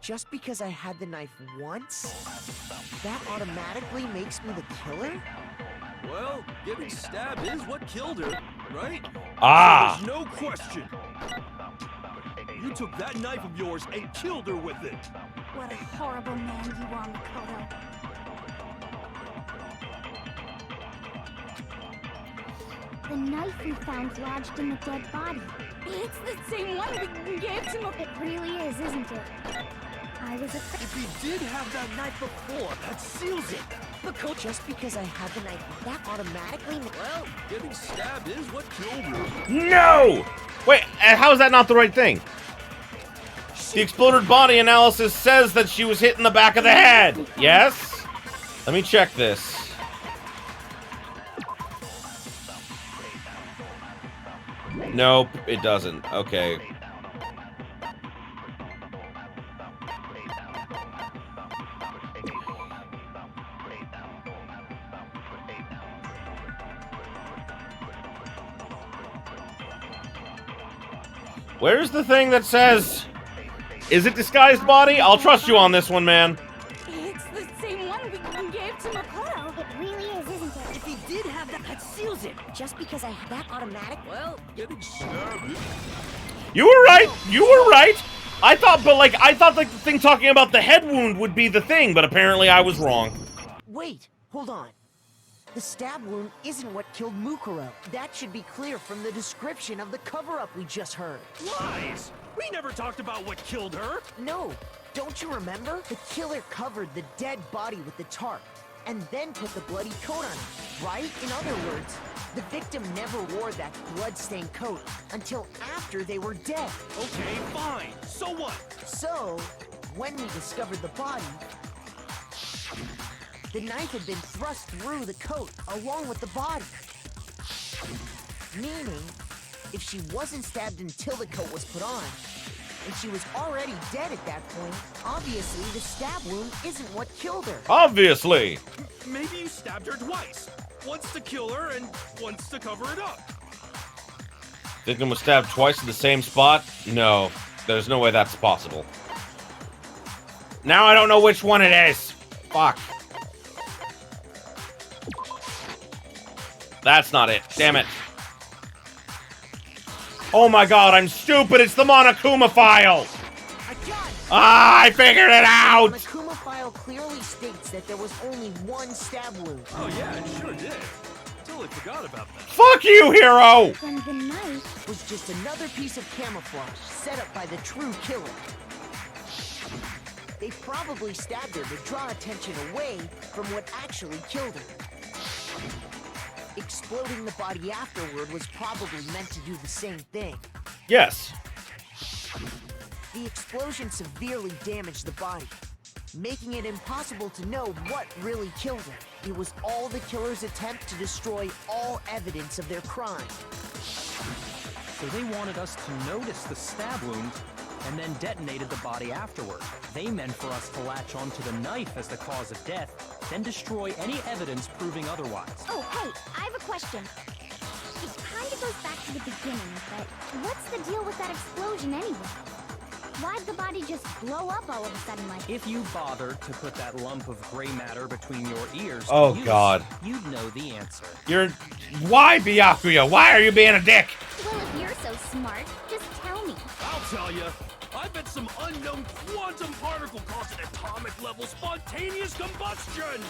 Just because I had the knife once, that automatically makes me the killer? Well, getting stabbed is what killed her, right? Ah! So there's no question. You took that knife of yours and killed her with it. What a horrible man you are, Makoto. The knife we found lodged in the dead body. It's the same one we gave to Makoto. It really is, isn't it? I was afraid. If he did have that knife before, that seals it. Makoto, just because I had the knife, that automatically... Well, getting stabbed is what killed her. No! Wait, how is that not the right thing? The exploded body analysis says that she was hit in the back of the head. Yes? Let me check this. Nope, it doesn't. Okay. Where's the thing that says, is it disguised body? I'll trust you on this one, man. It's the same one we gave to Makoto. It really is, isn't it? If he did have that seals it. Just because I had that automatic... Well, Getting stabbed. You were right. You were right. I thought the thing talking about the head wound would be the thing, but apparently I was wrong. wait, hold on. The stab wound isn't what killed Mukuro. That should be clear from the description of the cover-up we just heard. Lies! We never talked about what killed her! No, don't you remember? The killer covered the dead body with the tarp, and then put the bloody coat on it, right? In other words, the victim never wore that blood-stained coat until after they were dead. Okay, fine. So what? So, when we discovered the body, the knife had been thrust through the coat along with the body. Meaning, if she wasn't stabbed until the coat was put on, and she was already dead at that point, obviously the stab wound isn't what killed her. Obviously. Maybe you stabbed her twice. Once to kill her and once to cover it up. Victim was stabbed twice in the same spot? No, there's no way that's possible. Now I don't know which one it is. Fuck. That's not it. Damn it. Oh my god, I'm stupid. It's the Monokuma file. I got it! I figured it out. The Monokuma file clearly states that there was only one stab wound. Oh yeah, it sure did. Totally forgot about that. Fuck you, hero. Then the knife. Was just another piece of camouflage set up by the true killer. They probably stabbed her to draw attention away from what actually killed her. Exploding the body afterward was probably meant to do the same thing. Yes. The explosion severely damaged the body, making it impossible to know what really killed her. It was all the killer's attempt to destroy all evidence of their crime. So they wanted us to notice the stab wound and then detonated the body afterward. They meant for us to latch onto the knife as the cause of death, then destroy any evidence proving otherwise. Oh, hey, I have a question. It kind of goes back to the beginning, but what's the deal with that explosion anyway? Why'd the body just blow up all of a sudden like... If you bothered to put that lump of gray matter between your ears, Oh, God. You'd know the answer. Why, Byakuya? Why are you being a dick? Well, if you're so smart, just tell me. I'll tell you. I bet some unknown quantum particle caused an atomic level spontaneous combustion.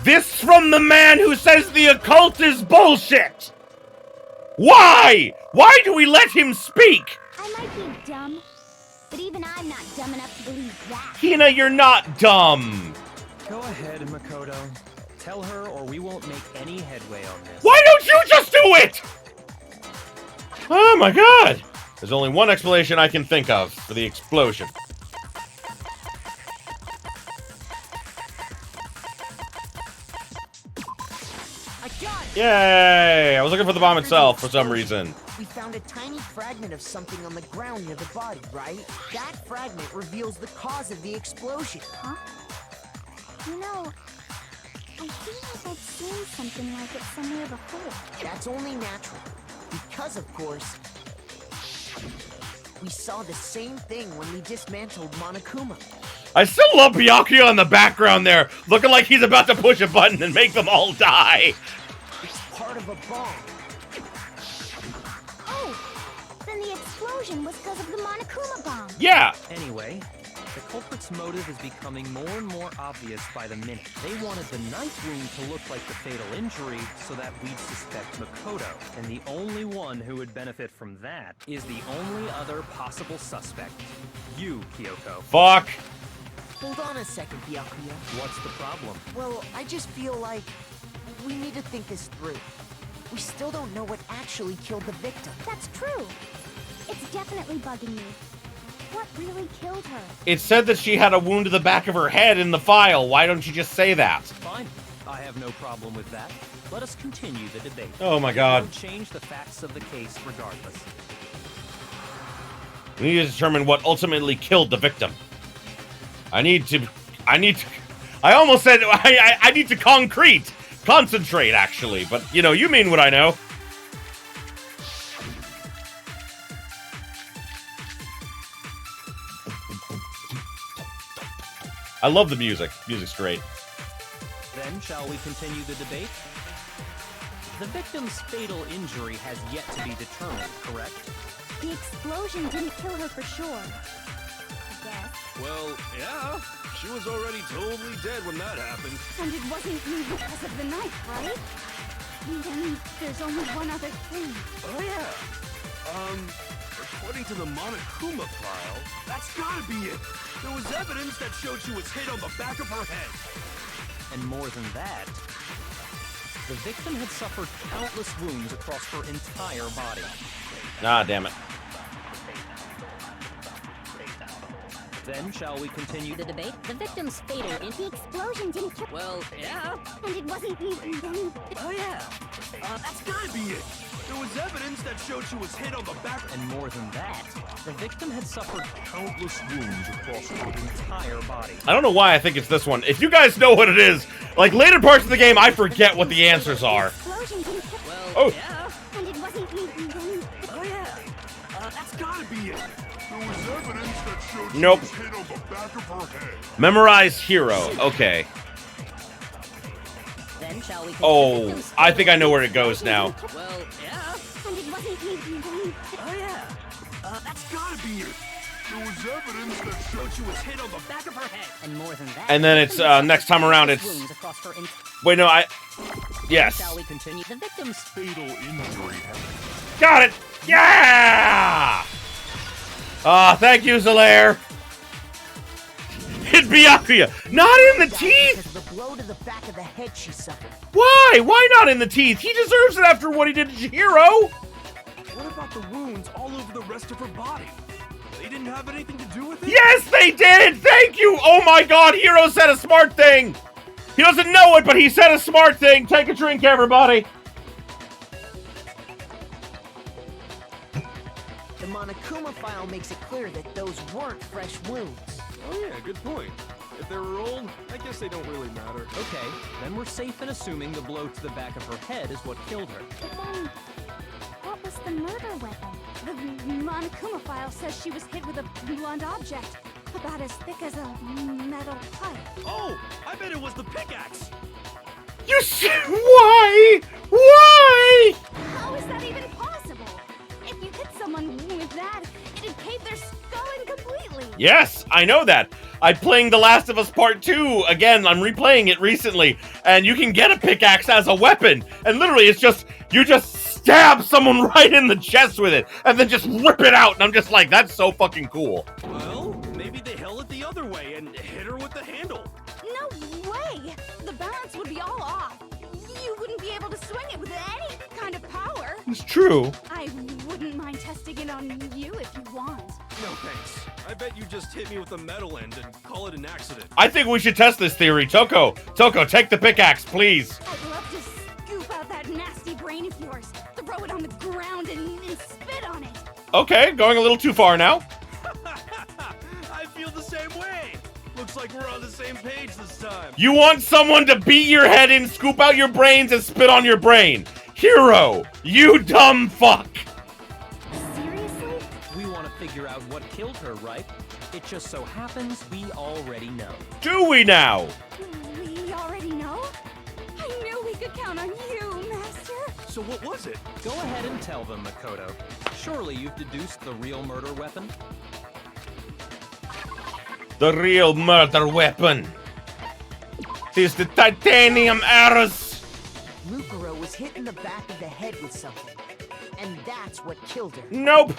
This from the man who says the occult is bullshit. Why? Why do we let him speak? I might be dumb, but even I'm not dumb enough to believe that. Hina, you're not dumb. Go ahead, Makoto. Tell her or we won't make any headway on this. Why don't you just do it? Oh my god. There's only one explanation I can think of for the explosion. I got it! Yay! I was looking for the bomb itself for some reason. We found a tiny fragment of something on the ground near the body, right? That fragment reveals the cause of the explosion. Huh? You know, I feel like I've seen something like it somewhere before. That's only natural. Because, of course, we saw the same thing when we dismantled Monokuma. I still love Byakuya in the background there, looking like he's about to push a button and make them all die. It's part of a bomb. Oh, then the explosion was because of the Monokuma bomb. Yeah. Anyway, the culprit's motive is becoming more and more obvious by the minute. They wanted the knife wound to look like the fatal injury so that we'd suspect Makoto. And the only one who would benefit from that is the only other possible suspect. You, Kyoko. Fuck. Hold on a second, Byakuya. What's the problem? Well, I just feel like we need to think this through. We still don't know what actually killed the victim. That's true. It's definitely bugging me. What really killed her? It said that she had a wound to the back of her head in the file. Why don't you just say that? Fine. I have no problem with that. Let us continue the debate. Oh my god. Don't change the facts of the case regardless. We need to determine what ultimately killed the victim. I need to, I almost said, I need to concentrate, actually. But, you know, you mean what I know. I love the music. Music's great. Then, shall we continue the debate? The victim's fatal injury has yet to be determined, correct? The explosion didn't kill her for sure. I guess. Well, yeah. She was already totally dead when that happened. And it wasn't you because of the knife, right? Then there's only one other thing. Oh, yeah. According to the Monokuma file, that's gotta be it. There was evidence that showed she was hit on the back of her head. And more than that, the victim had suffered countless wounds across her entire body. Ah, damn it. Then, shall we continue the debate? The victim's fatal and the explosion didn't kill. Well, yeah. And it wasn't you. Then Oh, yeah. That's gotta be it. There was evidence that showed she was hit on the back. And more than that, the victim had suffered countless wounds across her entire body. I don't know why I think it's this one. If you guys know what it is, like later parts of the game, I forget what the answers are. explosion didn't kill. Well, Oh. yeah. And it wasn't you. Then Oh, yeah. That's gotta be it. There was evidence that showed Nope. she was hit on the back of her head. Memorize hero. Okay. Then shall we Oh, I think I know where it goes now. Well, yeah. And it wasn't you. Then Oh, yeah. That's gotta be it. There was evidence that showed she was hit on the back of her head. and more than that. And then it's next time around it's Wounds across her wait no I yes. Shall we continue? The victim's Fatal injury. Got it. Yeah. Ah, thank you, Zalaire. Hit Byakuya. Not in the teeth. Because of the blow to the back of the head she suffered. Why? Why not in the teeth? He deserves it after what he did to Chihiro. What about the wounds all over the rest of her body? They didn't have anything to do with it? Yes, they did. Thank you. Oh my God, Hiro said a smart thing. He doesn't know it, but he said a smart thing. Take a drink, everybody. The Monokuma file makes it clear that those weren't fresh wounds. Oh yeah, good point. If they were old, I guess they don't really matter. Okay, then we're safe in assuming the blow to the back of her head is what killed her. But then, what was the murder weapon? The Monokuma file says she was hit with a blunt object, about as thick as a metal pipe. Oh, I bet it was the pickaxe. You why? Why? How is that even possible? If you hit someone with that, it'd cave their skull in completely. Yes, I know that. I'm playing The Last of Us Part 2. Again, I'm replaying it recently. And you can get a pickaxe as a weapon. And literally, it's just, you just stab someone right in the chest with it. And then just rip it out. And I'm just like, that's so fucking cool. Well, maybe they held it the other way and hit her with the handle. No way! The balance would be all off. You wouldn't be able to swing it with any kind of power. It's true. I wouldn't mind testing it on you if you want. No thanks. I bet you just hit me with a metal end and call it an accident. I think we should test this theory. Toko, take the pickaxe, please. I'd love to scoop out that nasty brain of yours, throw it on the ground and spit on it. Okay, going a little too far now. I feel the same way. Looks like we're on the same page this time. You want someone to beat your head in, scoop out your brains, and spit on your brain. Hero, you dumb fuck. Seriously? We want to figure out what killed her, right? It just so happens we already know. Do we now? We already know? I knew we could count on you, Master. So what was it? Go ahead and tell them, Makoto. Surely you've deduced the real murder weapon? The real murder weapon. Is the titanium arrows. Mukuro was hit in the back of the head with something. And that's what killed her. Nope.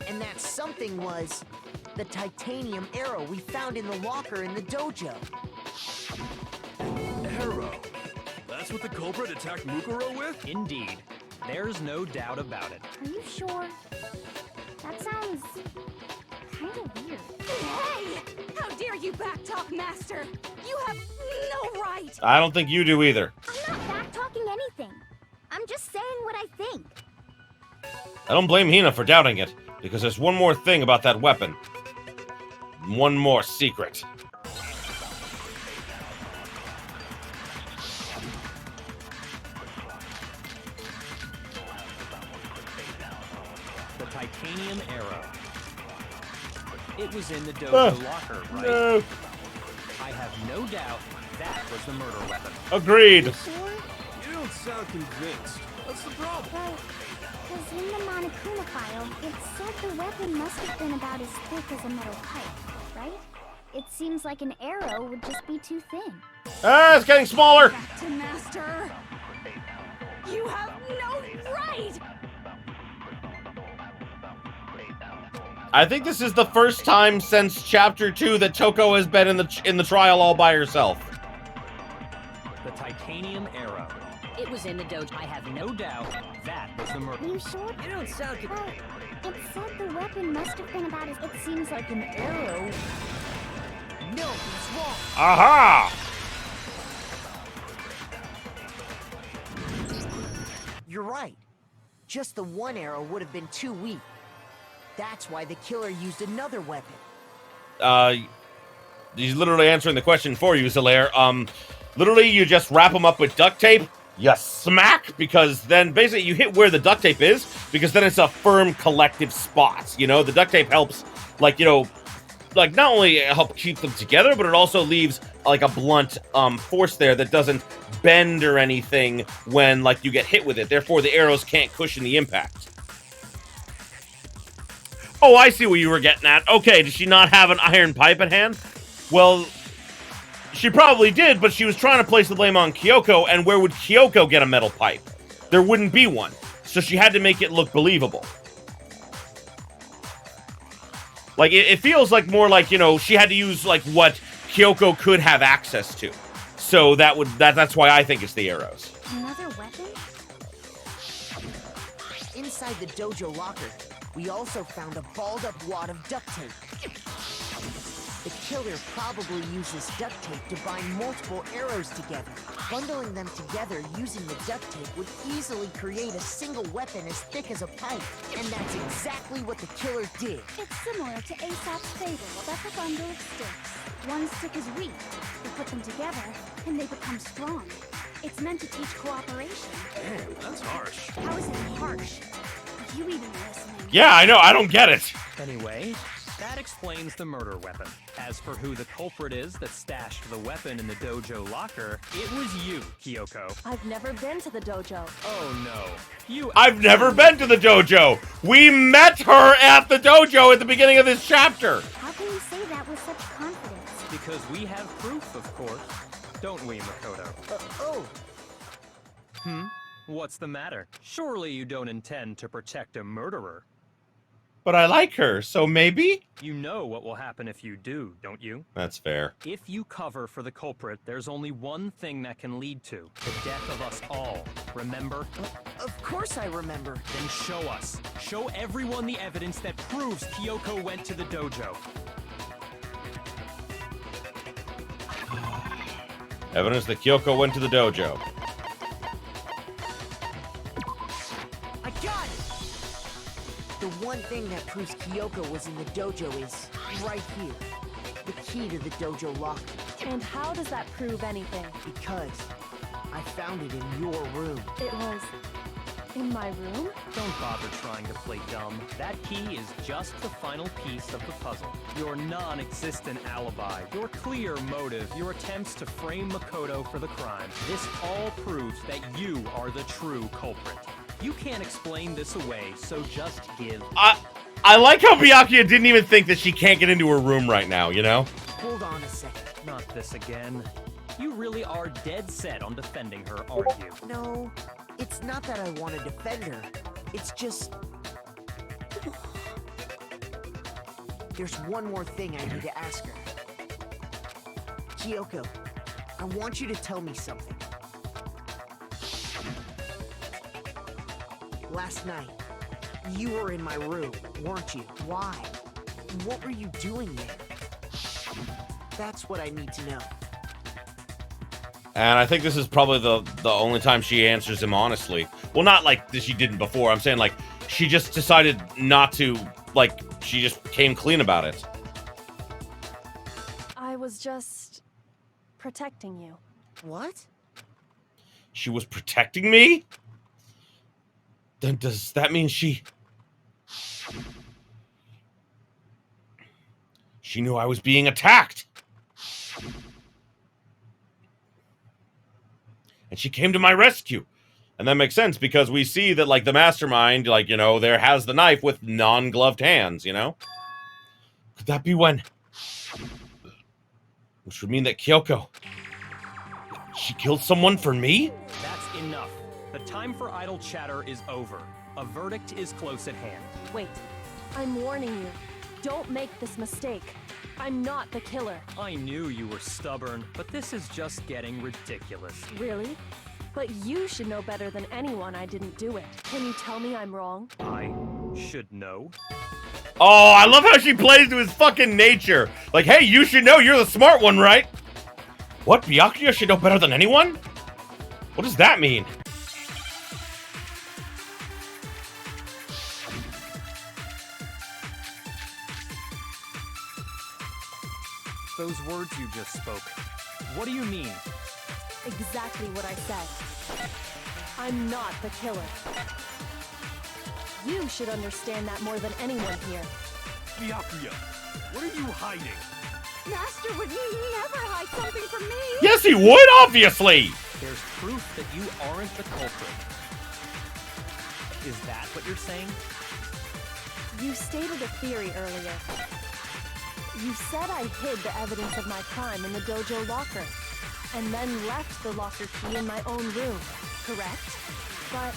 And that something was the titanium arrow we found in the locker in the dojo. Arrow. That's what the culprit attacked Mukuro with? Indeed. There's no doubt about it. Are you sure? That sounds kind of weird. Hey! How dare you backtalk, Master? You have no right! I don't think you do either. I'm not back-talking anything. I'm just saying what I think. I don't blame Hina for doubting it, because there's one more thing about that weapon. One more secret. The titanium arrow. It was in the dojo locker, right? No. I have no doubt that was the murder weapon. Agreed. You don't sound convinced. What's the problem? Because in the Monokuma file, it said the weapon must have been about as thick as a metal pipe, right? It seems like an arrow would just be too thin. Ah, it's getting smaller. Back to Master. You have no right! I think this is the first time since Chapter 2 that Toko has been in the trial all by herself. The titanium arrow. It was in the dojo. I have no doubt that was the murder. Are you sure? You don't sound Well, it said the weapon must have been about as... It seems like an arrow. No, he's wrong. Aha! You're right. Just the one arrow would have been too weak. That's why the killer used another weapon. He's literally answering the question for you, Zalaire. Literally, you just wrap them up with duct tape, you smack, because then basically you hit where the duct tape is, because then it's a firm collective spot. You know, the duct tape helps, like, you know, like not only help keep them together, but it also leaves like a blunt force there that doesn't bend or anything when like you get hit with it. Therefore, the arrows can't cushion the impact. Oh, I see what you were getting at. Okay, did she not have an iron pipe at hand? Well, she probably did, but she was trying to place the blame on Kyoko, and where would Kyoko get a metal pipe? There wouldn't be one. So she had to make it look believable. Like, it feels like more like, you know, she had to use, like, what Kyoko could have access to. So that's why I think it's the arrows. Another weapon? Inside the dojo locker, we also found a balled up wad of duct tape. The killer probably uses duct tape to bind multiple arrows together. Bundling them together using the duct tape would easily create a single weapon as thick as a pipe. And that's exactly what the killer did. It's similar to Aesop's fable about the bundle of sticks. One stick is weak. You put them together, and they become strong. It's meant to teach cooperation. Damn, that's harsh. How is it harsh? Are you even listening? Yeah, I know, I don't get it. Anyway, that explains the murder weapon. As for who the culprit is that stashed the weapon in the dojo locker, it was you, Kyoko. I've never been to the dojo. Oh no. I've never been to the dojo. We met her at the dojo at the beginning of this chapter. How can you say that with such confidence? Because we have proof, of course. Don't we, Makoto? Oh, What's the matter? Surely you don't intend to protect a murderer. But I like her, so maybe? You know what will happen if you do, don't you? That's fair. If you cover for the culprit, there's only one thing that can lead to the death of us all. Remember? of course I remember. Then show us. Show everyone the evidence that proves Kyoko went to the dojo. Evidence that Kyoko went to the dojo. I got it! The one thing that proves Kyoko was in the dojo is right here. The key to the dojo locker. And how does that prove anything? Because I found it in your room. It was in my room? Don't bother trying to play dumb. That key is just the final piece of the puzzle. Your non-existent alibi, your clear motive, your attempts to frame Makoto for the crime. This all proves that you are the true culprit. You can't explain this away, so just give. I like how Byakuya didn't even think that she can't get into her room right now, you know? Hold on a second. Not this again. You really are dead set on defending her, aren't you? No, it's not that I want to defend her. It's just... There's one more thing I need to ask her. Kyoko, I want you to tell me something. Last night, you were in my room, weren't you? Why? What were you doing there? That's what I need to know. And I think this is probably the only time she answers him honestly. Well, not like that she didn't before. I'm saying like she just decided not to, like she just came clean about it. I was just protecting you. What? She was protecting me? Then does that mean she knew I was being attacked? And she came to my rescue. And that makes sense because we see that, like, the mastermind, like, you know, there has the knife with non-gloved hands, you know? Could that be when... Which would mean that Kyoko... She killed someone for me? That's enough. The time for idle chatter is over. A verdict is close at hand. Wait, I'm warning you. Don't make this mistake. I'm not the killer. I knew you were stubborn, but this is just getting ridiculous. Really? But you should know better than anyone I didn't do it. Can you tell me I'm wrong? I should know. Oh, I love how she plays to his fucking nature. Like, hey, you should know, you're the smart one, right? What, Byakuya should know better than anyone? What does that mean? Those words you just spoke. What do you mean? Exactly what I said. I'm not the killer. You should understand that more than anyone here. Byakuya, what are you hiding? Master would never hide something from me. Yes, he would, obviously! There's proof that you aren't the culprit. Is that what you're saying? You stated a theory earlier. You said I hid the evidence of my crime in the dojo locker, and then left the locker key in my own room, correct? But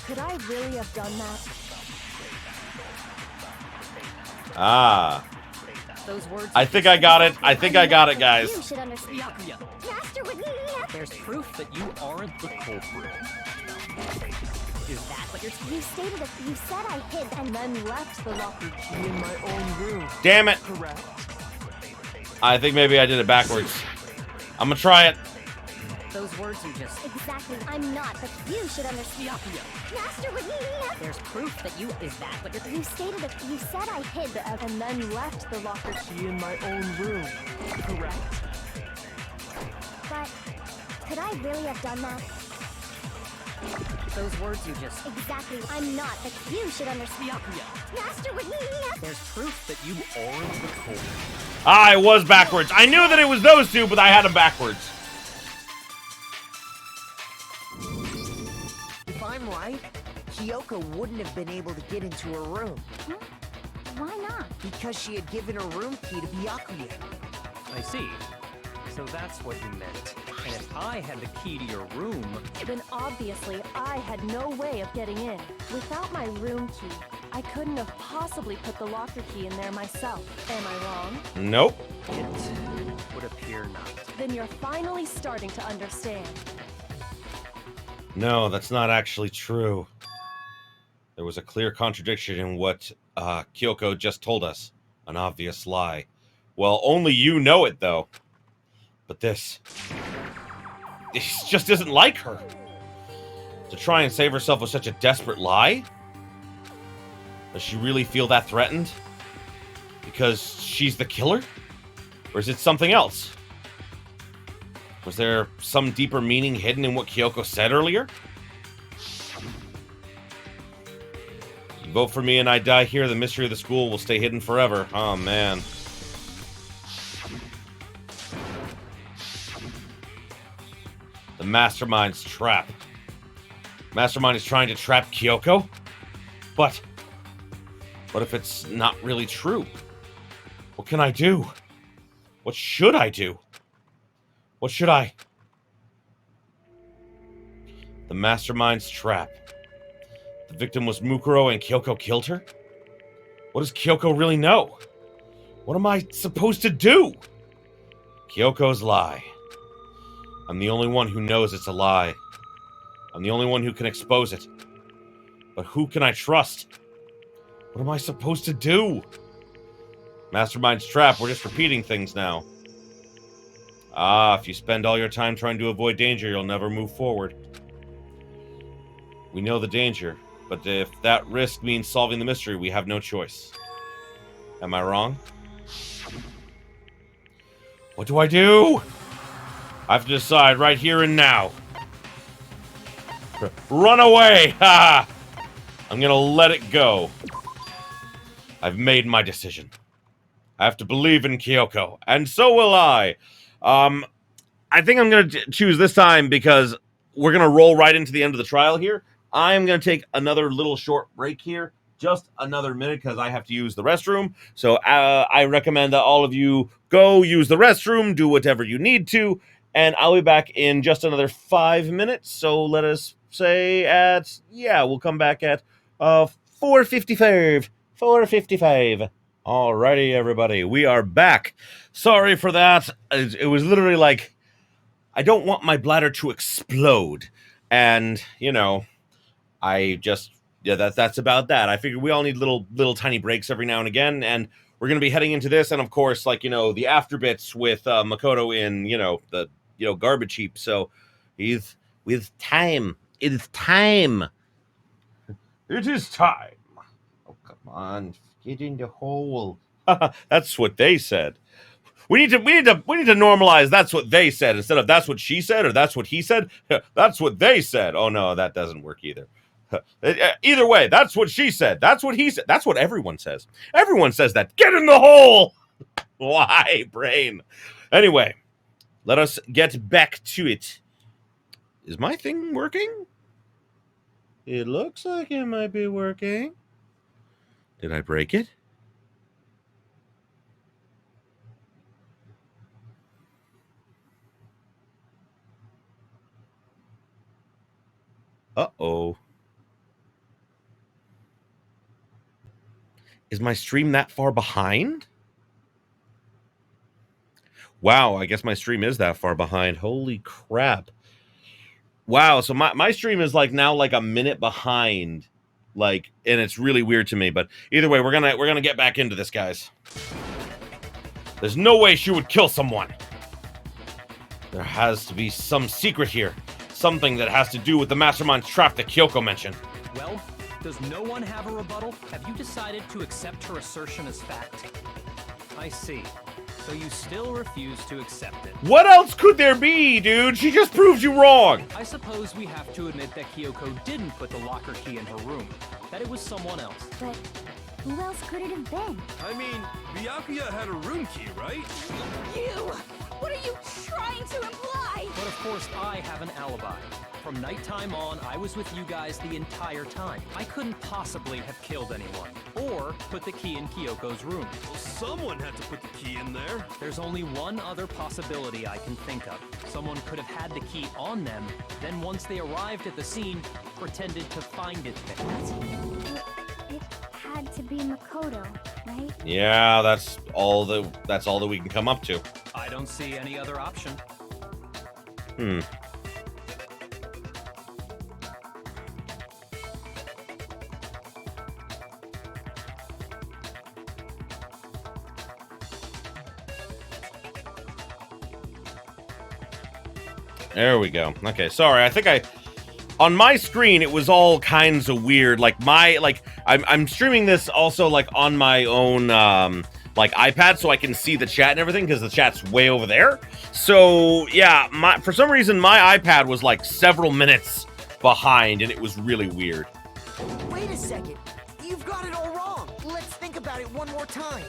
could I really have done that? Ah. Those words. I think I got it. I think I got it, guys. You should understand. Master would never. There's proof that you aren't the culprit. Is that what you're saying? You stated that you said I hid And then left the locker key in my own room, Damn it. correct? I think maybe I did it backwards. I'm gonna try it. Those words you just... Exactly. I'm not, but you should understand. Master would never. There's proof that you... Is that what you're... You stated that you said I hid the And then left the locker key in my own room, correct? But could I really have done that? Those words you just... Exactly. I'm not, but you should understand. Master would never. There's proof that you aren't the culprit. Ah, it was backwards. I knew that it was those two, but I had them backwards. If I'm right, Kyoko wouldn't have been able to get into her room Why not? because she had given her room key to Byakuya. I see. So that's what you meant. And if I had the key to your room... Then obviously I had no way of getting in. Without my room key, I couldn't have possibly put the locker key in there myself. Am I wrong? Nope. It would appear not. Then you're finally starting to understand. No, that's not actually true. There was a clear contradiction in what Kyoko just told us. An obvious lie. Well, only you know it, though. But this just isn't like her. To try and save herself with such a desperate lie? Does she really feel that threatened? Because she's the killer? Or is it something else? Was there some deeper meaning hidden in what Kyoko said earlier? You vote for me and I die here, the mystery of the school will stay hidden forever. Oh, man. The Mastermind's trap. Mastermind is trying to trap Kyoko? But what if it's not really true? What can I do? What should I do? What should I... The Mastermind's trap. The victim was Mukuro and Kyoko killed her? What does Kyoko really know? What am I supposed to do? Kyoko's lie. I'm the only one who knows it's a lie. I'm the only one who can expose it. But who can I trust? What am I supposed to do? Mastermind's trap, we're just repeating things now. Ah, if you spend all your time trying to avoid danger, you'll never move forward. We know the danger, but if that risk means solving the mystery, we have no choice. Am I wrong? What do I do? I have to decide right here and now. Run away! Ha! I'm gonna let it go. I've made my decision. I have to believe in Kyoko, and so will I. I think I'm gonna choose this time because we're going to roll right into the end of the trial here. I'm going to take another little short break here, just another minute, because I have to use the restroom. So I recommend that all of you go use the restroom, do whatever you need to, and I'll be back in just another 5 minutes. So let us say we'll come back at 4:55. 4:55. Alrighty, everybody, we are back. Sorry for that. It was literally like, I don't want my bladder to explode. And, that's about that. I figure we all need little tiny breaks every now and again, and we're going to be heading into this, and of course, the after bits with Makoto in, the, garbage heap. So, with time. It is time. It is time. Oh, come on. Get in the hole. That's what they said. We need to normalize that's what they said instead of that's what she said or that's what he said. That's what they said. Oh no, that doesn't work either. Either way, that's what she said. That's what he said. That's what everyone says. Everyone says that. Get in the hole. Why, brain? Anyway, let us get back to it. Is my thing working? It looks like it might be working. Did I break it? Uh-oh. Is my stream that far behind? Wow, I guess my stream is that far behind. Holy crap. Wow, so my stream is now a minute behind. And it's really weird to me, but either way, we're gonna get back into this, guys. There's no way she would kill someone. There has to be some secret here. Something that has to do with the mastermind's trap that Kyoko mentioned. Well, does no one have a rebuttal? Have you decided to accept her assertion as fact? I see. So you still refuse to accept it. What else could there be, dude? She just proved you wrong. I suppose we have to admit that Kyoko didn't put the locker key in her room. That it was someone else. But who else could it have been? I mean, Byakuya had a room key, right? You! What are you trying to imply? But of course, I have an alibi. From nighttime on, I was with you guys the entire time. I couldn't possibly have killed anyone, or put the key in Kyoko's room. Well, someone had to put the key in there. There's only one other possibility I can think of. Someone could have had the key on them, then once they arrived at the scene, pretended to find it there. It had to be Makoto, right? Yeah, that's all that we can come up to. I don't see any other option. There we go. Okay, sorry. I think on my screen it was all kinds of weird. I'm streaming this also on my own iPad, so I can see the chat and everything because the chat's way over there. So yeah, for some reason my iPad was several minutes behind, and it was really weird. Wait a second. You've got it all wrong. Let's think about it one more time.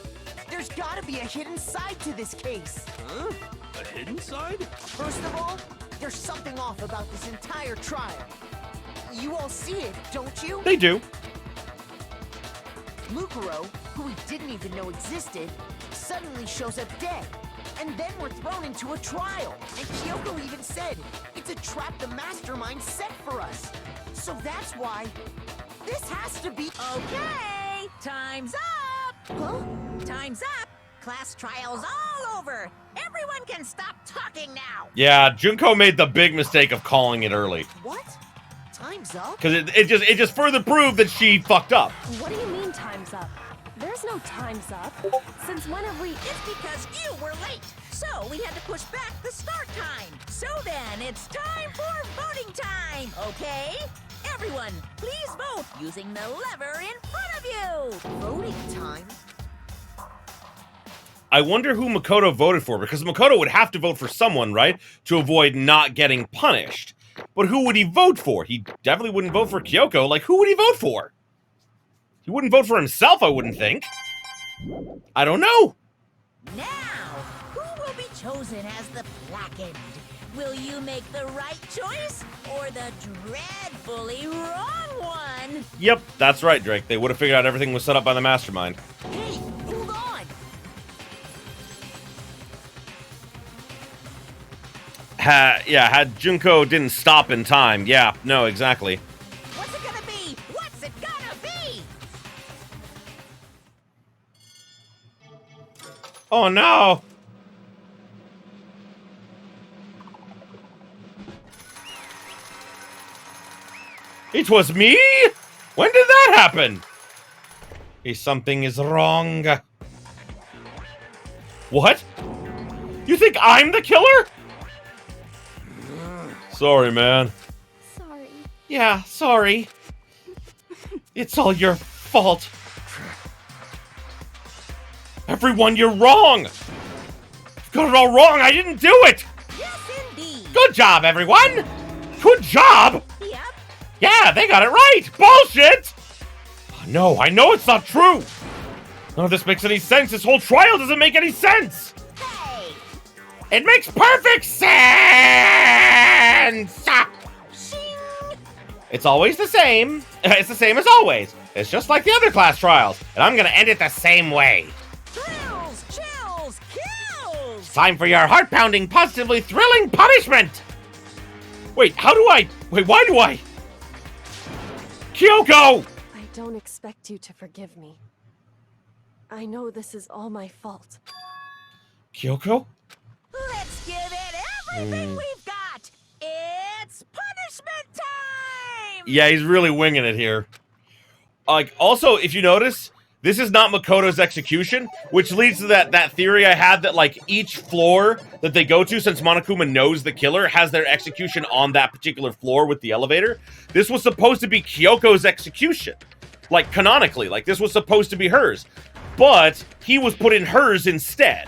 There's gotta be a hidden side to this case. Huh? A hidden side? First of all, there's something off about this entire trial. You all see it, don't you? They do. Mukuro, who we didn't even know existed, suddenly shows up dead. And then we're thrown into a trial. And Kyoko even said, it's a trap the mastermind set for us. So that's why this has to be... Okay, time's up! Huh? Time's up! Class trial's all over! Everyone can stop talking now! Yeah, Junko made the big mistake of calling it early. What? Time's up? Because it just further proved that she fucked up. What do you mean time's up? There's no time's up. Since when have we... It's because you were late! So we had to push back the start time. So then, it's time for voting time, okay? Everyone, please vote using the lever in front of you! Voting time? I wonder who Makoto voted for, because Makoto would have to vote for someone, right? To avoid not getting punished. But who would he vote for? He definitely wouldn't vote for Kyoko. Who would he vote for? He wouldn't vote for himself, I wouldn't think. I don't know. Now, who will be chosen as the blackened? Will you make the right choice or the dreadfully wrong one? Yep, that's right, Drake. They would have figured out everything was set up by the mastermind. Hey, hold on. Had Junko didn't stop in time. Yeah, no, exactly. What's it gonna be? What's it gonna be? Oh no! It was me? When did that happen? Something is wrong. What? You think I'm the killer? Sorry, man. Sorry. Yeah, sorry. It's all your fault. Everyone, you're wrong! You've got it all wrong! I didn't do it! Yes, indeed. Good job, everyone! Good job! Yep. Yeah, they got it right! Bullshit! No, I know it's not true! None of this makes any sense! This whole trial doesn't make any sense! Hey. It makes perfect sense! It's always the same. It's the same as always. It's just like the other class trials, and I'm gonna end it the same way. Thrills, chills, kills! It's time for your heart-pounding, positively thrilling punishment! Wait, why do I? Kyoko! I don't expect you to forgive me. I know this is all my fault. Kyoko? Let's give it everything we've got! It's punishment time! Yeah, he's really winging it here. Like, also, if you notice, this is not Makoto's execution, which leads to that theory I had that, like, each floor that they go to, since Monokuma knows the killer, has their execution on that particular floor with the elevator. This was supposed to be Kyoko's execution. Like, canonically. Like, this was supposed to be hers. But he was put in hers instead.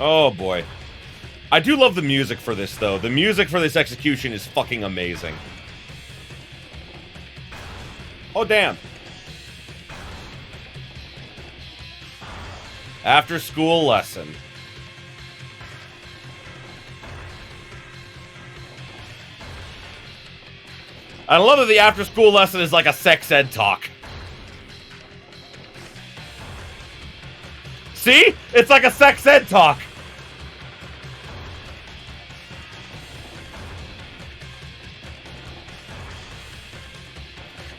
Oh boy. I do love the music for this, though. The music for this execution is fucking amazing. Oh, damn. After school lesson. I love that the after school lesson is like a sex ed talk. See? It's like a sex ed talk.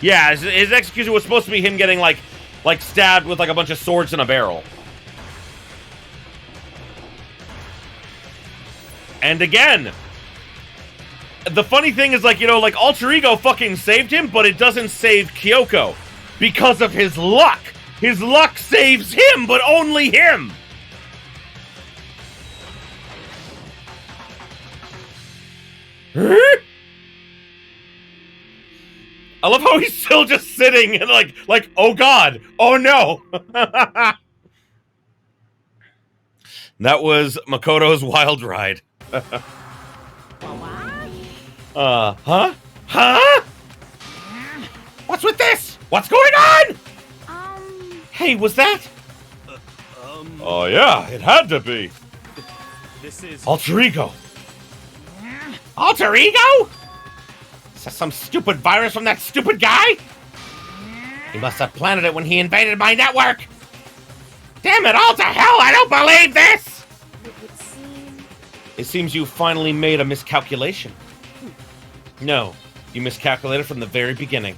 Yeah, his execution was supposed to be him getting, like stabbed with, like, a bunch of swords in a barrel. And again, the funny thing is, like, you know, like, Alter Ego fucking saved him, but it doesn't save Kyoko. Because of his luck. His luck saves him, but only him. Huh? I love how he's still just sitting and like, oh god, oh no. That was Makoto's wild ride. Huh? What's with this? What's going on? Hey, was that? Oh yeah, it had to be. This is... Alter Ego. Alter Ego? Is that some stupid virus from that stupid guy? He must have planted it when he invaded my network. Damn it all to hell, I don't believe this! It seems you finally made a miscalculation. No, you miscalculated from the very beginning.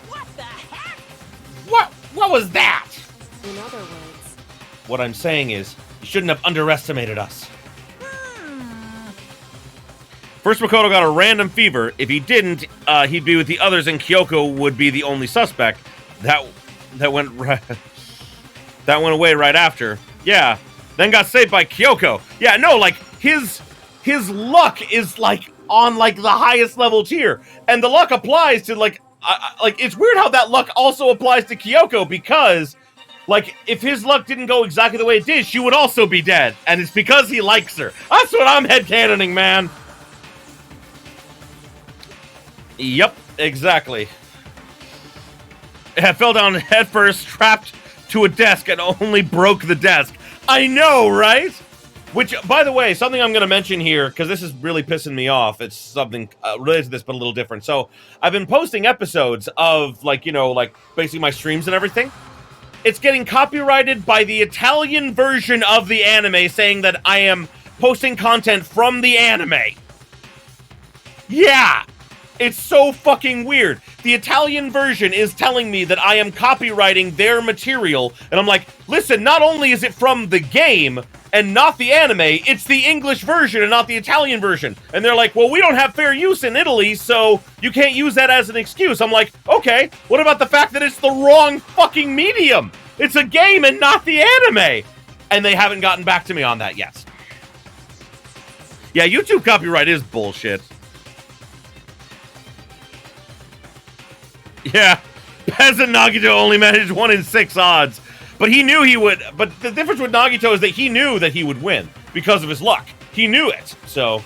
What the heck? What was that? In other words, What I'm saying is, you shouldn't have underestimated us. First, Makoto got a random fever. If he didn't, he'd be with the others, and Kyoko would be the only suspect. That went away right after. Yeah, then got saved by Kyoko. Yeah, no, like his luck is like on like the highest level tier, and the luck applies to like it's weird how that luck also applies to Kyoko because Like, if his luck didn't go exactly the way it did, she would also be dead. And it's because he likes her. That's what I'm headcanoning, man. Yep, exactly. I fell down headfirst, trapped to a desk, and only broke the desk. I know, right? Which, by the way, something I'm going to mention here, because this is really pissing me off. It's something related to this, but a little different. So, I've been posting episodes of, like, you know, like, basically my streams and everything. It's getting copyrighted by the Italian version of the anime, saying that I am posting content from the anime. Yeah! It's so fucking weird. The Italian version is telling me that I am copywriting their material, and I'm like, listen, not only is it from the game and not the anime, it's the English version and not the Italian version. And they're like, well, we don't have fair use in Italy, so you can't use that as an excuse. I'm like, okay, what about the fact that it's the wrong fucking medium? It's a game and not the anime. And they haven't gotten back to me on that yet. Yeah, YouTube copyright is bullshit. Yeah, Peasant Nagito only managed 1 in 6 odds. But he knew he would. But the difference with Nagito is that he knew that he would win because of his luck. He knew it, so.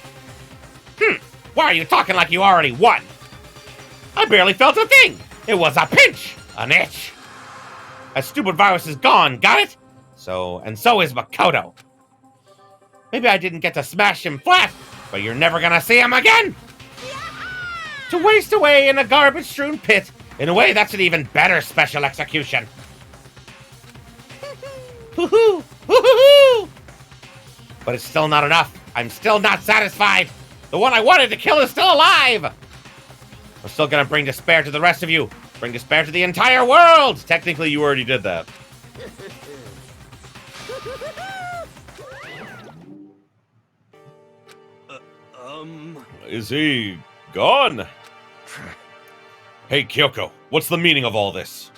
Why are you talking like you already won? I barely felt a thing. It was a pinch, an itch. That stupid virus is gone, got it? So is Makoto. Maybe I didn't get to smash him flat, but you're never gonna see him again. To waste away in a garbage-strewn pit. In a way, that's an even better special execution. Woohoo! Woohoo! But it's still not enough. I'm still not satisfied. The one I wanted to kill is still alive. I'm still gonna bring despair to the rest of you. Bring despair to the entire world. Technically, you already did that. Is he gone? Hey, Kyoko, what's the meaning of all this?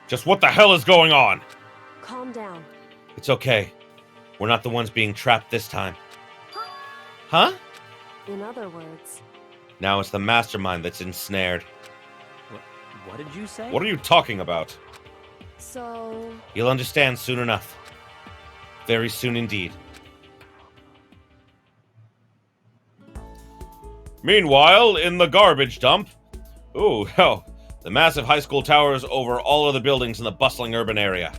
Just what the hell is going on? Calm down. It's okay. We're not the ones being trapped this time. Huh? In other words, Now it's the mastermind that's ensnared. What did you say? What are you talking about? so You'll understand soon enough. Very soon indeed. Meanwhile, in the garbage dump... Ooh, hell. The massive high school towers over all of the buildings in the bustling urban area.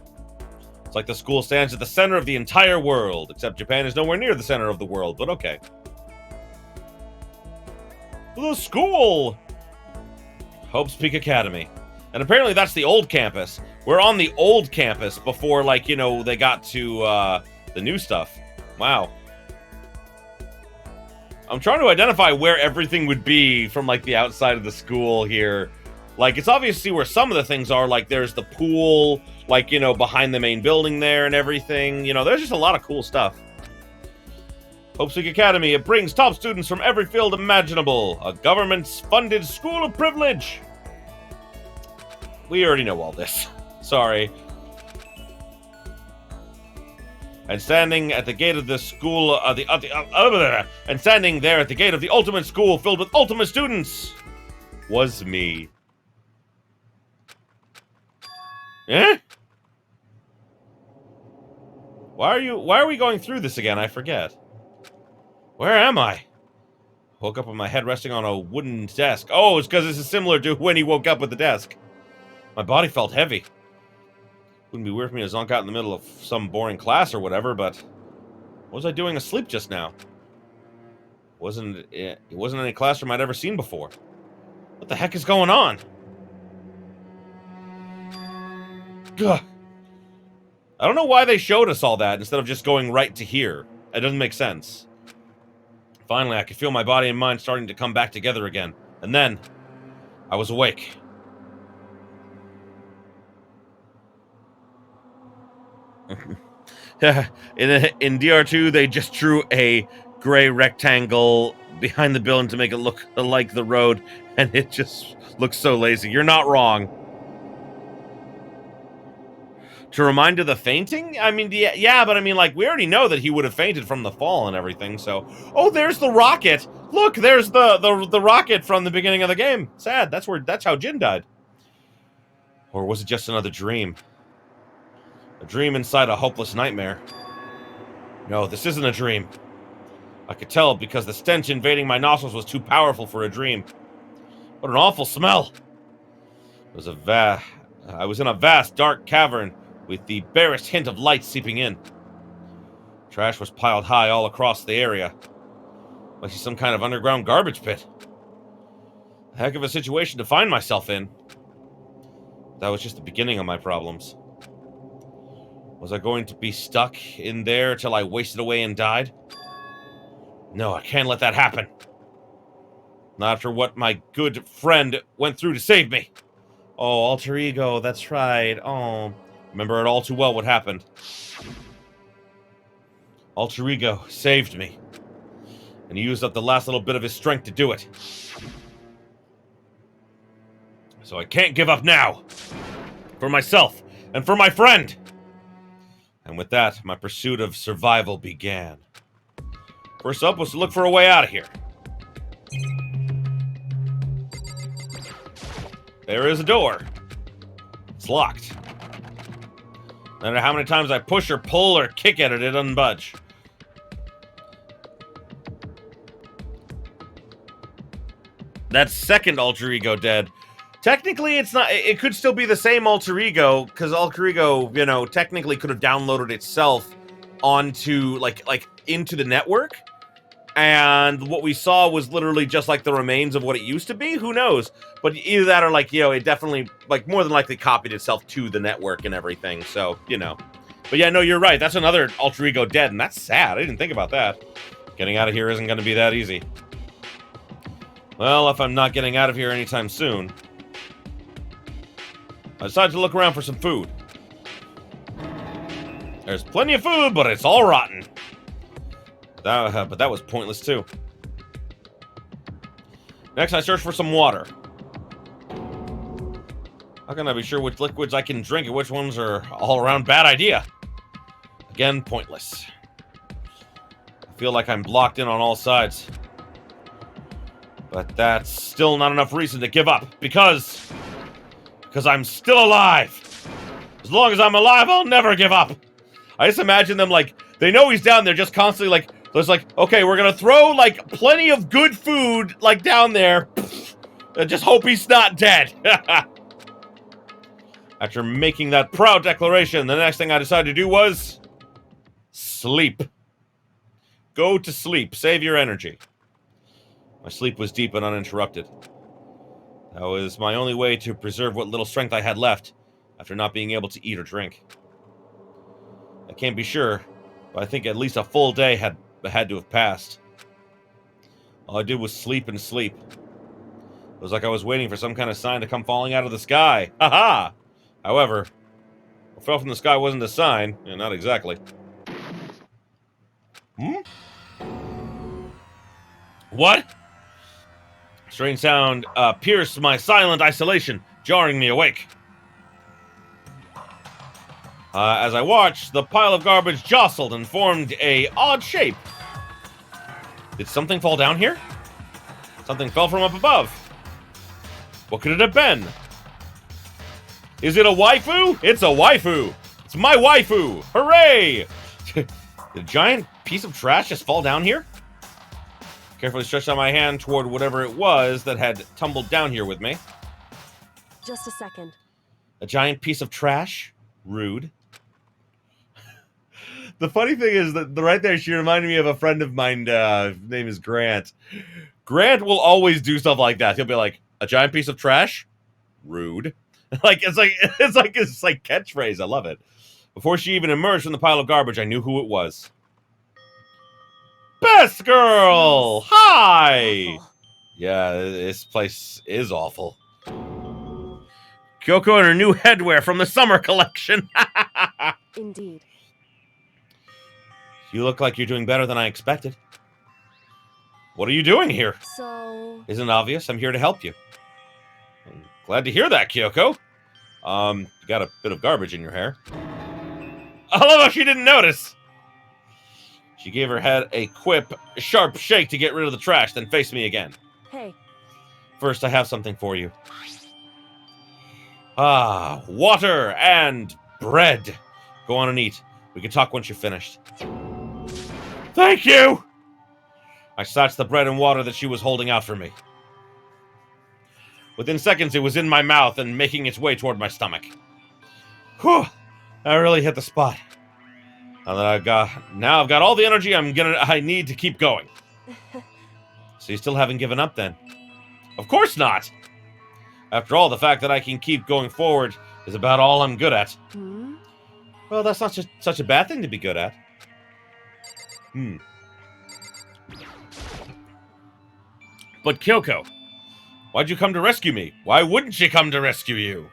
It's like the school stands at the center of the entire world, except Japan is nowhere near the center of the world, but okay. The school! Hope's Peak Academy. And apparently that's the old campus. We're on the old campus before, like, you know, they got to, the new stuff. Wow. I'm trying to identify where everything would be from, like, the outside of the school here. Like, it's obvious to see where some of the things are. Like, there's the pool, like, you know, behind the main building there and everything. You know, there's just a lot of cool stuff. Hope's Peak Academy, it brings top students from every field imaginable. A government-funded school of privilege. We already know all this. Sorry. And standing at the gate of the school, and standing there at the gate of the ultimate school filled with ultimate students was me. Eh? Why are we going through this again? I forget. Where am I? Woke up with my head resting on a wooden desk. Oh, it's because this is similar to when he woke up with the desk. My body felt heavy. Wouldn't be weird for me to zonk out in the middle of some boring class or whatever, but what was I doing asleep just now? It wasn't any classroom I'd ever seen before. What the heck is going on? Gah. I don't know why they showed us all that instead of just going right to here. It doesn't make sense. Finally, I could feel my body and mind starting to come back together again. And then, I was awake. In DR2, they just drew a gray rectangle behind the building to make it look like the road, and it just looks so lazy. You're not wrong. To remind of the fainting? I mean, yeah, but I mean, like, we already know that he would have fainted from the fall and everything, so... Oh, there's the rocket! Look, there's the rocket from the beginning of the game. Sad, that's how Jin died. Or was it just another dream? dream inside a hopeless nightmare. No, this isn't a dream. I could tell because the stench invading my nostrils was too powerful for a dream. What an awful smell! I was in a vast, dark cavern with the barest hint of light seeping in. Trash was piled high all across the area. Like some kind of underground garbage pit. A heck of a situation to find myself in. That was just the beginning of my problems. Was I going to be stuck in there till I wasted away and died? No, I can't let that happen. Not after what my good friend went through to save me. Oh, alter ego, that's right. Oh, remember it all too well what happened. Alter ego saved me. And he used up the last little bit of his strength to do it. So I can't give up now. For myself, and for my friend. And with that, my pursuit of survival began. First up was to look for a way out of here. There is a door. It's locked. No matter how many times I push or pull or kick at it, it doesn't budge. That second alter ego dead. Technically, it's not. It could still be the same alter ego, because alter ego, you know, technically could have downloaded itself onto like into the network, and what we saw was literally just like the remains of what it used to be. Who knows? But either that or like, you know, it definitely like more than likely copied itself to the network and everything. So you know, but yeah, no, you're right. That's another alter ego dead, and that's sad. I didn't think about that. Getting out of here isn't going to be that easy. Well, if I'm not getting out of here anytime soon, I decided to look around for some food. There's plenty of food, but it's all rotten. But that was pointless too. Next, I searched for some water. How can I be sure which liquids I can drink and which ones are all around bad idea? Again, pointless. I feel like I'm blocked in on all sides. But that's still not enough reason to give up, because I'm still alive. As long as I'm alive, I'll never give up. I just imagine them like, they know he's down there, just constantly like, so it's like, okay, we're gonna throw like plenty of good food like down there. Just hope he's not dead. After making that proud declaration, the next thing I decided to do was sleep. Go to sleep. Save your energy. My sleep was deep and uninterrupted. That was my only way to preserve what little strength I had left after not being able to eat or drink. I can't be sure, but I think at least a full day had to have passed. All I did was sleep and sleep. It was like I was waiting for some kind of sign to come falling out of the sky. Ha-ha! However, what fell from the sky wasn't a sign. Yeah, not exactly. What? Strange sound pierced my silent isolation, jarring me awake. As I watched, the pile of garbage jostled and formed an odd shape. Did something fall down here? Something fell from up above. What could it have been? Is it a waifu? It's a waifu! It's my waifu! Hooray! Did a giant piece of trash just fall down here? Carefully stretched out my hand toward whatever it was that had tumbled down here with me. Just a second. A giant piece of trash? Rude. The funny thing is that right there, she reminded me of a friend of mine. His name is Grant. Grant will always do stuff like that. He'll be like, a giant piece of trash? Rude. It's like his catchphrase. I love it. Before she even emerged from the pile of garbage, I knew who it was. Best girl! Hi! Awful. Yeah, this place is awful. Kyoko and her new headwear from the summer collection. Indeed. You look like you're doing better than I expected. What are you doing here? So... Isn't it obvious? I'm here to help you. I'm glad to hear that, Kyoko. You got a bit of garbage in your hair. I love how she didn't notice. She gave her head a sharp shake to get rid of the trash, then faced me again. Hey. First, I have something for you. Water and bread. Go on and eat. We can talk once you're finished. Thank you! I snatched the bread and water that she was holding out for me. Within seconds, it was in my mouth and making its way toward my stomach. Whew! I really hit the spot. I've got all the energy I need to keep going. So you still haven't given up then? Of course not! After all, the fact that I can keep going forward is about all I'm good at. Well, that's not such a bad thing to be good at. But Kyoko, why'd you come to rescue me? Why wouldn't she come to rescue you?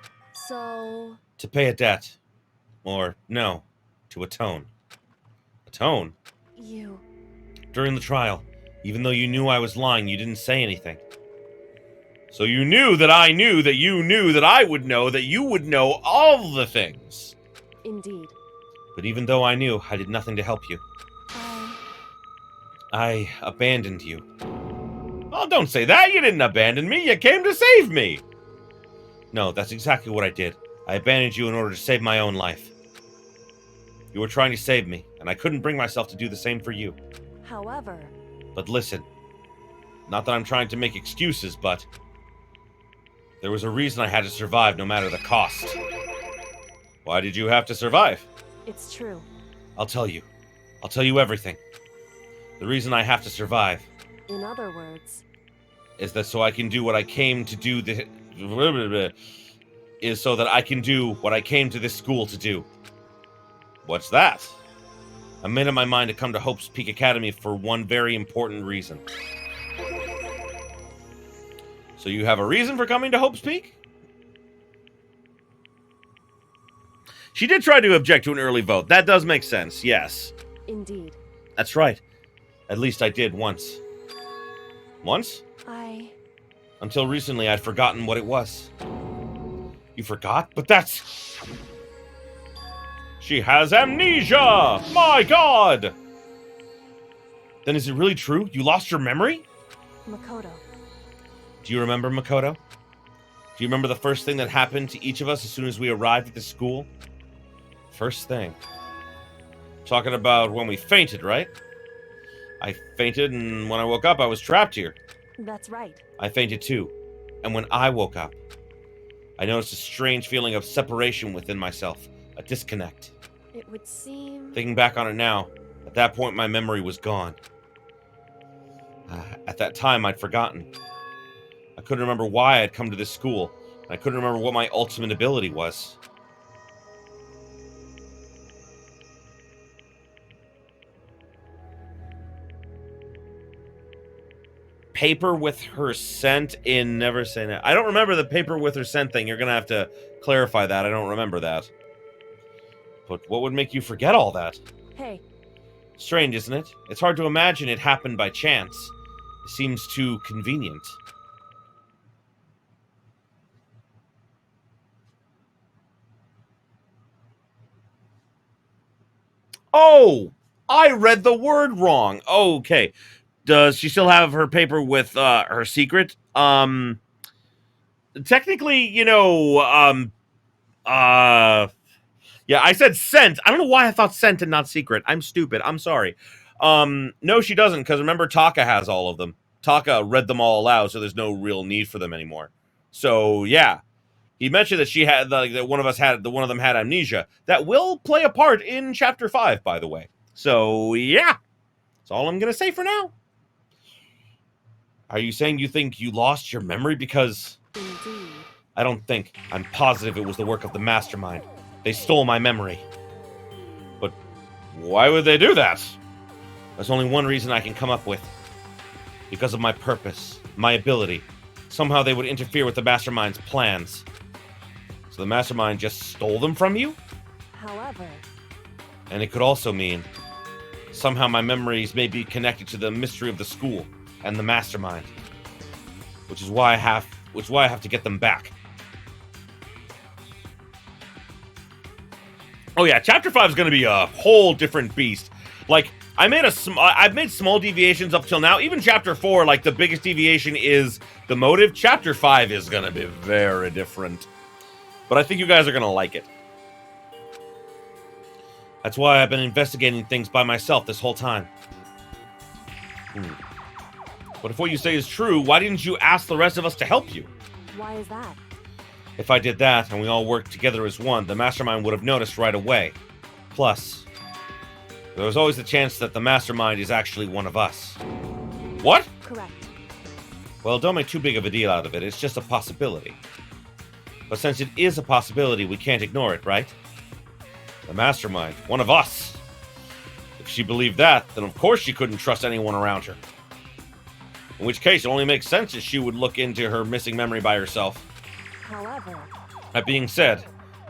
So... To pay a debt. Or, no, to atone. Atone? You... During the trial, even though you knew I was lying, you didn't say anything. So you knew that I knew that you knew that I would know that you would know all the things. Indeed. But even though I knew, I did nothing to help you. I abandoned you. Oh, don't say that! You didn't abandon me! You came to save me! No, that's exactly what I did. I abandoned you in order to save my own life. You were trying to save me, and I couldn't bring myself to do the same for you. However... But listen. Not that I'm trying to make excuses, but... there was a reason I had to survive no matter the cost. Why did you have to survive? It's true. I'll tell you. I'll tell you everything. The reason I have to survive... In other words... is that so I can do what I came to do is so that I can do what I came to this school to do. What's that? I made up my mind to come to Hope's Peak Academy for one very important reason. So you have a reason for coming to Hope's Peak? She did try to object to an early vote. That does make sense, yes. Indeed. That's right. At least I did once. Once? Until recently, I'd forgotten what it was. You forgot? But that's... She has amnesia! My god! Then is it really true? You lost your memory? Makoto. Do you remember, Makoto? Do you remember the first thing that happened to each of us as soon as we arrived at the school? First thing. Talking about when we fainted, right? I fainted, and when I woke up, I was trapped here. That's right. I fainted too. And when I woke up, I noticed a strange feeling of separation within myself. A disconnect. It would seem... Thinking back on it now, at that point my memory was gone. At that time, I'd forgotten. I couldn't remember why I'd come to this school, and I couldn't remember what my ultimate ability was. Paper with her scent in Never Say Never. I don't remember the paper with her scent thing. You're going to have to clarify that. I don't remember that. But what would make you forget all that? Hey. Strange, isn't it? It's hard to imagine it happened by chance. It seems too convenient. Oh! I read the word wrong. Okay. Does she still have her paper with her secret? Technically, you know, yeah, I said sent. I don't know why I thought sent and not secret. I'm stupid. I'm sorry. No, she doesn't, because remember, Taka has all of them. Taka read them all aloud, so there's no real need for them anymore. So, yeah. He mentioned that she had, that one of them had amnesia. That will play a part in Chapter 5, by the way. So, yeah. That's all I'm going to say for now. Are you saying you think you lost your memory because... Indeed. I don't think. I'm positive it was the work of the mastermind. They stole my memory. But why would they do that? There's only one reason I can come up with. Because of my purpose, my ability. Somehow they would interfere with the mastermind's plans. So the mastermind just stole them from you? However... And it could also mean somehow my memories may be connected to the mystery of the school and the mastermind. Which is why I have to get them back. Oh yeah, Chapter 5 is going to be a whole different beast. Like, I've made small deviations up till now. Even Chapter 4, like, the biggest deviation is the motive. Chapter 5 is going to be very different. But I think you guys are going to like it. That's why I've been investigating things by myself this whole time. But if what you say is true, why didn't you ask the rest of us to help you? Why is that? If I did that, and we all worked together as one, the mastermind would have noticed right away. Plus, there was always the chance that the mastermind is actually one of us. What? Correct. Well, don't make too big of a deal out of it. It's just a possibility. But since it is a possibility, we can't ignore it, right? The mastermind, one of us. If she believed that, then of course she couldn't trust anyone around her. In which case, it only makes sense that she would look into her missing memory by herself. However... That being said,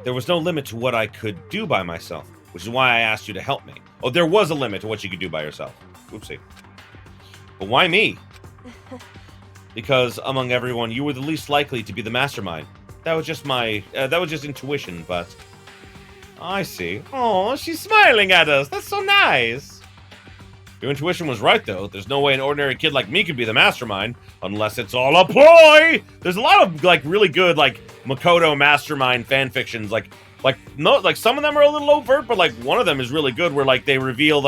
there was no limit to what I could do by myself, which is why I asked you to help me. Oh, there was a limit to what you could do by yourself. Oopsie. But why me? Because among everyone, you were the least likely to be the mastermind. That was just intuition, but... I see. Oh, she's smiling at us. That's so nice. Your intuition was right, though. There's no way an ordinary kid like me could be the mastermind, unless it's all a ploy. There's a lot of really good Makoto mastermind fan fictions. Some of them are a little overt, but one of them is really good, where they reveal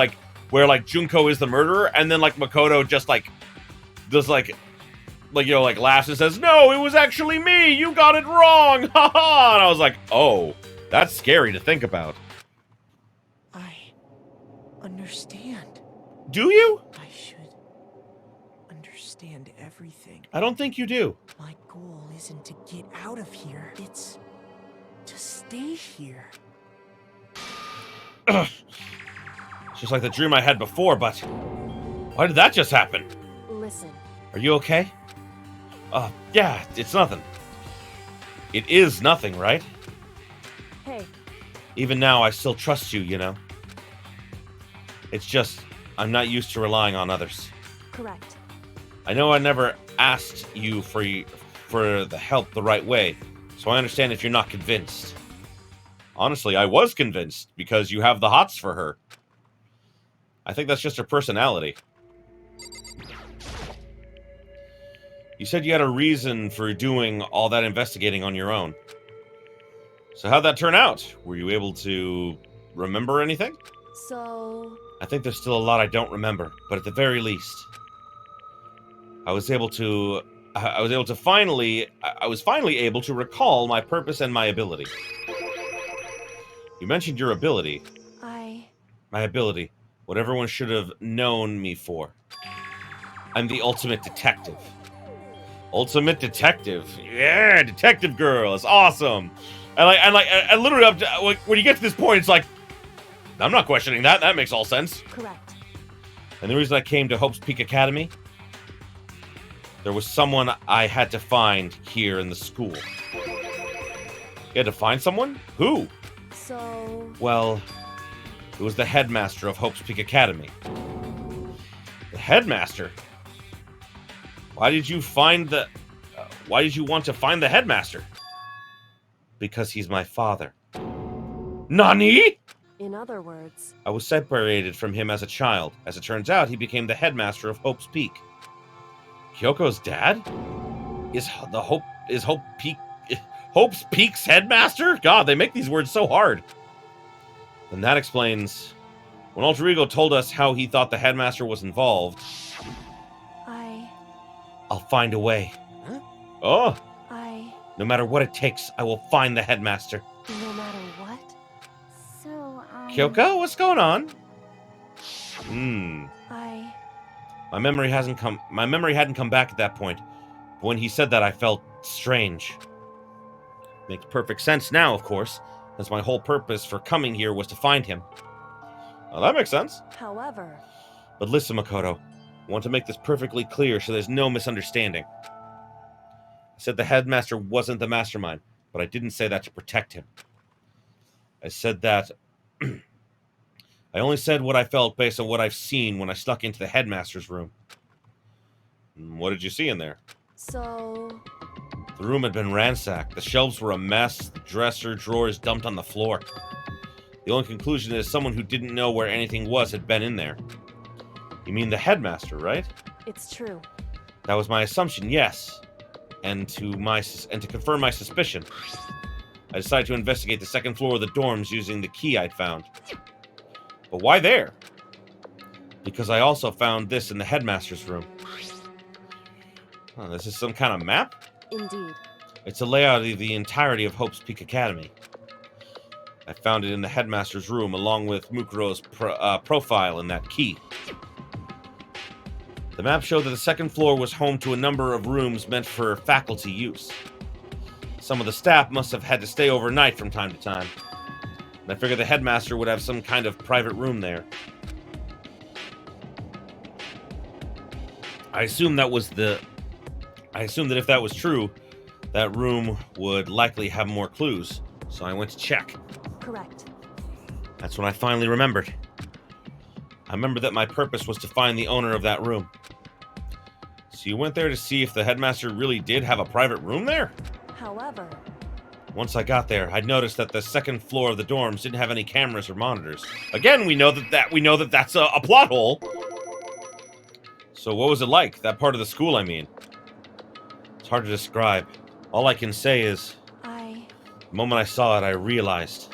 where Junko is the murderer, and then Makoto just laughs and says, "No, it was actually me. You got it wrong." Ha ha. And I was like, oh, that's scary to think about. I understand. Do you? I should understand everything. I don't think you do. My goal isn't to get out of here. It's to stay here. It's just like the dream I had before, but why did that just happen? Listen. Are you okay? Yeah, it's nothing. It is nothing, right? Hey. Even now, I still trust you, you know? It's just, I'm not used to relying on others. Correct. I know I never asked you for the help the right way, so I understand if you're not convinced. Honestly, I was convinced, because you have the hots for her. I think that's just her personality. You said you had a reason for doing all that investigating on your own. So how'd that turn out? Were you able to remember anything? So... I think there's still a lot I don't remember, but at the very least, I was finally able to recall my purpose and my ability. You mentioned your ability. My ability. What everyone should have known me for. I'm the ultimate detective. Ultimate detective. Yeah, detective girl. It's awesome. And literally, when you get to this point, it's like, I'm not questioning that. That makes all sense. Correct. And the reason I came to Hope's Peak Academy, there was someone I had to find here in the school. You had to find someone? Who? So... Well, it was the headmaster of Hope's Peak Academy. The headmaster? Why did you want to find the headmaster? Because he's my father. Nani? In other words... I was separated from him as a child. As it turns out, he became the headmaster of Hope's Peak. Kyoko's dad? Hope's Peak's headmaster? God, they make these words so hard. And that explains... When Alter Ego told us how he thought the headmaster was involved... I'll find a way. Huh? Oh! No matter what it takes, I will find the headmaster. No matter what? So, Kyoko, what's going on? My memory hadn't come back at that point. But when he said that, I felt strange. Makes perfect sense now, of course, since my whole purpose for coming here was to find him. Well, that makes sense. However... But listen, Makoto, I want to make this perfectly clear so there's no misunderstanding. I said the headmaster wasn't the mastermind, but I didn't say that to protect him. I said that... I only said what I felt based on what I've seen when I snuck into the headmaster's room. What did you see in there? So... The room had been ransacked. The shelves were a mess, the dresser, drawers dumped on the floor. The only conclusion is someone who didn't know where anything was had been in there. You mean the headmaster, right? It's true. That was my assumption, yes. And to confirm my suspicion, I decided to investigate the second floor of the dorms using the key I'd found. But why there? Because I also found this in the headmaster's room. Oh, this is some kind of map? Indeed. It's a layout of the entirety of Hope's Peak Academy. I found it in the headmaster's room, along with Mukuro's profile and that key. The map showed that the second floor was home to a number of rooms meant for faculty use. Some of the staff must have had to stay overnight from time to time. And I figured the headmaster would have some kind of private room there. I assumed that if that was true, that room would likely have more clues, so I went to check. Correct. That's when I finally remembered. I remembered that my purpose was to find the owner of that room. So you went there to see if the headmaster really did have a private room there? However... Once I got there, I'd noticed that the second floor of the dorms didn't have any cameras or monitors. Again, we know that that's a plot hole. So what was it like? That part of the school, I mean. It's hard to describe. All I can say is... The moment I saw it, I realized...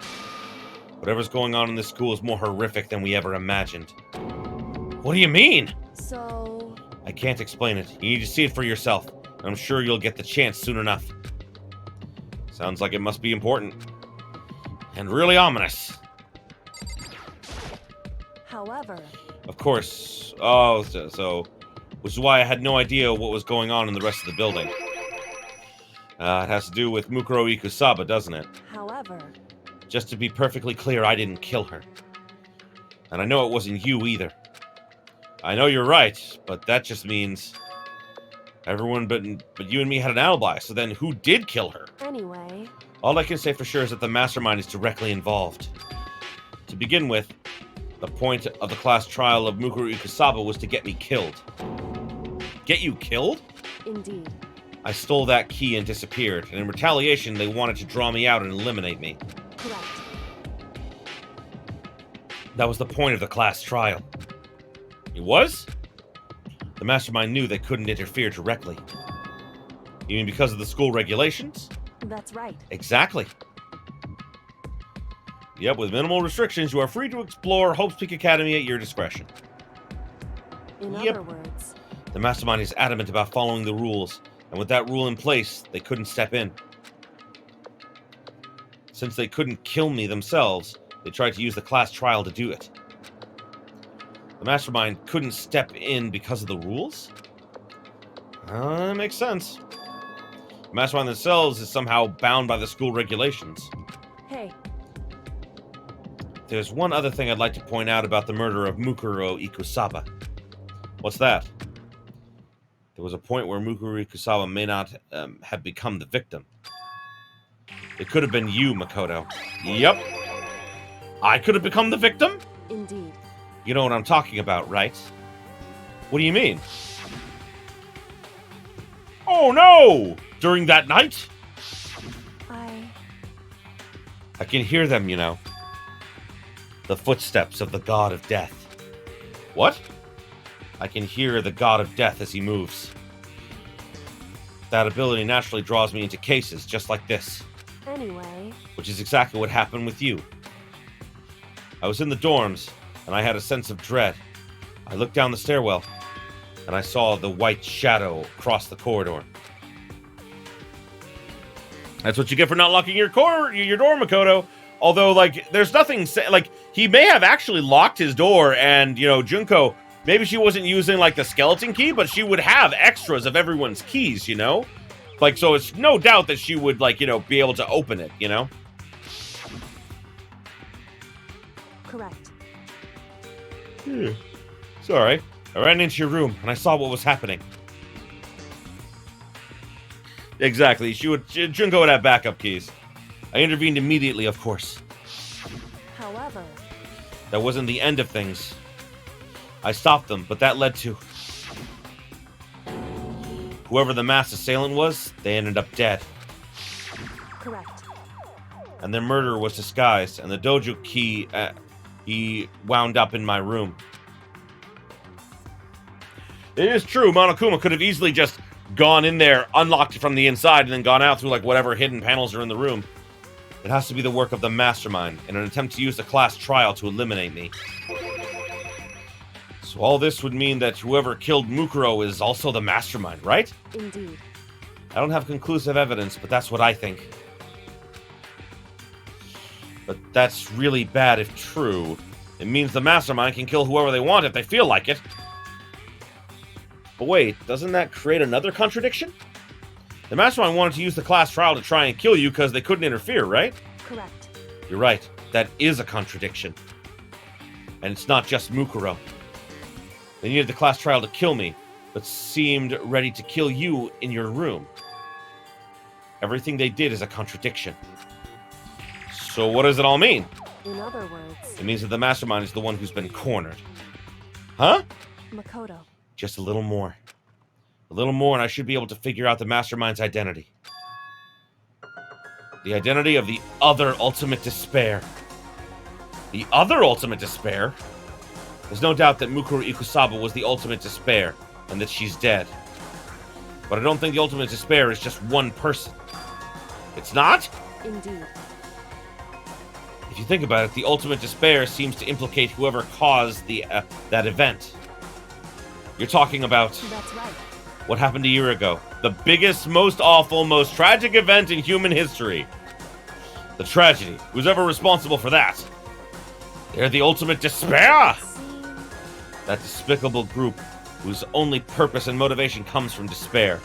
Whatever's going on in this school is more horrific than we ever imagined. What do you mean? So... I can't explain it. You need to see it for yourself. And I'm sure you'll get the chance soon enough. Sounds like it must be important. And really ominous. However... Of course. Oh, so... Which is why I had no idea what was going on in the rest of the building. It has to do with Mukuro Ikusaba, doesn't it? However... Just to be perfectly clear, I didn't kill her. And I know it wasn't you either. I know you're right, but that just means... Everyone but you and me had an alibi, so then who did kill her? Anyway... All I can say for sure is that the mastermind is directly involved. To begin with, the point of the class trial of Mukuro Ikusaba was to get me killed. Get you killed? Indeed. I stole that key and disappeared, and in retaliation, they wanted to draw me out and eliminate me. Correct. That was the point of the class trial. It was? The mastermind knew they couldn't interfere directly. You mean because of the school regulations? That's right. Exactly. Yep, with minimal restrictions, you are free to explore Hope's Peak Academy at your discretion. In other words... The mastermind is adamant about following the rules, and with that rule in place, they couldn't step in. Since they couldn't kill me themselves, they tried to use the class trial to do it. The mastermind couldn't step in because of the rules? That makes sense. The mastermind themselves is somehow bound by the school regulations. Hey. There's one other thing I'd like to point out about the murder of Mukuro Ikusaba. What's that? There was a point where Mukuro Ikusaba may not have become the victim. It could have been you, Makoto. Yep. I could have become the victim? Indeed. You know what I'm talking about, right? What do you mean? Oh no! During that night? I can hear them, you know. The footsteps of the god of death. What? I can hear the god of death as he moves. That ability naturally draws me into cases just like this. Anyway... Which is exactly what happened with you. I was in the dorms, and I had a sense of dread. I looked down the stairwell, and I saw the white shadow cross the corridor. That's what you get for not locking your door, Makoto. Although, like, there's nothing... Like, he may have actually locked his door, and, you know, Junko... Maybe she wasn't using, like, the skeleton key, but she would have extras of everyone's keys, you know? Like, so it's no doubt that she would, like, you know, be able to open it, you know? Correct. Sorry. I ran into your room, and I saw what was happening. Exactly. Junko would have backup keys. I intervened immediately, of course. However... That wasn't the end of things. I stopped them, but that led to... Whoever the mass assailant was, they ended up dead. Correct. And their murder was disguised, and the dojo key, he wound up in my room. It is true, Monokuma could have easily just gone in there, unlocked it from the inside, and then gone out through, like, whatever hidden panels are in the room. It has to be the work of the mastermind in an attempt to use the class trial to eliminate me. So all this would mean that whoever killed Mukuro is also the mastermind, right? Indeed. I don't have conclusive evidence, but that's what I think. But that's really bad if true. It means the mastermind can kill whoever they want if they feel like it. But wait, doesn't that create another contradiction? The mastermind wanted to use the class trial to try and kill you because they couldn't interfere, right? Correct. You're right. That is a contradiction. And it's not just Mukuro. They needed the class trial to kill me, but seemed ready to kill you in your room. Everything they did is a contradiction. So what does it all mean? In other words, It means that the mastermind is the one who's been cornered. Huh? Makoto. Just a little more. A little more and I should be able to figure out the mastermind's identity. The identity of the other ultimate despair. The other ultimate despair? There's no doubt that Mukuro Ikusaba was the ultimate despair, and that she's dead. But I don't think the ultimate despair is just one person. It's not? Indeed. If you think about it, the ultimate despair seems to implicate whoever caused that event. You're talking about That's right. what happened a year ago. The biggest, most awful, most tragic event in human history. The tragedy. Who's ever responsible for that? They're the ultimate despair! That despicable group whose only purpose and motivation comes from despair.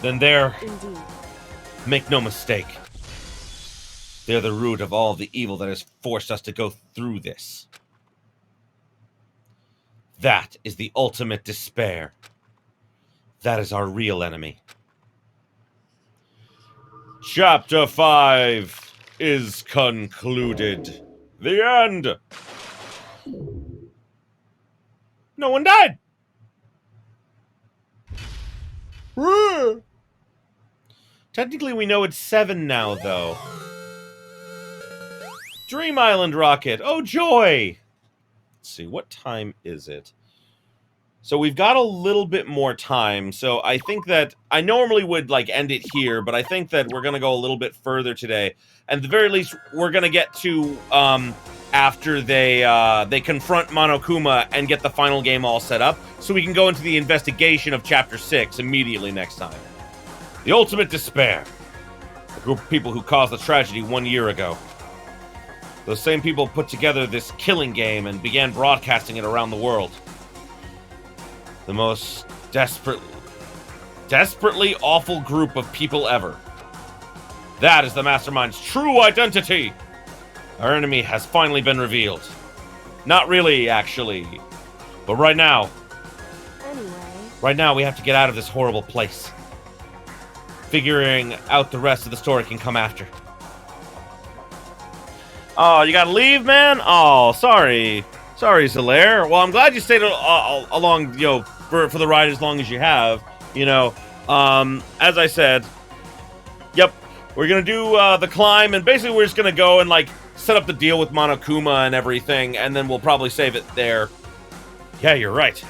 Then they're, Indeed. make no mistake, they're the root of all the evil that has forced us to go through this. That is the ultimate despair. That is our real enemy. Chapter 5 is concluded. The end. No one died. Woo! Technically, we know it's 7 now, though. Dream Island rocket. Oh, joy! Let's see, what time is it? So we've got a little bit more time, so I think that I normally would like end it here, but I think that we're gonna go a little bit further today. And at the very least, we're gonna get to after they confront Monokuma and get the final game all set up, so we can go into the investigation of Chapter 6 immediately next time. The Ultimate Despair. A group of people who caused the tragedy 1 year ago. Those same people put together this killing game and began broadcasting it around the world. The most desperately awful group of people ever. That is the Mastermind's true identity. Our enemy has finally been revealed. Not really, actually. But right now we have to get out of this horrible place. Figuring out the rest of the story can come after. Oh, you gotta leave, man? Oh, sorry. Sorry, Zelaire. Well, I'm glad you stayed along, you know, for the ride as long as you have. You know, as I said, yep, we're gonna do the climb, and basically we're just gonna go and, like, set up the deal with Monokuma and everything, and then we'll probably save it there. Yeah, you're right.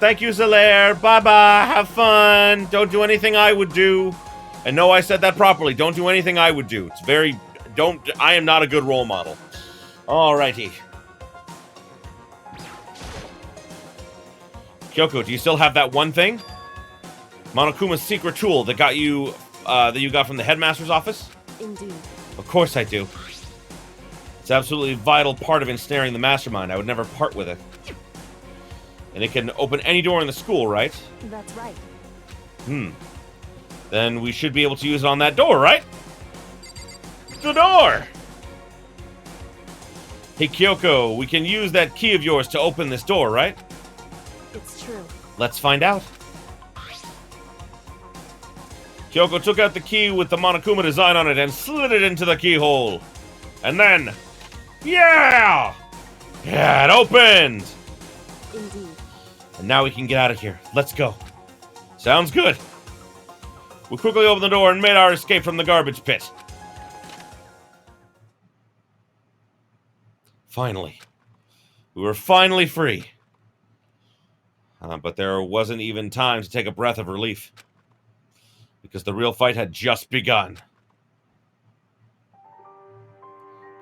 Thank you, Zelaire. Bye-bye. Have fun. Don't do anything I would do. And no, I said that properly. Don't do anything I would do. It's very... I am not a good role model. Alrighty. Kyoko, do you still have that one thing? Monokuma's secret tool that got you, that you got from the headmaster's office? Indeed. Of course I do. It's absolutely a vital part of ensnaring the mastermind. I would never part with it. And it can open any door in the school, right? That's right. Then we should be able to use it on that door, right? The door! Hey, Kyoko, we can use that key of yours to open this door, right? It's true. Let's find out. Kyoko took out the key with the Monokuma design on it and slid it into the keyhole. And then... Yeah! Yeah, it opened! Indeed. And now we can get out of here. Let's go. Sounds good. We quickly opened the door and made our escape from the garbage pit. Finally. We were finally free. But there wasn't even time to take a breath of relief. because the real fight had just begun.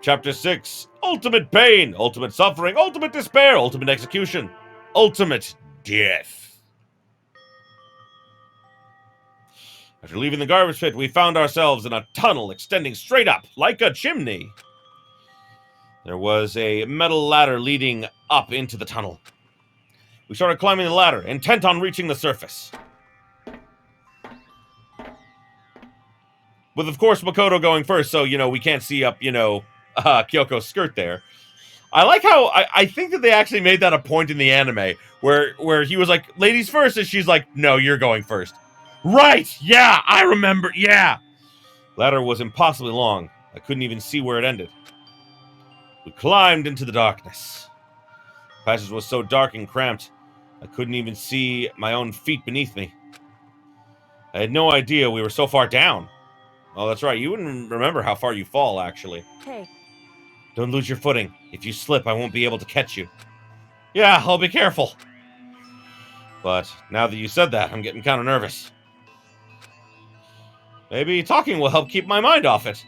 Chapter 6, Ultimate Pain, Ultimate Suffering, Ultimate Despair, Ultimate Execution, Ultimate Death. After leaving the garbage pit, we found ourselves in a tunnel extending straight up, like a chimney. There was a metal ladder leading up into the tunnel. We started climbing the ladder, intent on reaching the surface. With, of course, Makoto going first, so, we can't see up, Kyoko's skirt there. I like how, I think that they actually made that a point in the anime, where he was like, ladies first, and she's like, no, you're going first. Right, yeah, I remember, yeah. Ladder was impossibly long. I couldn't even see where it ended. We climbed into the darkness. The passage was so dark and cramped, I couldn't even see my own feet beneath me. I had no idea we were so far down. Oh, that's right, you wouldn't remember how far you fall, actually. Hey. Don't lose your footing. If you slip, I won't be able to catch you. Yeah, I'll be careful. But now that you said that, I'm getting kind of nervous. Maybe talking will help keep my mind off it.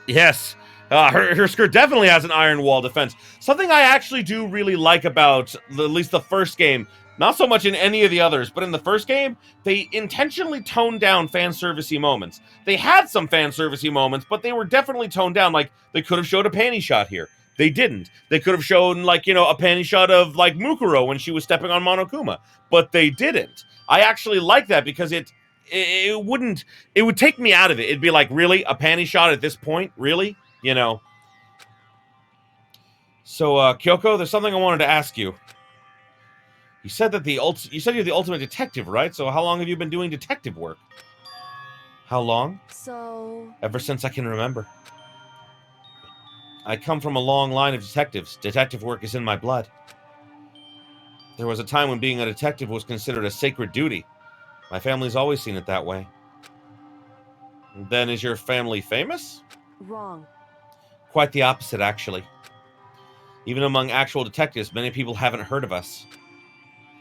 Yes, her skirt definitely has an iron wall defense. Something I actually do really like about at least the first game. Not so much in any of the others, but in the first game, they intentionally toned down fan servicey moments. They had some fan servicey moments, but they were definitely toned down. Like, they could have showed a panty shot here. They didn't. They could have shown, like, a panty shot of, like, Mukuro when she was stepping on Monokuma. But they didn't. I actually like that because it would take me out of it. It'd be like, really? A panty shot at this point? Really? So, Kyoko, there's something I wanted to ask you. You said that you said you're the ultimate detective, right? So how long have you been doing detective work? How long? So... Ever since I can remember. I come from a long line of detectives. Detective work is in my blood. There was a time when being a detective was considered a sacred duty. My family's always seen it that way. Then is your family famous? Wrong. Quite the opposite, actually. Even among actual detectives, many people haven't heard of us.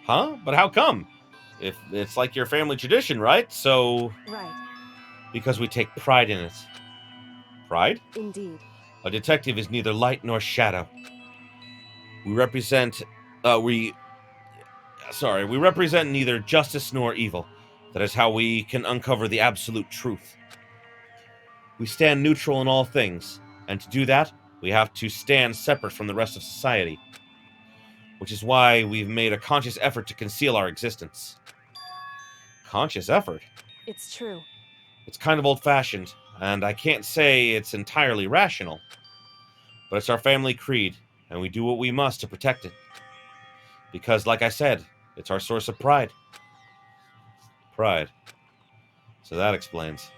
Huh? But how come? If it's like your family tradition, right? So... Right. Because we take pride in it. Pride? Indeed. A detective is neither light nor shadow. We represent neither justice nor evil. That is how we can uncover the absolute truth. We stand neutral in all things, and to do that, we have to stand separate from the rest of society. Which is why we've made a conscious effort to conceal our existence. Conscious effort? It's true. It's kind of old-fashioned, and I can't say it's entirely rational. But it's our family creed, and we do what we must to protect it. Because, like I said, it's our source of pride. Pride. So that explains.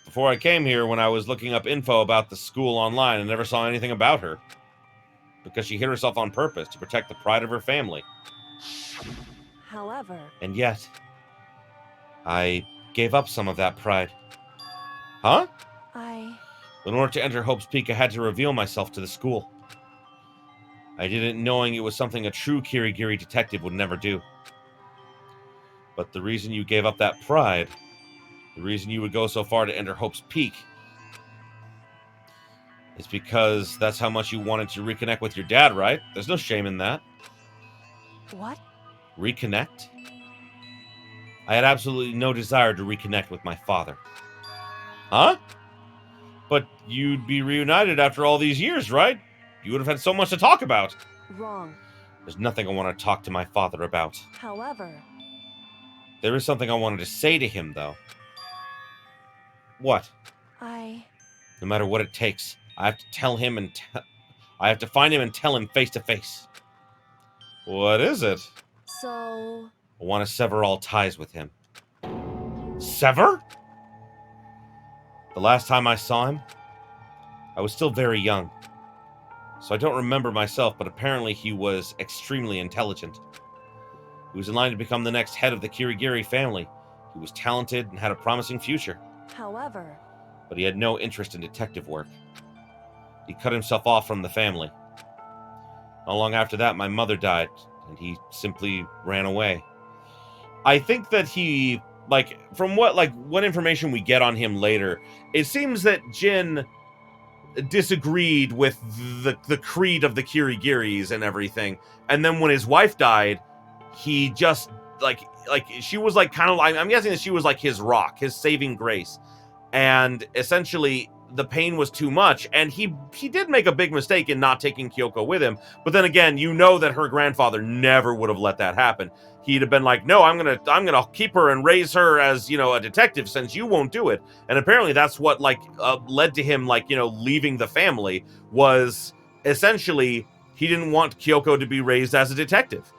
Before I came here, when I was looking up info about the school online, I never saw anything about her. Because she hid herself on purpose to protect the pride of her family. However... And yet, I gave up some of that pride. Huh? In order to enter Hope's Peak, I had to reveal myself to the school. I did it knowing it was something a true Kirigiri detective would never do. But the reason you gave up that pride, the reason you would go so far to enter Hope's Peak, is because that's how much you wanted to reconnect with your dad, right? There's no shame in that. What? Reconnect? I had absolutely no desire to reconnect with my father. Huh? But you'd be reunited after all these years, right? You would have had so much to talk about. Wrong. There's nothing I want to talk to my father about. However... There is something I wanted to say to him, though. What? No matter what it takes, I have to tell him and I have to find him and tell him face to face. What is it? So... I want to sever all ties with him. Sever? The last time I saw him, I was still very young. So I don't remember myself, but apparently he was extremely intelligent. He was in line to become the next head of the Kirigiri family. He was talented and had a promising future. However... But he had no interest in detective work. He cut himself off from the family. Not long after that, my mother died, and he simply ran away. I think that he, like, from what information we get on him later, it seems that Jin disagreed with the creed of the Kirigiris and everything. And then when his wife died, he just, like she was like kind of like, I'm guessing that she was like his rock, his saving grace. And essentially the pain was too much, and he did make a big mistake in not taking Kyoko with him. But then again, you know that her grandfather never would have let that happen. He'd have been like, no, I'm gonna keep her and raise her as, you know, a detective, since you won't do it. And apparently that's what led to him, like, you know, leaving the family, was essentially he didn't want Kyoko to be raised as a detective,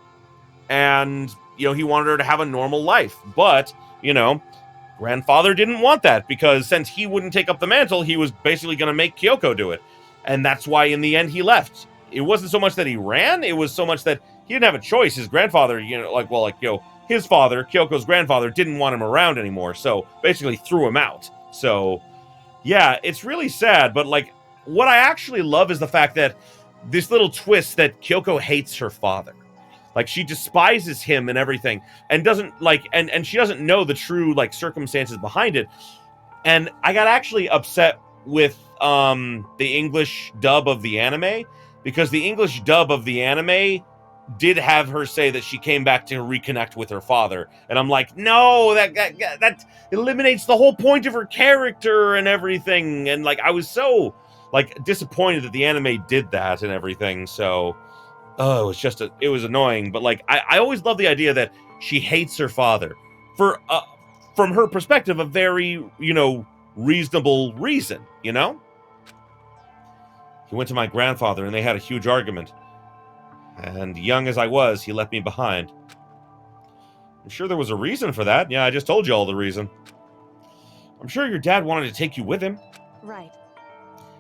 and, you know, he wanted her to have a normal life. But, you know, grandfather didn't want that, because since he wouldn't take up the mantle, he was basically going to make Kyoko do it. And that's why in the end he left. It wasn't so much that he ran, it was so much that he didn't have a choice. His grandfather, you know, his father, Kyoko's grandfather, didn't want him around anymore, so basically threw him out. So, yeah, it's really sad, but, like, what I actually love is the fact that this little twist that Kyoko hates her father. Like, she despises him and everything, and doesn't, like, and she doesn't know the true, like, circumstances behind it. And I got actually upset with the English dub of the anime, because the English dub of the anime did have her say that she came back to reconnect with her father. And I'm like, no, that eliminates the whole point of her character and everything. And, like, I was so, like, disappointed that the anime did that and everything. So, oh, it was annoying. But, like, I always love the idea that she hates her father for, from her perspective, a very, you know, reasonable reason, you know? He went to my grandfather and they had a huge argument. And young as I was, he left me behind. I'm sure there was a reason for that. Yeah, I just told you all the reason. I'm sure your dad wanted to take you with him. Right.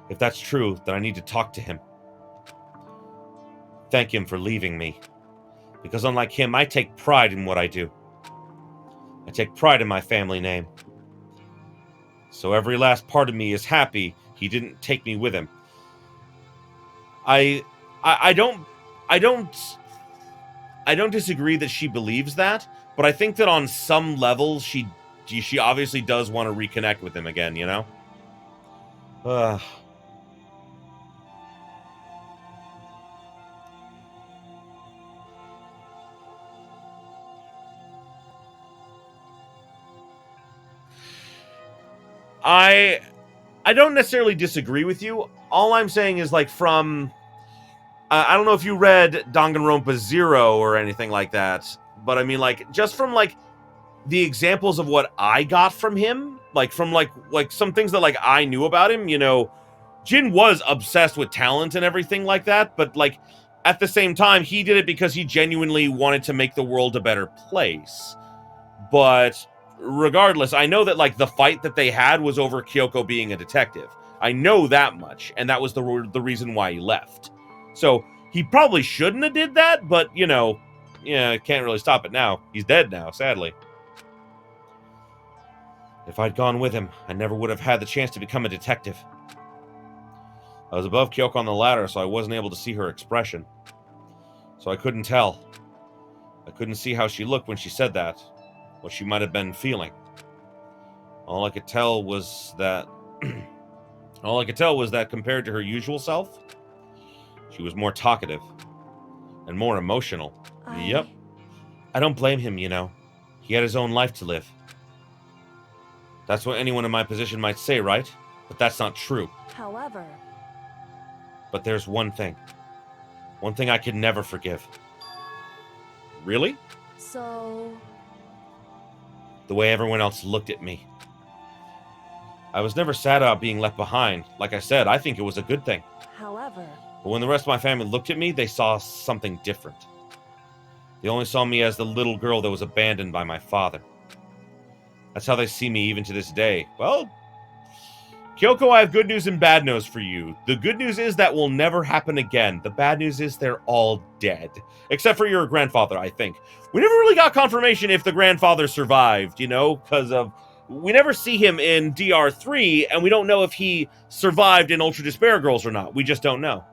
If that's true, then I need to talk to him. Thank him for leaving me. Because unlike him, I take pride in what I do. I take pride in my family name. So every last part of me is happy he didn't take me with him. I don't disagree that she believes that, but I think that on some level she obviously does want to reconnect with him again, you know? I don't necessarily disagree with you. All I'm saying is, like, from I don't know if you read Danganronpa 0 or anything like that, but I mean, like, just from, like, the examples of what I got from him, like, from, like some things that, like, I knew about him, you know, Jin was obsessed with talent and everything like that, but, like, at the same time, he did it because he genuinely wanted to make the world a better place. But regardless, I know that, like, the fight that they had was over Kyoko being a detective. I know that much, and that was the reason why he left. So, he probably shouldn't have did that, but, you know, yeah, can't really stop it now. He's dead now, sadly. If I'd gone with him, I never would have had the chance to become a detective. I was above Kyoko on the ladder, so I wasn't able to see her expression. So I couldn't tell. I couldn't see how she looked when she said that, what she might have been feeling. All I could tell was that compared to her usual self, she was more talkative and more emotional. Yep. I don't blame him, you know. He had his own life to live. That's what anyone in my position might say, right? But that's not true. However... But there's one thing. One thing I could never forgive. Really? So... The way everyone else looked at me. I was never sad about being left behind. Like I said, I think it was a good thing. However... But when the rest of my family looked at me, they saw something different. They only saw me as the little girl that was abandoned by my father. That's how they see me even to this day. Well, Kyoko, I have good news and bad news for you. The good news is that will never happen again. The bad news is they're all dead. Except for your grandfather, I think. We never really got confirmation if the grandfather survived, you know, because of... We never see him in DR3, and we don't know if he survived in Ultra Despair Girls or not. We just don't know.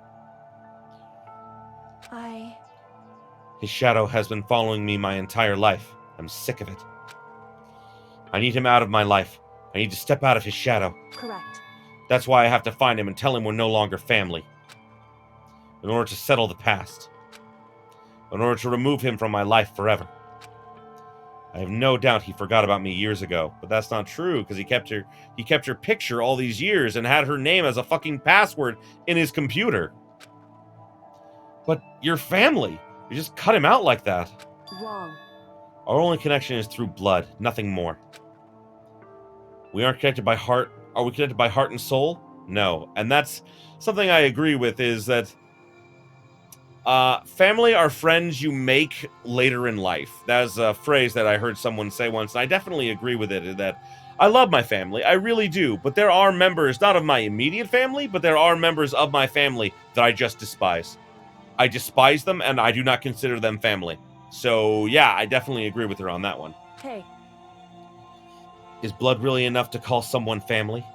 His shadow has been following me my entire life. I'm sick of it. I need him out of my life. I need to step out of his shadow. Correct. That's why I have to find him and tell him we're no longer family. In order to settle the past. In order to remove him from my life forever. I have no doubt he forgot about me years ago, but that's not true because he kept her picture all these years and had her name as a fucking password in his computer. But you're family. You just cut him out like that. Wrong. Our only connection is through blood, nothing more. We aren't connected by heart. Are we connected by heart and soul? No. And that's something I agree with, is that family are friends you make later in life. That's a phrase that I heard someone say once, and I definitely agree with it, that I love my family. I really do. But there are members, not of my immediate family, but there are members of my family that I just despise. I despise them, and I do not consider them family. So, yeah, I definitely agree with her on that one. Hey. Is blood really enough to call someone family?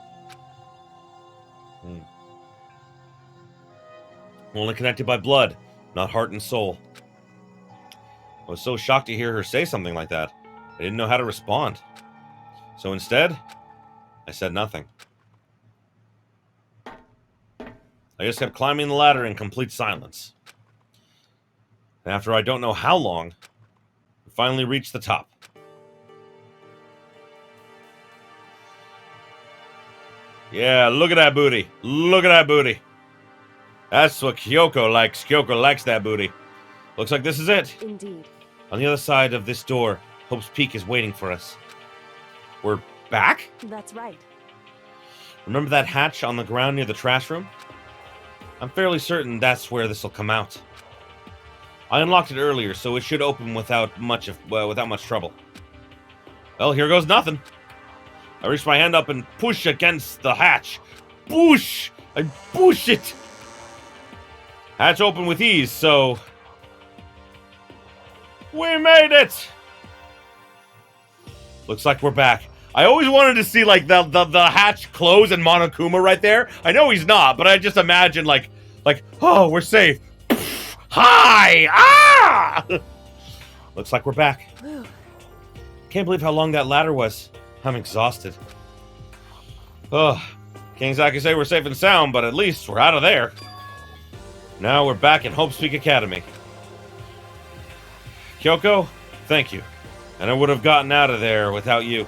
Only connected by blood, not heart and soul. I was so shocked to hear her say something like that. I didn't know how to respond. So instead, I said nothing. I just kept climbing the ladder in complete silence. And after I don't know how long, we finally reached the top. Yeah, look at that booty. Look at that booty. That's what Kyoko likes. Kyoko likes that booty. Looks like this is it. Indeed. On the other side of this door, Hope's Peak is waiting for us. We're back? That's right. Remember that hatch on the ground near the trash room? I'm fairly certain that's where this will come out. I unlocked it earlier, so it should open without much trouble. Well, here goes nothing. I reach my hand up and push against the hatch. Push! I push it! Hatch open with ease, so... We made it! Looks like we're back. I always wanted to see, like, the hatch close and Monokuma right there. I know he's not, but I just imagine, like, oh, we're safe. Hi! Ah! Looks like we're back. Can't believe how long that ladder was. I'm exhausted. Ugh. Can't exactly say we're safe and sound, but at least we're out of there. Now we're back in Hope's Peak Academy. Kyoko, thank you. And I would have gotten out of there without you.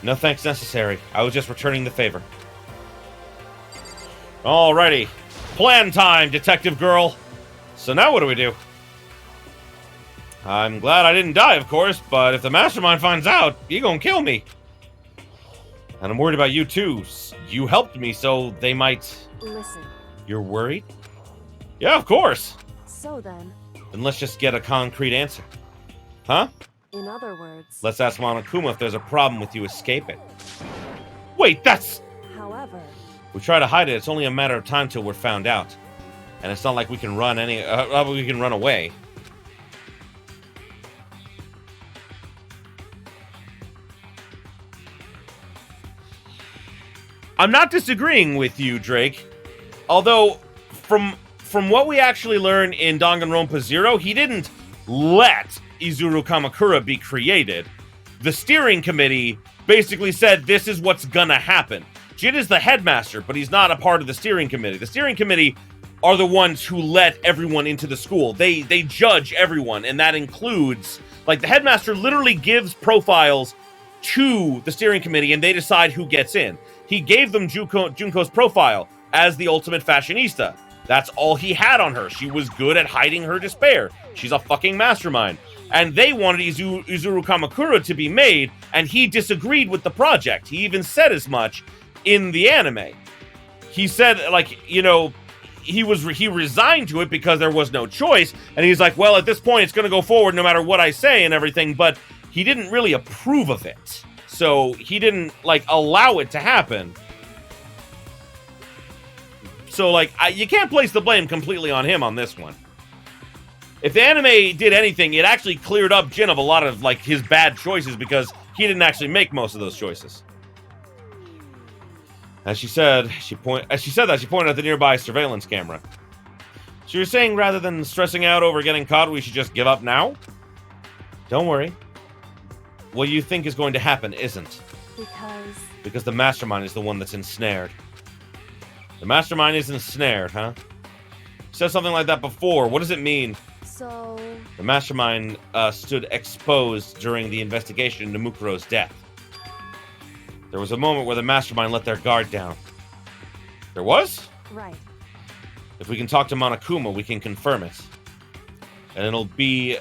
No thanks necessary. I was just returning the favor. Alrighty. Plan time, detective girl. So now what do we do? I'm glad I didn't die, of course, but if the mastermind finds out, he gonna kill me. And I'm worried about you too. You helped me, so they might... Listen. You're worried? Yeah, of course. So then... Then let's just get a concrete answer. Huh? In other words... Let's ask Monokuma if there's a problem with you escaping. Wait, that's... However... We try to hide it, it's only a matter of time till we're found out. And it's not like we can run we can run away. I'm not disagreeing with you, Drake. Although, from what we actually learn in Danganronpa 0, he didn't let Izuru Kamakura be created. The steering committee basically said this is what's gonna happen. Jin is the headmaster, but he's not a part of the steering committee. The steering committee are the ones who let everyone into the school. They judge everyone, and that includes... Like, the headmaster literally gives profiles to the steering committee, and they decide who gets in. He gave them Junko's profile as the ultimate fashionista. That's all he had on her. She was good at hiding her despair. She's a fucking mastermind. And they wanted Izuru Kamakura to be made, and he disagreed with the project. He even said as much in the anime. He said, like, you know, he resigned to it because there was no choice, and he's like, well, at this point, it's going to go forward no matter what I say and everything, but he didn't really approve of it. So he didn't, like, allow it to happen. So, like, you can't place the blame completely on him on this one. If the anime did anything, it actually cleared up Jin of a lot of, like, his bad choices because he didn't actually make most of those choices. As she said that, she pointed at the nearby surveillance camera. So you're saying rather than stressing out over getting caught, we should just give up now? Don't worry. What you think is going to happen isn't. Because the mastermind is the one that's ensnared. The mastermind is ensnared, huh? You said something like that before. What does it mean? So... The mastermind stood exposed during the investigation into Mukuro's death. There was a moment where the mastermind let their guard down. There was? Right. If we can talk to Monokuma, we can confirm it. And it'll be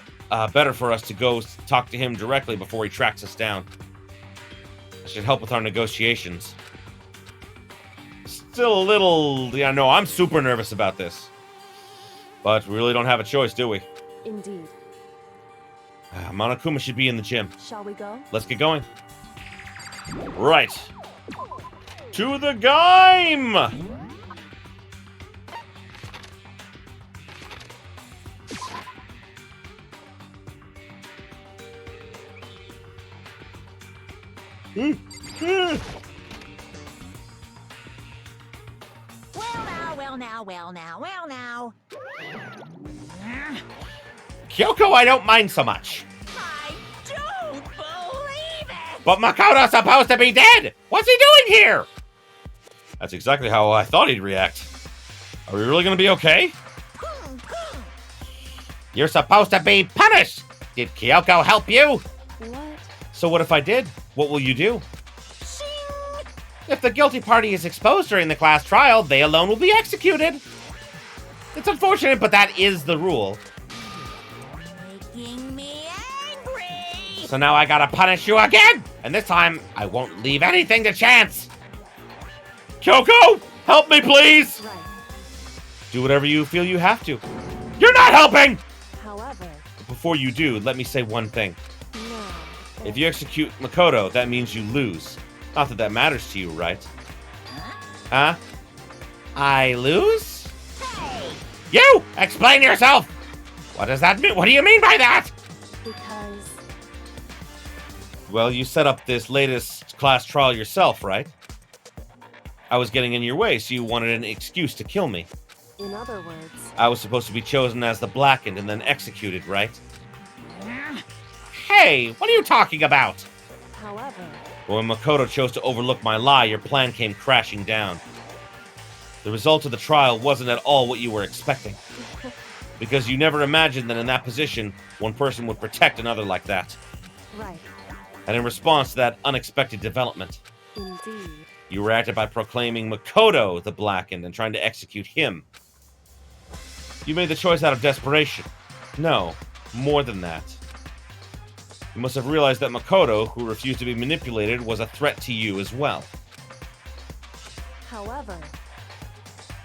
better for us to go talk to him directly before he tracks us down. That should help with our negotiations. Still a little... Yeah, no, I'm super nervous about this. But we really don't have a choice, do we? Indeed. Monokuma should be in the gym. Shall we go? Let's get going. Right. To the game! Well now. Kyoko, I don't mind so much. I don't believe it! But Makoto's supposed to be dead! What's he doing here? That's exactly how I thought he'd react. Are we really gonna be okay? You're supposed to be punished! Did Kyoko help you? What? So what if I did? What will you do? If the guilty party is exposed during the class trial, they alone will be executed. It's unfortunate, but that is the rule. Making me angry! So now I gotta punish you again! And this time, I won't leave anything to chance! Kyoko! Help me, please! Right. Do whatever you feel you have to. You're not helping! However... Before you do, let me say one thing. No. If you execute Makoto, that means you lose. Not that that matters to you, right? Huh? I lose? You! Explain yourself! What does that mean? What do you mean by that? Because... Well, you set up this latest class trial yourself, right? I was getting in your way, so you wanted an excuse to kill me. In other words... I was supposed to be chosen as the Blackened and then executed, right? Hey, what are you talking about? However... When Makoto chose to overlook my lie, your plan came crashing down. The result of the trial wasn't at all what you were expecting. Because you never imagined that in that position, one person would protect another like that. Right. And in response to that unexpected development, Indeed. you reacted by proclaiming Makoto the Blackened and trying to execute him. You made the choice out of desperation. No, more than that. You must have realized that Makoto, who refused to be manipulated, was a threat to you as well. However...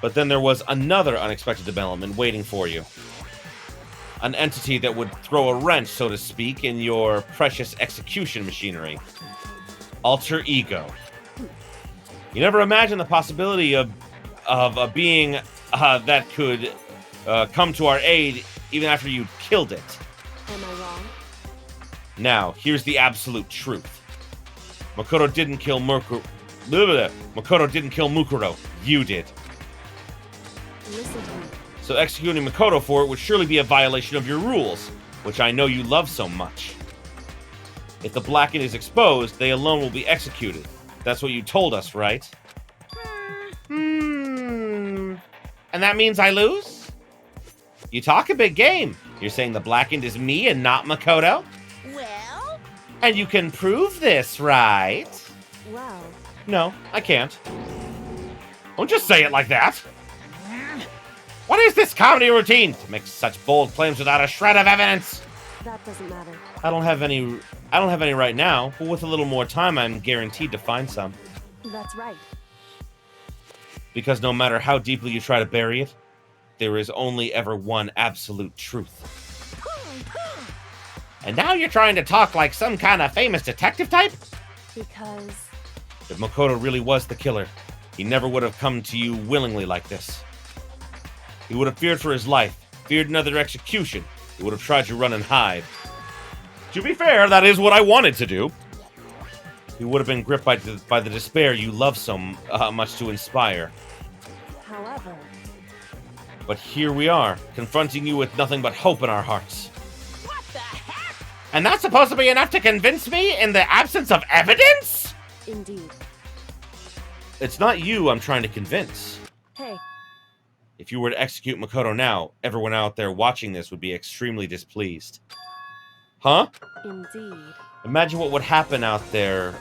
But then there was another unexpected development waiting for you. An entity that would throw a wrench, so to speak, in your precious execution machinery. Alter Ego. You never imagined the possibility of a being that could come to our aid even after you killed it. Am I wrong? Now, here's the absolute truth. Makoto didn't kill Makoto didn't kill Mukuro. You did. Listen to me. So executing Makoto for it would surely be a violation of your rules, which I know you love so much. If the Blackened is exposed, they alone will be executed. That's what you told us, right? And that means I lose? You talk a big game. You're saying the Blackened is me and not Makoto? Well? And you can prove this, right? Well... No, I can't. Don't just say it like that. What is this comedy routine? To make such bold claims without a shred of evidence? That doesn't matter. I don't have any right now, but with a little more time, I'm guaranteed to find some. That's right. Because no matter how deeply you try to bury it, there is only ever one absolute truth. And now you're trying to talk like some kind of famous detective type? Because... If Makoto really was the killer, he never would have come to you willingly like this. He would have feared for his life, feared another execution. He would have tried to run and hide. To be fair, that is what I wanted to do. He would have been gripped by the despair you love so much to inspire. However... But here we are, confronting you with nothing but hope in our hearts. What the heck? And that's supposed to be enough to convince me in the absence of evidence? Indeed. It's not you I'm trying to convince. Hey, If you were to execute Makoto now, everyone out there watching this would be extremely displeased. Huh? indeed. Imagine what would happen out there.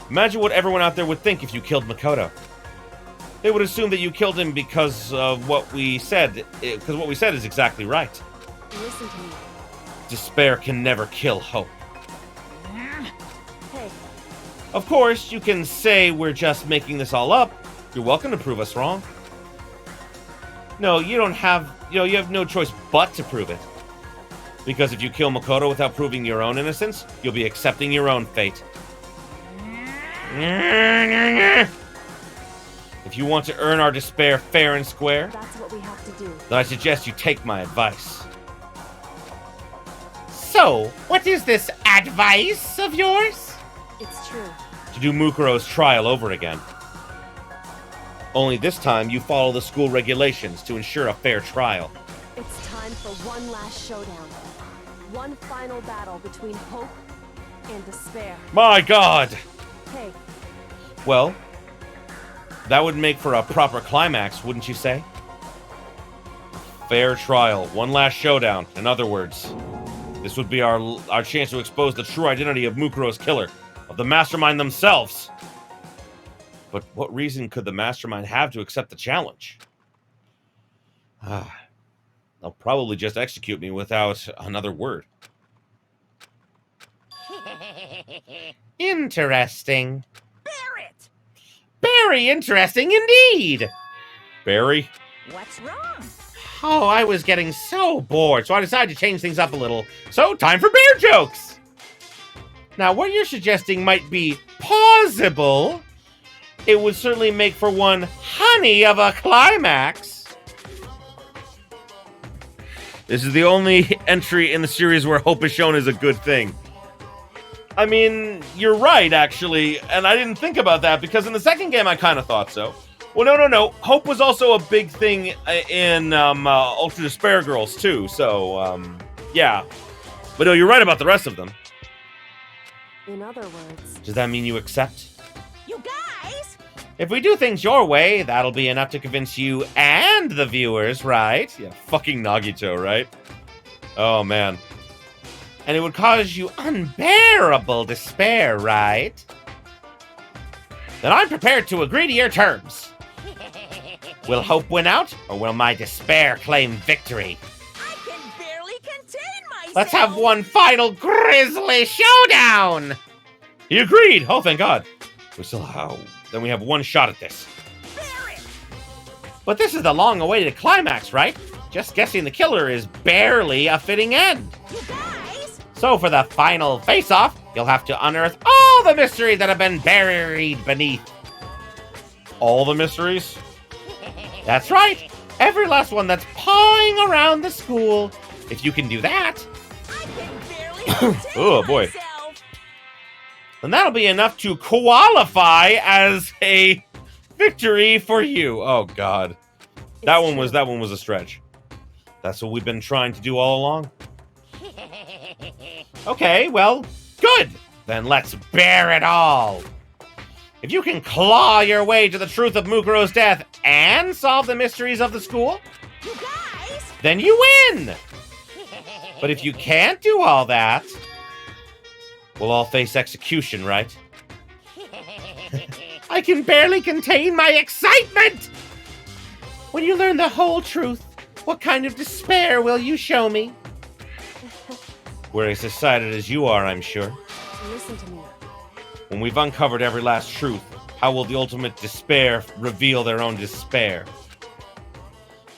Imagine what everyone out there would think if you killed Makoto. They would assume that you killed him because of what we said. Because what we said is exactly right. Listen to me. Despair can never kill hope. Hey, Of course, you can say we're just making this all up. You're welcome to prove us wrong. No, you don't have... you have no choice but to prove it. Because if you kill Makoto without proving your own innocence, you'll be accepting your own fate. If you want to earn our despair fair and square, that's what we have to do. then I suggest you take my advice. So, what is this advice of yours? It's true. To do Mukuro's trial over again. Only this time, you follow the school regulations to ensure a fair trial. It's time for one last showdown. One final battle between hope and despair. My God! Hey, Well, that would make for a proper climax, wouldn't you say? Fair trial, one last showdown. In other words, this would be our chance to expose the true identity of Mukuro's killer, of the mastermind themselves. But what reason could the mastermind have to accept the challenge? They'll probably just execute me without another word. Interesting. Barrett! Very interesting indeed. Barry? What's wrong? Oh, I was getting so bored, so I decided to change things up a little. So, time for bear jokes! Now, what you're suggesting might be plausible. It would certainly make for one honey of a climax. This is the only entry in the series where hope is shown as a good thing. I mean, you're right, actually, and I didn't think about that, because in the second game I kind of thought so. Well, no. Hope was also a big thing in Ultra Despair Girls, too, so, yeah. But no, you're right about the rest of them. in other words, Does that mean you accept? You guys? If we do things your way, that'll be enough to convince you and the viewers, right? Yeah, fucking Nagito, right? Oh, man. And it would cause you unbearable despair, right? Then I'm prepared to agree to your terms. Will hope win out, or will my despair claim victory? I can barely contain myself. Let's have one final grisly showdown! He agreed! Oh, thank God. Then we have one shot at this. Barrett! But this is the long-awaited climax, right? Just guessing the killer is barely a fitting end. You guys? So for the final face-off, you'll have to unearth all the mysteries that have been buried beneath. All the mysteries? That's right! Every last one that's pawing around the school. If you can do that, I can barely contain Oh, boy. myself. then that'll be enough to qualify as a Victory for you! Oh, God. That it's one was true. a stretch. That's what we've been trying to do all along. Okay, well, good. Then let's bear it all. If you can claw your way to the truth of Mukuro's death and solve the mysteries of the school, You guys? then you win. But if you can't do all that, We'll all face execution, right? I can barely contain my excitement. When you learn the whole truth, what kind of despair will you show me? We're as excited as you are, I'm sure. Listen to me. When we've uncovered every last truth, how will the ultimate despair reveal their own despair?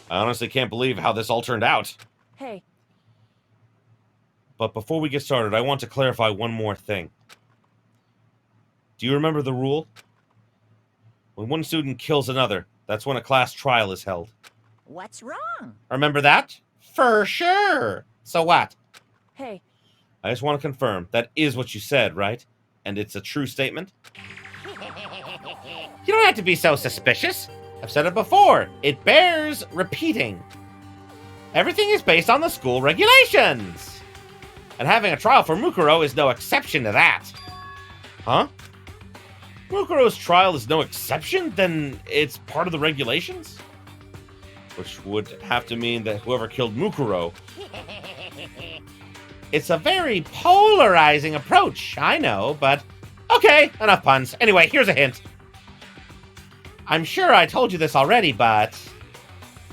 I honestly can't believe how this all turned out. Hey, But before we get started, I want to clarify one more thing. Do you remember the rule? When one student kills another, that's when a class trial is held. What's wrong? Remember that? For sure. So what? hey, I just want to confirm that is what you said, right? And it's a true statement? You don't have to be so suspicious. I've said it before. It bears repeating. Everything is based on the school regulations. And having a trial for Mukuro is no exception to that. Huh? Mukuro's trial is no exception? Then it's part of the regulations? Which would have to mean that whoever killed Mukuro... It's a very polarizing approach, I know, but... Okay, enough puns. Anyway, here's a hint. I'm sure I told you this already, but...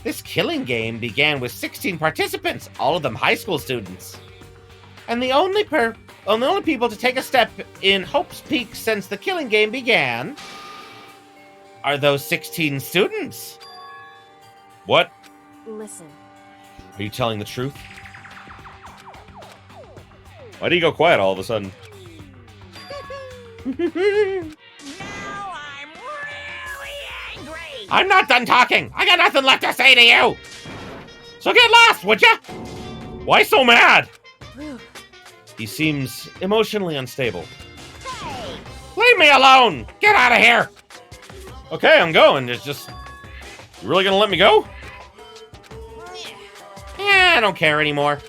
This killing game began with 16 participants, all of them high school students. And the only people to take a step in Hope's Peak since the killing game began are those 16 students. What? Listen. Are you telling the truth? Why do you go quiet all of a sudden? Now I'm really angry! I'm not done talking! I got nothing left to say to you! So get lost, would ya? Why so mad? Whew. He seems emotionally unstable. Hey! Leave me alone! Get out of here! Okay, I'm going. It's just... You really gonna let me go? Yeah, I don't care anymore.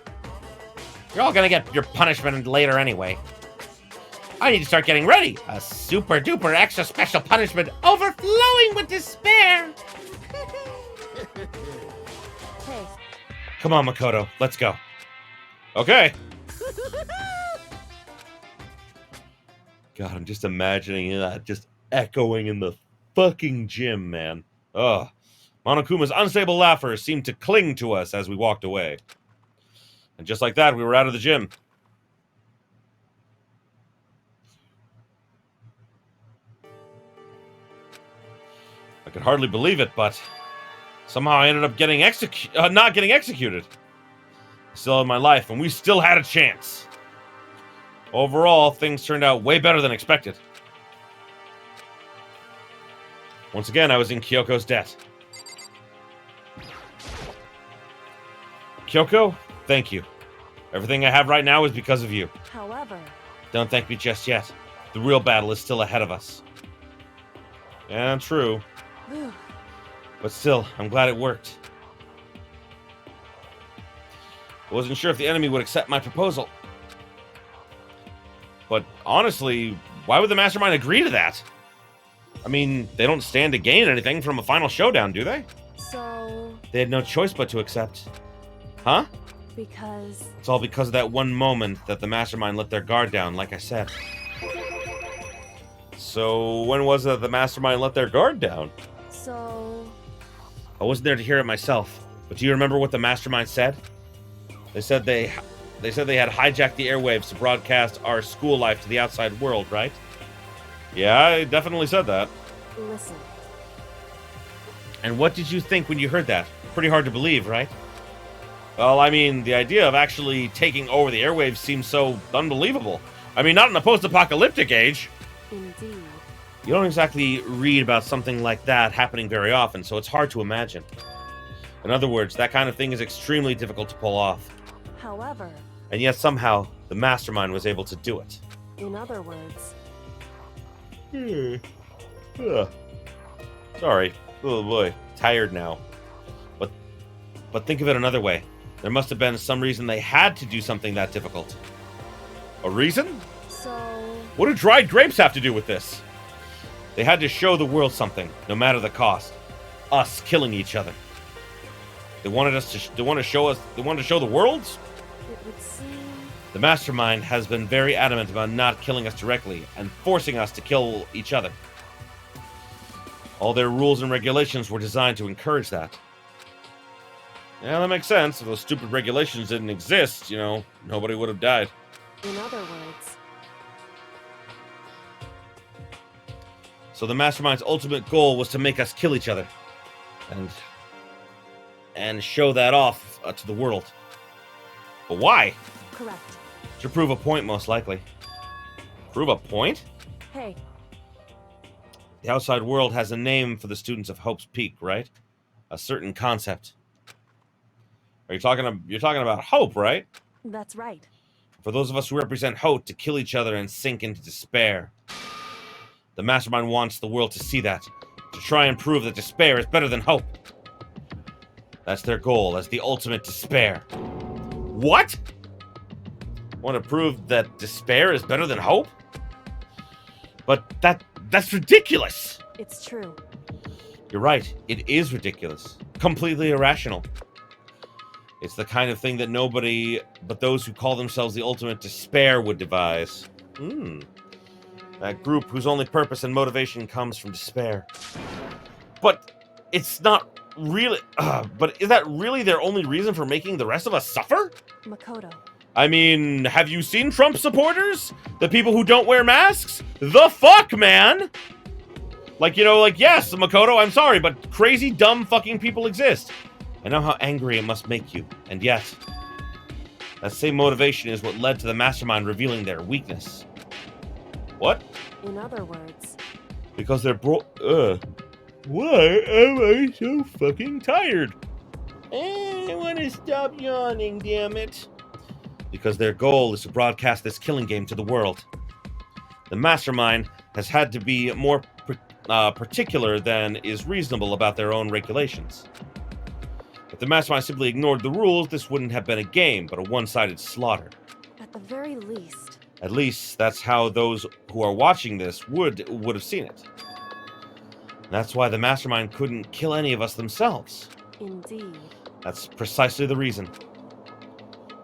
You're all gonna get your punishment later anyway. I need to start getting ready. A super duper extra special punishment overflowing with despair. Hey, Come on, Makoto. Let's go. Okay. God, I'm just imagining that just echoing in the fucking gym, man. Ugh. Monokuma's unstable laughter seemed to cling to us as we walked away. And just like that, we were out of the gym. I could hardly believe it, but somehow I ended up getting not getting executed. Still in my life, and we still had a chance. Overall, things turned out way better than expected. Once again, I was in Kyoko's debt. Kyoko, thank you. Everything I have right now is because of you. however, Don't thank me just yet. The real battle is still ahead of us. Yeah, true. whew, But still, I'm glad it worked. I wasn't sure if the enemy would accept my proposal. But honestly, why would the Mastermind agree to that? I mean, they don't stand to gain anything from a final showdown, do they? so, They had no choice but to accept. Huh? because, It's all because of that one moment that the Mastermind let their guard down, like I said. So, when was it that the Mastermind let their guard down? so, I wasn't there to hear it myself, but do you remember what the Mastermind said? They said they had hijacked the airwaves to broadcast our school life to the outside world, right? Yeah, I definitely said that. listen, And what did you think when you heard that? Pretty hard to believe, right? Well, I mean, the idea of actually taking over the airwaves seems so unbelievable. I mean, not in a post-apocalyptic age. indeed. You don't exactly read about something like that happening very often, so it's hard to imagine. In other words, that kind of thing is extremely difficult to pull off. However, And yet somehow, the Mastermind was able to do it. in other words, Ugh. Sorry. Oh boy. Tired now. But think of it another way. There must have been some reason they had to do something that difficult. A reason? so, What do dried grapes have to do with this? They had to show the world something, no matter the cost. Us killing each other. They wanted to show the world? it would seem, The Mastermind has been very adamant about not killing us directly and forcing us to kill each other. All their rules and regulations were designed to encourage that. Yeah, that makes sense. If those stupid regulations didn't exist, nobody would have died. in other words, So the Mastermind's ultimate goal was to make us kill each other. And show that off to the world. But why? correct. To prove a point, most likely. Prove a point? Hey, The outside world has a name for the students of Hope's Peak, right? A certain concept. You're talking about hope, right? that's right. For those of us who represent hope to kill each other and sink into despair. The Mastermind wants the world to see that, to try and prove that despair is better than hope. That's their goal, as the ultimate despair. What? Want to prove that despair is better than hope? But that's ridiculous! It's true. You're right, it is ridiculous. Completely irrational. It's the kind of thing that nobody but those who call themselves the ultimate despair would devise. That group whose only purpose and motivation comes from despair. But it's not really... but is that really their only reason for making the rest of us suffer? Makoto. I mean, have you seen Trump supporters? The people who don't wear masks? The fuck, man? Like, you know, like, yes, Makoto, I'm sorry, but crazy, dumb fucking people exist. I know how angry it must make you, and yet, that same motivation is what led to the mastermind revealing their weakness. What? In other words... Because they're why am I so fucking tired? I want to stop yawning, damn it. Because their goal is to broadcast this killing game to the world. The mastermind has had to be more particular than is reasonable about their own regulations. If the mastermind simply ignored the rules, this wouldn't have been a game, but a one-sided slaughter. At the very least. At least, that's how those who are watching this would have seen it. That's why the mastermind couldn't kill any of us themselves. Indeed. That's precisely the reason.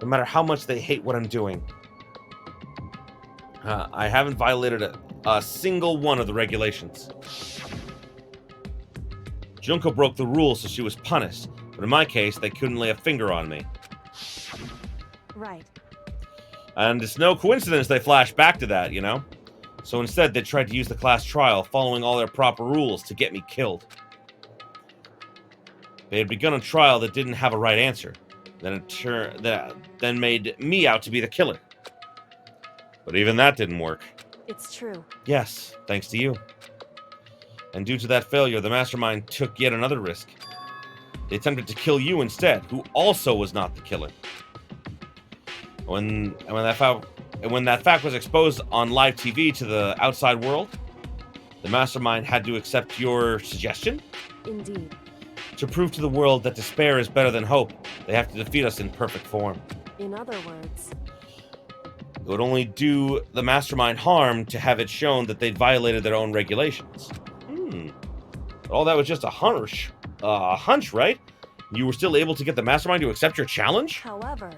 No matter how much they hate what I'm doing, I haven't violated a single one of the regulations. Junko broke the rules, so she was punished. But in my case, they couldn't lay a finger on me. Right. And it's no coincidence they flashed back to that, you know? So instead, they tried to use the class trial, following all their proper rules, to get me killed. They had begun a trial that didn't have a right answer. Then made me out to be the killer. But even that didn't work. It's true. Yes, thanks to you. And due to that failure, the mastermind took yet another risk. They attempted to kill you instead, who also was not the killer. When that fact was exposed on live TV to the outside world, the mastermind had to accept your suggestion? Indeed. To prove to the world that despair is better than hope, they have to defeat us in perfect form. In other words... It would only do the mastermind harm to have it shown that they'd violated their own regulations. But all that was just a hunch, right? You were still able to get the mastermind to accept your challenge? However...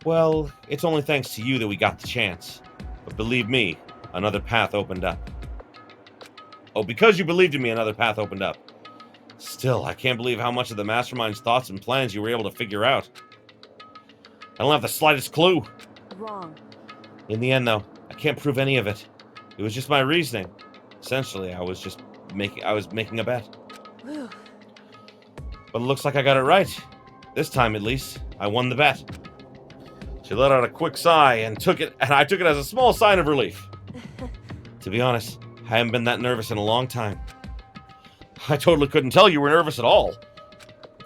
Well, it's only thanks to you that we got the chance. But believe me, another path opened up. Oh, because you believed in me, another path opened up. Still, I can't believe how much of the mastermind's thoughts and plans you were able to figure out. I don't have the slightest clue. Wrong. In the end, though, I can't prove any of it. It was just my reasoning. Essentially, I was making a bet. Whew. But it looks like I got it right. This time, at least, I won the bet. She let out a quick sigh and I took it as a small sign of relief. To be honest, I haven't been that nervous in a long time. I totally couldn't tell you were nervous at all.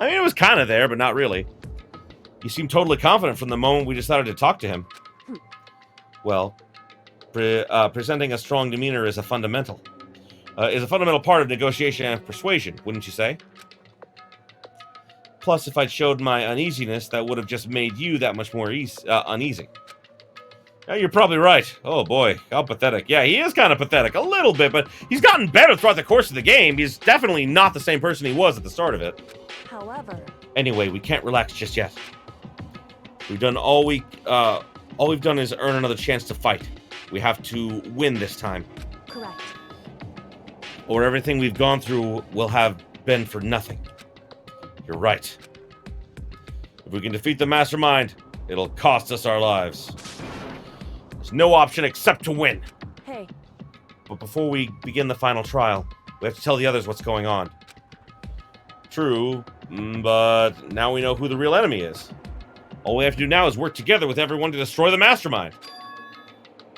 I mean, it was kind of there, but not really. You seemed totally confident from the moment we decided to talk to him. Well, presenting a strong demeanor is a fundamental part of negotiation and persuasion, wouldn't you say? Plus, if I'd showed my uneasiness, that would have just made you that much more uneasy. Yeah, you're probably right. Oh boy, how pathetic. Yeah, he is kind of pathetic, a little bit, but he's gotten better throughout the course of the game. He's definitely not the same person he was at the start of it. However... Anyway, we can't relax just yet. We've done all we've done is earn another chance to fight. We have to win this time. Correct. Or everything we've gone through will have been for nothing. You're right. If we can defeat the mastermind, it'll cost us our lives. There's no option except to win. Hey. But before we begin the final trial, we have to tell the others what's going on. True, but now we know who the real enemy is. All we have to do now is work together with everyone to destroy the mastermind.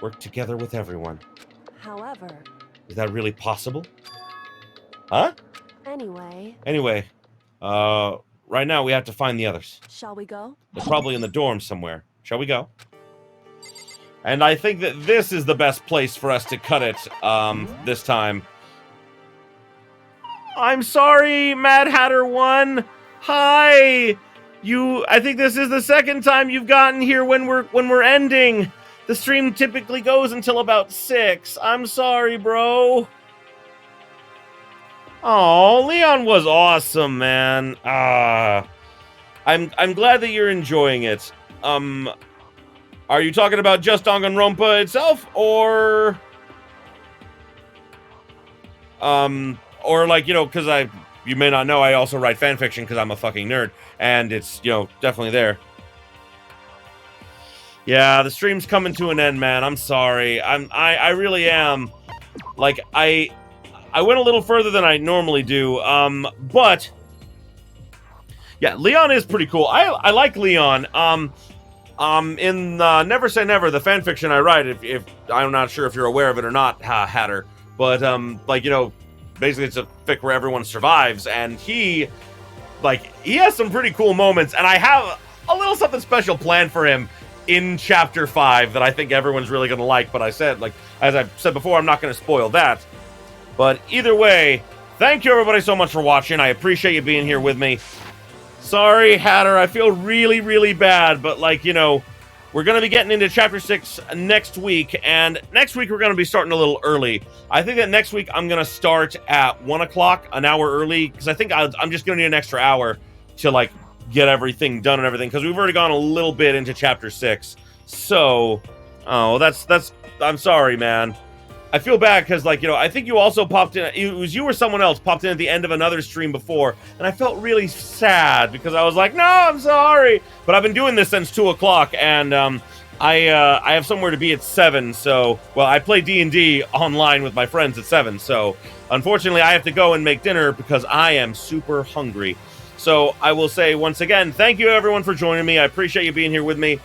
Work together with everyone. However... Is that really possible? Huh? Anyway, right now we have to find the others. shall we go? They're probably in the dorms somewhere. Shall we go? And I think that this is the best place for us to cut it, this time. I'm sorry, Mad Hatter 1. Hi. I think this is the second time you've gotten here when we're ending. The stream typically goes until about 6. I'm sorry, bro. Oh, Leon was awesome, man. I'm glad that you're enjoying it. Are you talking about just Danganronpa itself, or like, you know, because you may not know, I also write fanfiction because I'm a fucking nerd, and it's, you know, definitely there. Yeah, the stream's coming to an end, man. I'm sorry. I really am. Like, I went a little further than I normally do, but yeah, Leon is pretty cool. I like Leon. In Never Say Never, the fanfiction I write, if I'm not sure if you're aware of it or not, Hatter, but like, you know, basically it's a fic where everyone survives, and he has some pretty cool moments, and I have a little something special planned for him in chapter 5 that I think everyone's really gonna like. But I said, like, as I've said before, I'm not gonna spoil that. But either way, thank you everybody so much for watching. I appreciate you being here with me. Sorry, Hatter, I feel really, really bad, but, like, you know, we're going to be getting into Chapter 6 next week, and next week we're going to be starting a little early. I think that next week I'm going to start at 1 o'clock, an hour early, because I think I'm just going to need an extra hour to, like, get everything done and everything, because we've already gone a little bit into Chapter 6. So, I'm sorry, man. I feel bad because, like, you know, I think you also popped in, it was you or someone else popped in at the end of another stream before, and I felt really sad because I was like, no, I'm sorry. But I've been doing this since 2 o'clock, and I have somewhere to be at 7, so, well, I play D&D online with my friends at 7, so unfortunately I have to go and make dinner because I am super hungry. So I will say once again, thank you everyone for joining me. I appreciate you being here with me.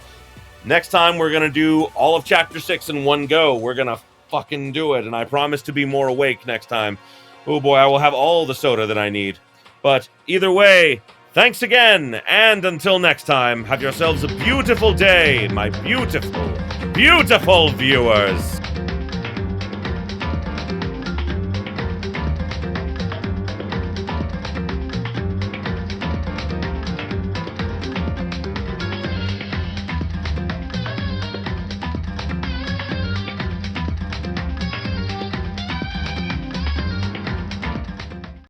Next time we're going to do all of Chapter 6 in one go. We're going to fucking do it, and I promise to be more awake next time. Oh boy, I will have all the soda that I need. But either way, thanks again, and until next time, have yourselves a beautiful day, my beautiful, beautiful viewers.